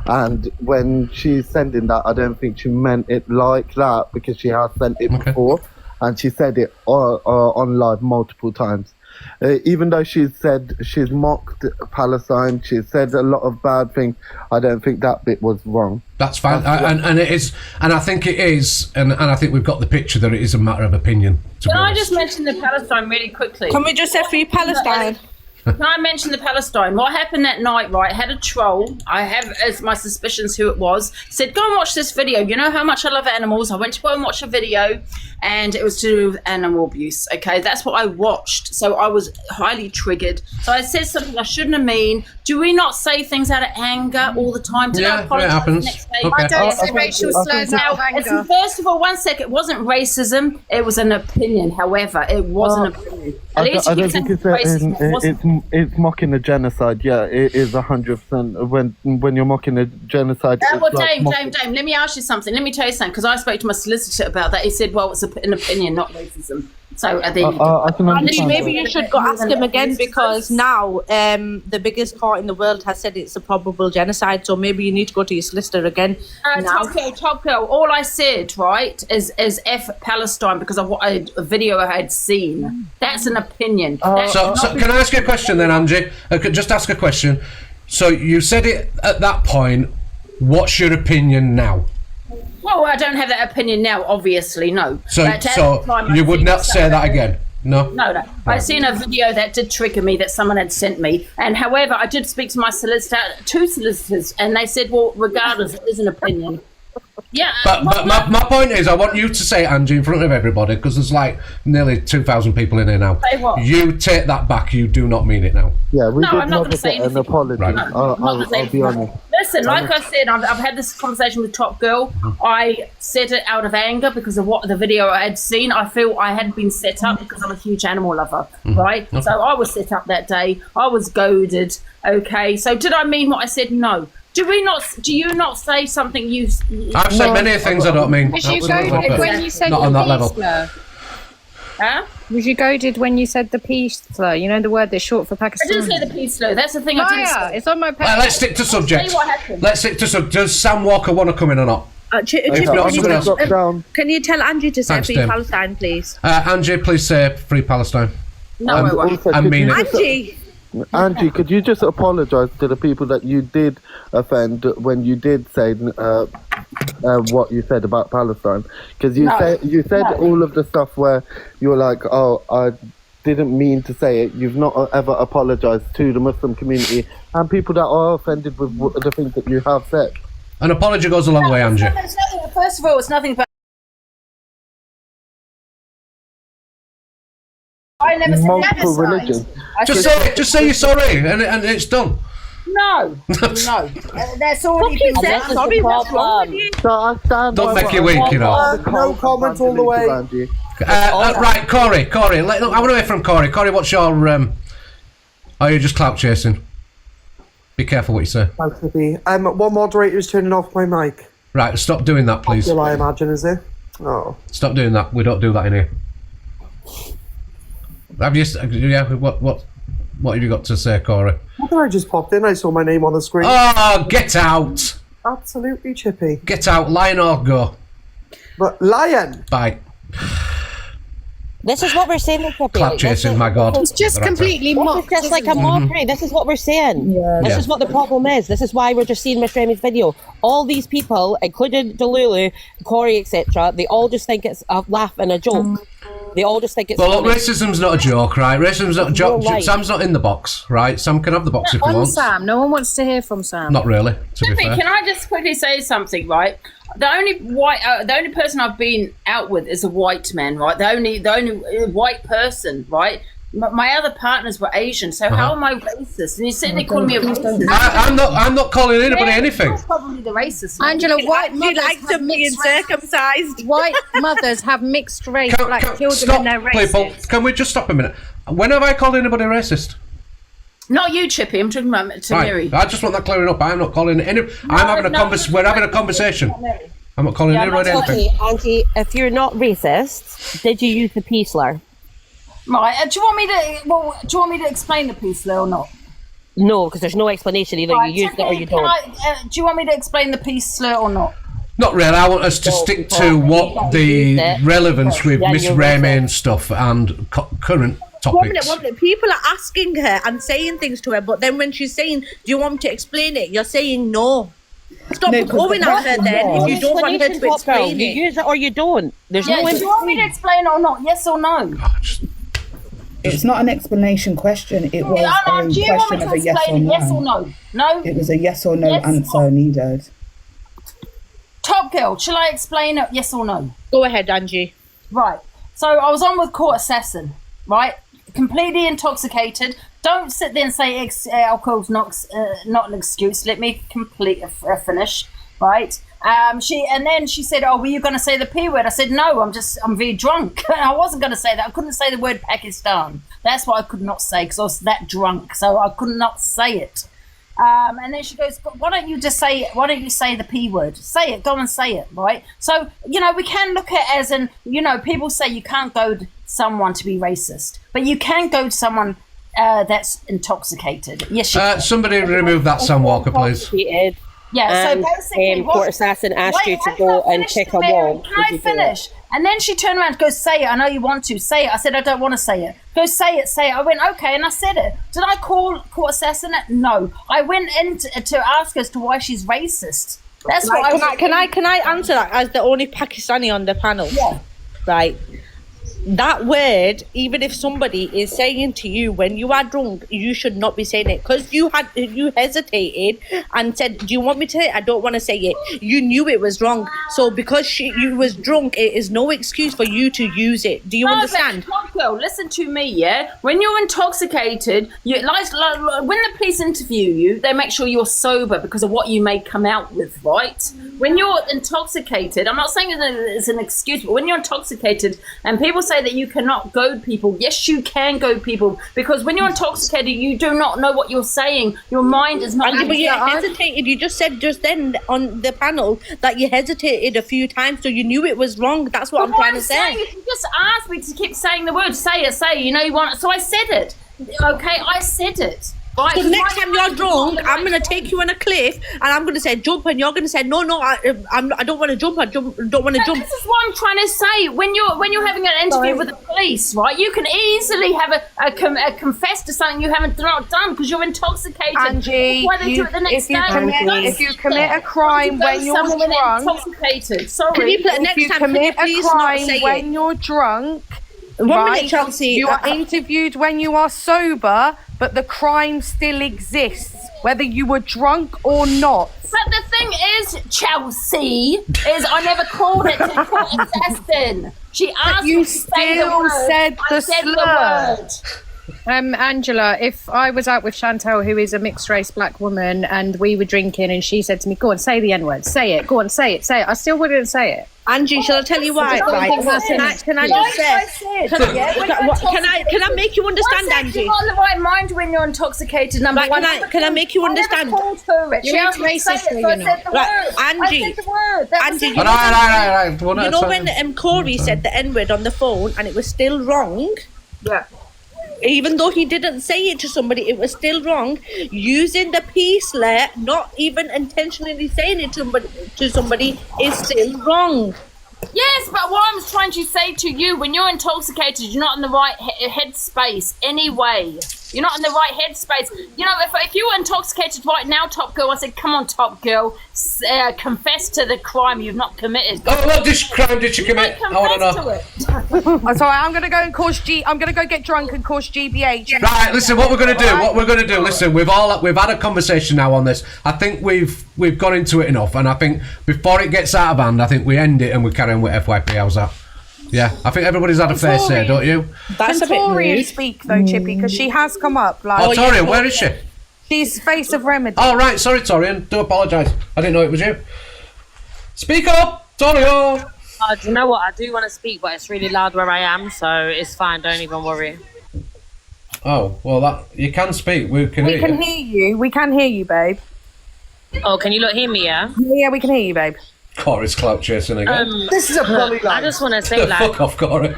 and when she's sending that, I don't think she meant it like that because she has sent it before. and she said it on live multiple times. Even though she's mocked Palestine, she's said a lot of bad things, I don't think that bit was wrong. That's fine, and it is, and I think it is, and I think we've got the picture that it is a matter of opinion. Can I just mention the Palestine really quickly? Can we just say free Palestine? Can I mention the Palestine? What happened that night, right? I had a troll. I have as my suspicions who it was. Said, go and watch this video. You know how much I love animals. I went to go and watch a video, and it was to do with animal abuse. Okay, that's what I watched. So I was highly triggered. So I said something I shouldn't have mean. Do we not say things out of anger all the time? Did I apologize it happens. the next day? Okay. I don't say racial slurs out of anger. First of all, one sec. It wasn't racism. It was an opinion. However, it was an opinion. I don't think it's mocking a genocide. Yeah, it is 100%. When you're mocking a genocide. Well, Dame, let me ask you something. Let me tell you something, because I spoke to my solicitor about that. He said, well, it's an opinion, not racism. So I think maybe you should go ask him again, because now the biggest court in the world has said it's a probable genocide. So maybe you need to go to your solicitor again. Top girl. All I said, right, is F Palestine, because of a video I had seen. That's an opinion. So can I ask you a question then, Angie? I could just ask a question. So you said it at that point. What's your opinion now? Well, I don't have that opinion now, obviously, no. So you would not say that again? No? No. I'd seen a video that did trigger me that someone had sent me. And however, I did speak to my solicitor, two solicitors, and they said, well, regardless, it is an opinion. Yeah. But my point is, I want you to say it, Angie, in front of everybody, because there's like nearly 2,000 people in here now. Say what? You take that back. You do not mean it now. Yeah, we No, did I'm not never gonna say get an apology. Right. I'll be honest. Listen, like I said, I've had this conversation with Top Girl. I said it out of anger because of what the video I had seen. I feel I had been set up because I'm a huge animal lover, right? Okay. So I was set up that day. I was goaded. Okay, so did I mean what I said? No. Do you not say something you? I've said many things I don't mean. Was you goaded when you said not the on that peace level. slur? Huh? Was you goaded when you said the peace slur? You know the word that's short for I Pakistan. didn't say the peace slur. That's the thing I didn't say. It's on my page. Let's stick to subject. Tell you what happened. Let's stick to subject. Does Sam Walker want to come in or not? Can you tell Andrew to say Thanks, free Tim. Palestine, please? Angie, please say free Palestine. No, I won't. I mean it. Angie! Angie, could you just apologise to the people that you did offend when you did say what you said about Palestine? Because you said all of the stuff where you were like, oh, I didn't mean to say it. You've not ever apologised to the Muslim community and people that are offended with the things that you have said. An apology goes a long way, Angie. First of all, it's nothing but. I never said multiple religions. Just say you're sorry, and it's done. No. That's already been said. Sorry, what's wrong with you? Don't make you weak, you know. No comment all the way. Right, Corey. I want to hear from Corey. Corey, what's your? Are you just clout chasing? Be careful what you say. One moderator is turning off my mic. Right, stop doing that, please. I imagine, is it? Oh. Stop doing that. We don't do that in here. Have you? Yeah. What have you got to say, Corey? I just popped in. I saw my name on the screen. Oh, get out! Absolutely, Chippy. Get out, lion or go. But lion. Bye. This is what we're saying, Chippy. Clout chasing, my God. It's just completely mocked. This is just like a mockery. This is what we're saying. This is what the problem is. This is why we're just seeing Miss Remy's video. All these people, including Delulu, Corey, etc., they all just think it's a laugh and a joke. They all just think it's Well, funny. look, racism's not a joke, right? Racism's not a joke. You're right. Sam's not in the box, right? Sam can have the box if he wants. Sam. No one wants to hear from Sam. Not really, to be fair. Can I just quickly say something, right? The only person I've been out with is a white man, right? The only white person, right? My other partners were Asian, so how am I racist? And you sitting there calling me a racist? I'm not calling anybody anything. That's probably the racist. Angela, white mothers like to be circumcised. White mothers have mixed race black children Stop, and they're people. racist. Can we just stop a minute? When have I called anybody racist? Not you, Chippy. I'm talking about Tamiri. Right. I just want that clearing up. I'm not calling any. We're having a conversation. I'm not calling anybody anything. Okay, Auntie, if you're not racist, did you use the P slur? Right. Do you want me to explain the peace slur or not? No, because there's no explanation. Either Right, you used it or you can don't. do you want me to explain the peace slur or not? Not really. I want us to stick to what the relevance with Miss Remy and stuff and current topics. One minute. People are asking her and saying things to her, but then when she's saying, "Do you want me to explain it?" You're saying no. Stop going at her then if you don't want her to explain You it. use it or you don't. There's no do you want me to explain or not? Yes or no? It's not an explanation question. It was a do you want question me of to a yes or explain no. yes or no? No? It was a yes or no Yes or answer needed. Top Girl, shall I explain it? Yes or no? Go ahead, Angie. Right. So I was on with Court Assassin, right? Completely intoxicated. Don't sit there and say alcohol's not an excuse. Let me complete a finish, right? She said, "Oh, were you going to say the P word?" I said, "No, I'm very drunk." I wasn't going to say that. I couldn't say the word Pakistan. That's what I could not say because I was that drunk. So I could not say it. And then she goes, why don't you say the P word? Say it, go and say it, right? So, we can look at it as in, people say you can't goad someone to be racist, but you can goad someone that's intoxicated. Yes, you can. Somebody remove that Sam Walker, please. Yeah, so basically, Court Assassin asked you to go and check a wall. Can I finish? And then she turned around and goes, "Say it. I know you want to. Say it." I said, "I don't want to say it." Go, say it. I went, "Okay," and I said it. Did I call Court Assassin it? No. I went in to ask as to why she's racist. That's what Can I answer that as the only Pakistani on the panel? Yeah. Right. That word, even if somebody is saying to you when you are drunk, you should not be saying it because you hesitated and said, "Do you want me to say it?" "I don't want to say it." You knew it was wrong, so because you was drunk, it is no excuse for you to use it. Do you understand? Girl, listen to me, yeah. When you're intoxicated, like when the police interview you, they make sure you're sober because of what you may come out with, right? When you're intoxicated, I'm not saying it's an excuse, but when you're intoxicated and people say that you cannot goad people, yes, you can goad people because when you're intoxicated, you do not know what you're saying. Your mind is not. But you hesitated. You just said just then on the panel that you hesitated a few times, so you knew it was wrong. That's what I'm trying to say. If you just asked me to keep saying the word, say it. You want it. So I said it. Okay, I said it. Right. So next time you're drunk, I'm going to take you on a cliff and I'm going to say jump, and you're going to say no, I don't want to jump. I don't want to jump. This is what I'm trying to say. When you're having an interview with the police, right? You can easily have a confess to something you haven't done because you're intoxicated. Angie, why they do it the next day? If you commit a crime when you're drunk, intoxicated. Sorry. Can you if you commit a crime when you're drunk, minute, Chelsea. You are interviewed when you are sober, but the crime still exists, whether you were drunk or not. But the thing is, Chelsea, is I never called it to Court Assassin. She asked you me to say the word. said I said the word. Angela, if I was out with Chantel, who is a mixed race black woman, and we were drinking and she said to me, "Go on, say the N-word, say it, go on, say it," I still wouldn't say it. Angie, shall I tell you why? Right. Can I just say? Can I make you understand, Angie? You're not in the right mind when you're intoxicated. Number one. Can I make you understand? She asked me to say it, so I said the word. Angie, I said the word. Angie, you know when Corey said the N-word on the phone and it was still wrong? Yeah. Even though he didn't say it to somebody, it was still wrong. Using the P slur, not even intentionally saying it to somebody, is still wrong. Yes, but what I'm trying to say to you, when you're intoxicated, you're not in the right headspace anyway. You're not in the right headspace. If you were intoxicated right now, Top Girl, I said, "Come on, Top Girl, confess to the crime you've not committed." Oh, what crime did you commit? I want to know. That's all right. I'm gonna go and cause I'm gonna go get drunk and cause GBH. Right. Listen, what we're gonna do. Listen, we've had a conversation now on this. I think we've gone into it enough, and I think before it gets out of hand, I think we end it and we carry on with FYP. How's that? Yeah, I think everybody's had a fair say, don't you? That's a bit rude. Speak though, Chippy, because she has come up. Torian, where is she? She's face of remedy. Oh, right, sorry, Torian. Do apologise. I didn't know it was you. Speak up, Torian. Do you know what? I do want to speak, but it's really loud where I am, so it's fine. Don't even worry. Oh, well, you can speak. We can hear you. We can hear you, babe. Oh, can you not hear me, yeah? Yeah, we can hear you, babe. Corey's clout chasing again. This is a bully line. I just want to say, fuck off, Corey.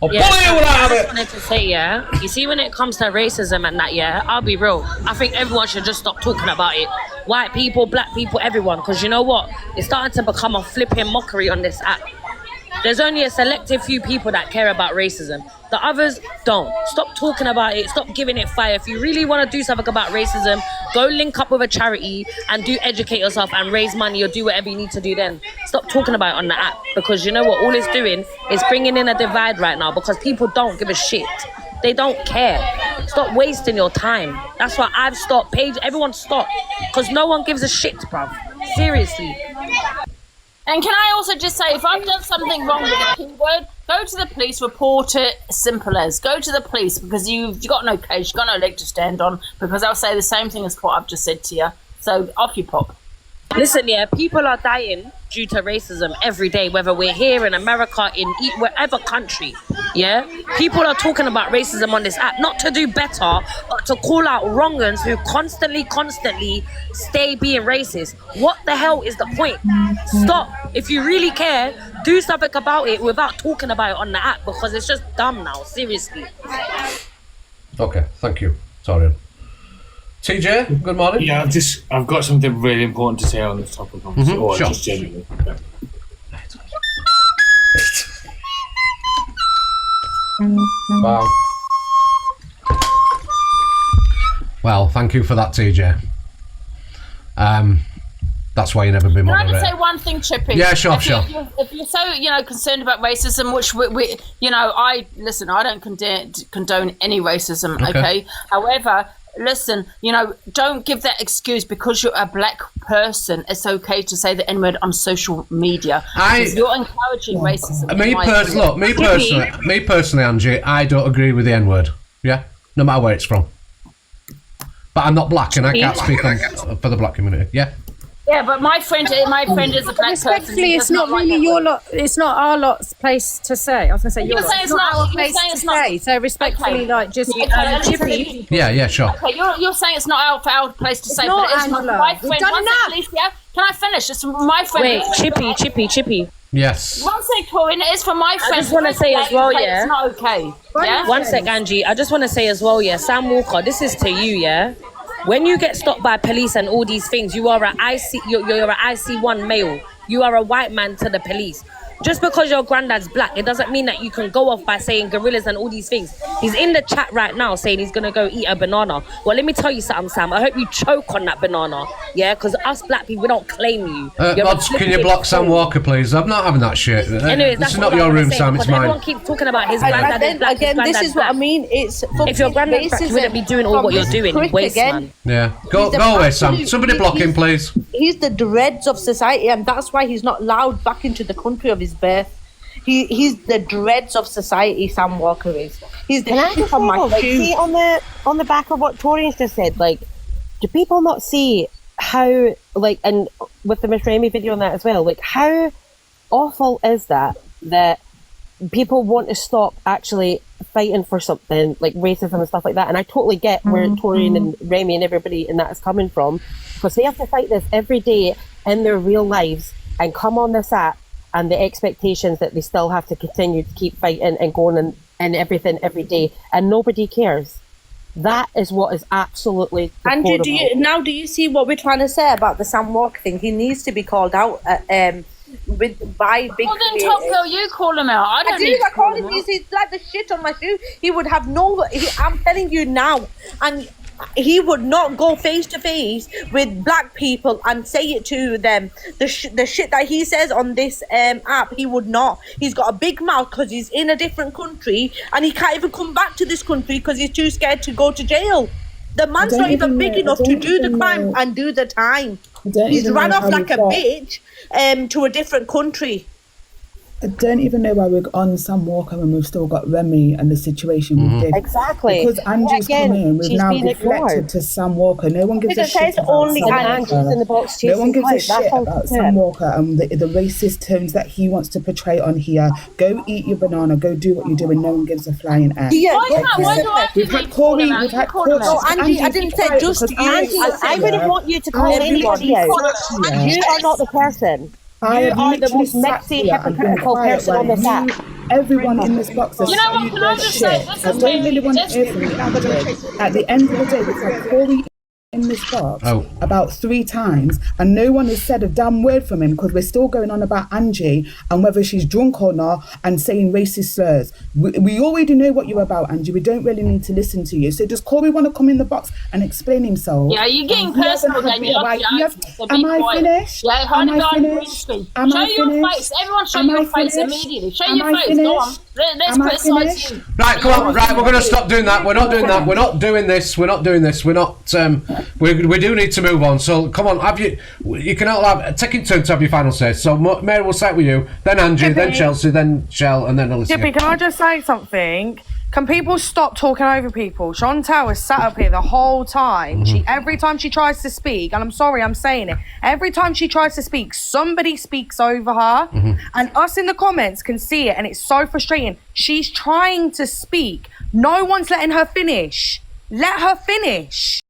I'll pull you out of I it. just wanted to say, yeah, you see, when it comes to racism and that, yeah, I'll be real. I think everyone should just stop talking about it. White people, black people, everyone. Because you know what? It's starting to become a flipping mockery on this app. There's only a selective few people that care about racism. The others don't. Stop talking about it. Stop giving it fire. If you really want to do something about racism, go link up with a charity and do educate yourself and raise money or do whatever you need to do then. Stop talking about it on the app, because you know what? All it's doing is bringing in a divide right now, because people don't give a shit. They don't care. Stop wasting your time. That's why I've stopped. Everyone stop. Because no one gives a shit, bruv. Seriously. And can I also just say, if I've done something wrong with a keyword, go to the police, report it. Simple as. Go to the police, because you've got no case, you've got no leg to stand on, because I'll say the same thing as what I've just said to you. So off you pop. Listen, yeah, people are dying due to racism every day, whether we're here in America, in whatever country, yeah? People are talking about racism on this app, not to do better, but to call out wrong'uns who constantly stay being racist. What the hell is the point? Stop. If you really care, do something about it without talking about it on the app, because it's just dumb now, seriously. Okay, thank you. Sorry. TJ, good morning. Yeah, I've got something really important to say on this topic, or Sure. just generally. Yeah. Wow. Well, thank you for that, TJ. That's why you never been Can I moderator. just say one thing, Chippy? Yeah, sure. If you're so, concerned about racism, which we I don't condone any racism, okay? However, listen, don't give that excuse because you're a black person. It's okay to say the N-word on social media. You're encouraging racism. Me personally, Angie, I don't agree with the N-word. Yeah, no matter where it's from. But I'm not black, and I can't speak for the black community. Yeah. Yeah, but my friend is a black person. Respectfully, it's not really your lot. It's not our lot's place to say. I was going to say your lot. It's not our place to say. So respectfully, Chippy. Yeah, sure. Okay, you're saying it's not our place to say, but it is my friend. Can I finish? It's my friend. Wait, Chippy. Yes. One sec, Corinne. It is for my friend. I just want to say as well, yeah. It's not okay. Yeah? One sec, Angie. I just want to say as well, yeah. Sam Walker, this is to you, yeah. When you get stopped by police and all these things, you're an IC1 male. You are a white man to the police. Just because your granddad's black, it doesn't mean that you can go off by saying gorillas and all these things. He's in the chat right now saying he's going to go eat a banana. Well, let me tell you something, Sam. I hope you choke on that banana. Yeah, because us black people, we don't claim you. Mods, can you block Sam Walker, please? I'm not having that shit. Anyways, this is not your room, Sam. It's mine. Everyone keeps talking about his granddad is black. Again, this is what I mean. It's if your granddad's black, you wouldn't be doing all what you're doing. Waste, man. Yeah. Go away, Sam. Somebody block him, please. He's the dregs of society, and that's why he's not allowed back into the country of his birth. He's the dregs of society. Sam Walker is. He's the shit on my shoe. See on the back of what Tori's just said, like, do people not see how, like, and with the Miss Remy video on that as well, like, how awful is that people want to stop actually fighting for something like racism and stuff like that? And I totally get where Tori and Remy and everybody in that is coming from, because they have to fight this every day in their real lives and come on this app, and the expectations that they still have to continue to keep fighting and going and everything every day, and nobody cares. That is what is absolutely Andrew, deplorable. do you see what we're trying to say about the Sam Walker thing? He needs to be called out by big Well, then, Top Girl, you call him out. I don't need to call him. He's like the shit on my shoe. He would have I'm telling you now, and he would not go face to face with black people and say it to them. The shit that he says on this app, he would not. He's got a big mouth because he's in a different country, and he can't even come back to this country because he's too scared to go to jail. The man's not even big enough to do the crime and do the time. He's run off like a bitch to a different country. I don't even know why we're on Sam Walker when we've still got Remy and the situation with Dave. Exactly. Because Angie's come in, we've now deflected to Sam Walker. No one gives a shit about Sam Walker. No one gives a shit about Sam Walker and the racist tones that he wants to portray on here. Go eat your banana. Go do what you're doing. No one gives a flying F. Yeah, we've had Corey. We've had Corey. No, Angie, I didn't say just you. I wouldn't want you to call anybody out. You are not the person. You are the most messy, hypocritical person on this app. everyone in this box has You know what, spewed can I their just say, shit. this I is don't really really want to hear from you. At the end of the day, it's like Corey in this box about 3 times, and no one has said a damn word from him because we're still going on about Angie and whether she's drunk or not and saying racist slurs. We already know what you're about, Angie. We don't really need to listen to you. So does Corey want to come in the box and explain himself? Yeah, you're getting He hasn't personal had again. the You're right- lucky. he has- So be Am I quiet. finished? Yeah, Am hide I behind the green finished? screen. Am Show I your finished? face. Everyone show Am your I face finished? immediately. Show Am your I face. Go on. finished? Let's Am I criticise finished? you. Right, come on. Right, we're going to stop doing that. We're not doing that. We're not doing this. We're not doing this. We're not. We do need to move on. So come on. Have you? You can all have take it turn to have your final say. So Mary, we'll start with you. Then Angie. Then Chelsea. Then Shell. And then Alicia. Chippy, can I just say something? Can people stop talking over people? Chantal has sat up here the whole time. Every time she tries to speak, and I'm sorry, I'm saying it. Every time she tries to speak, somebody speaks over her, and us in the comments can see it, and it's so frustrating. She's trying to speak. No one's letting her finish. Let her finish.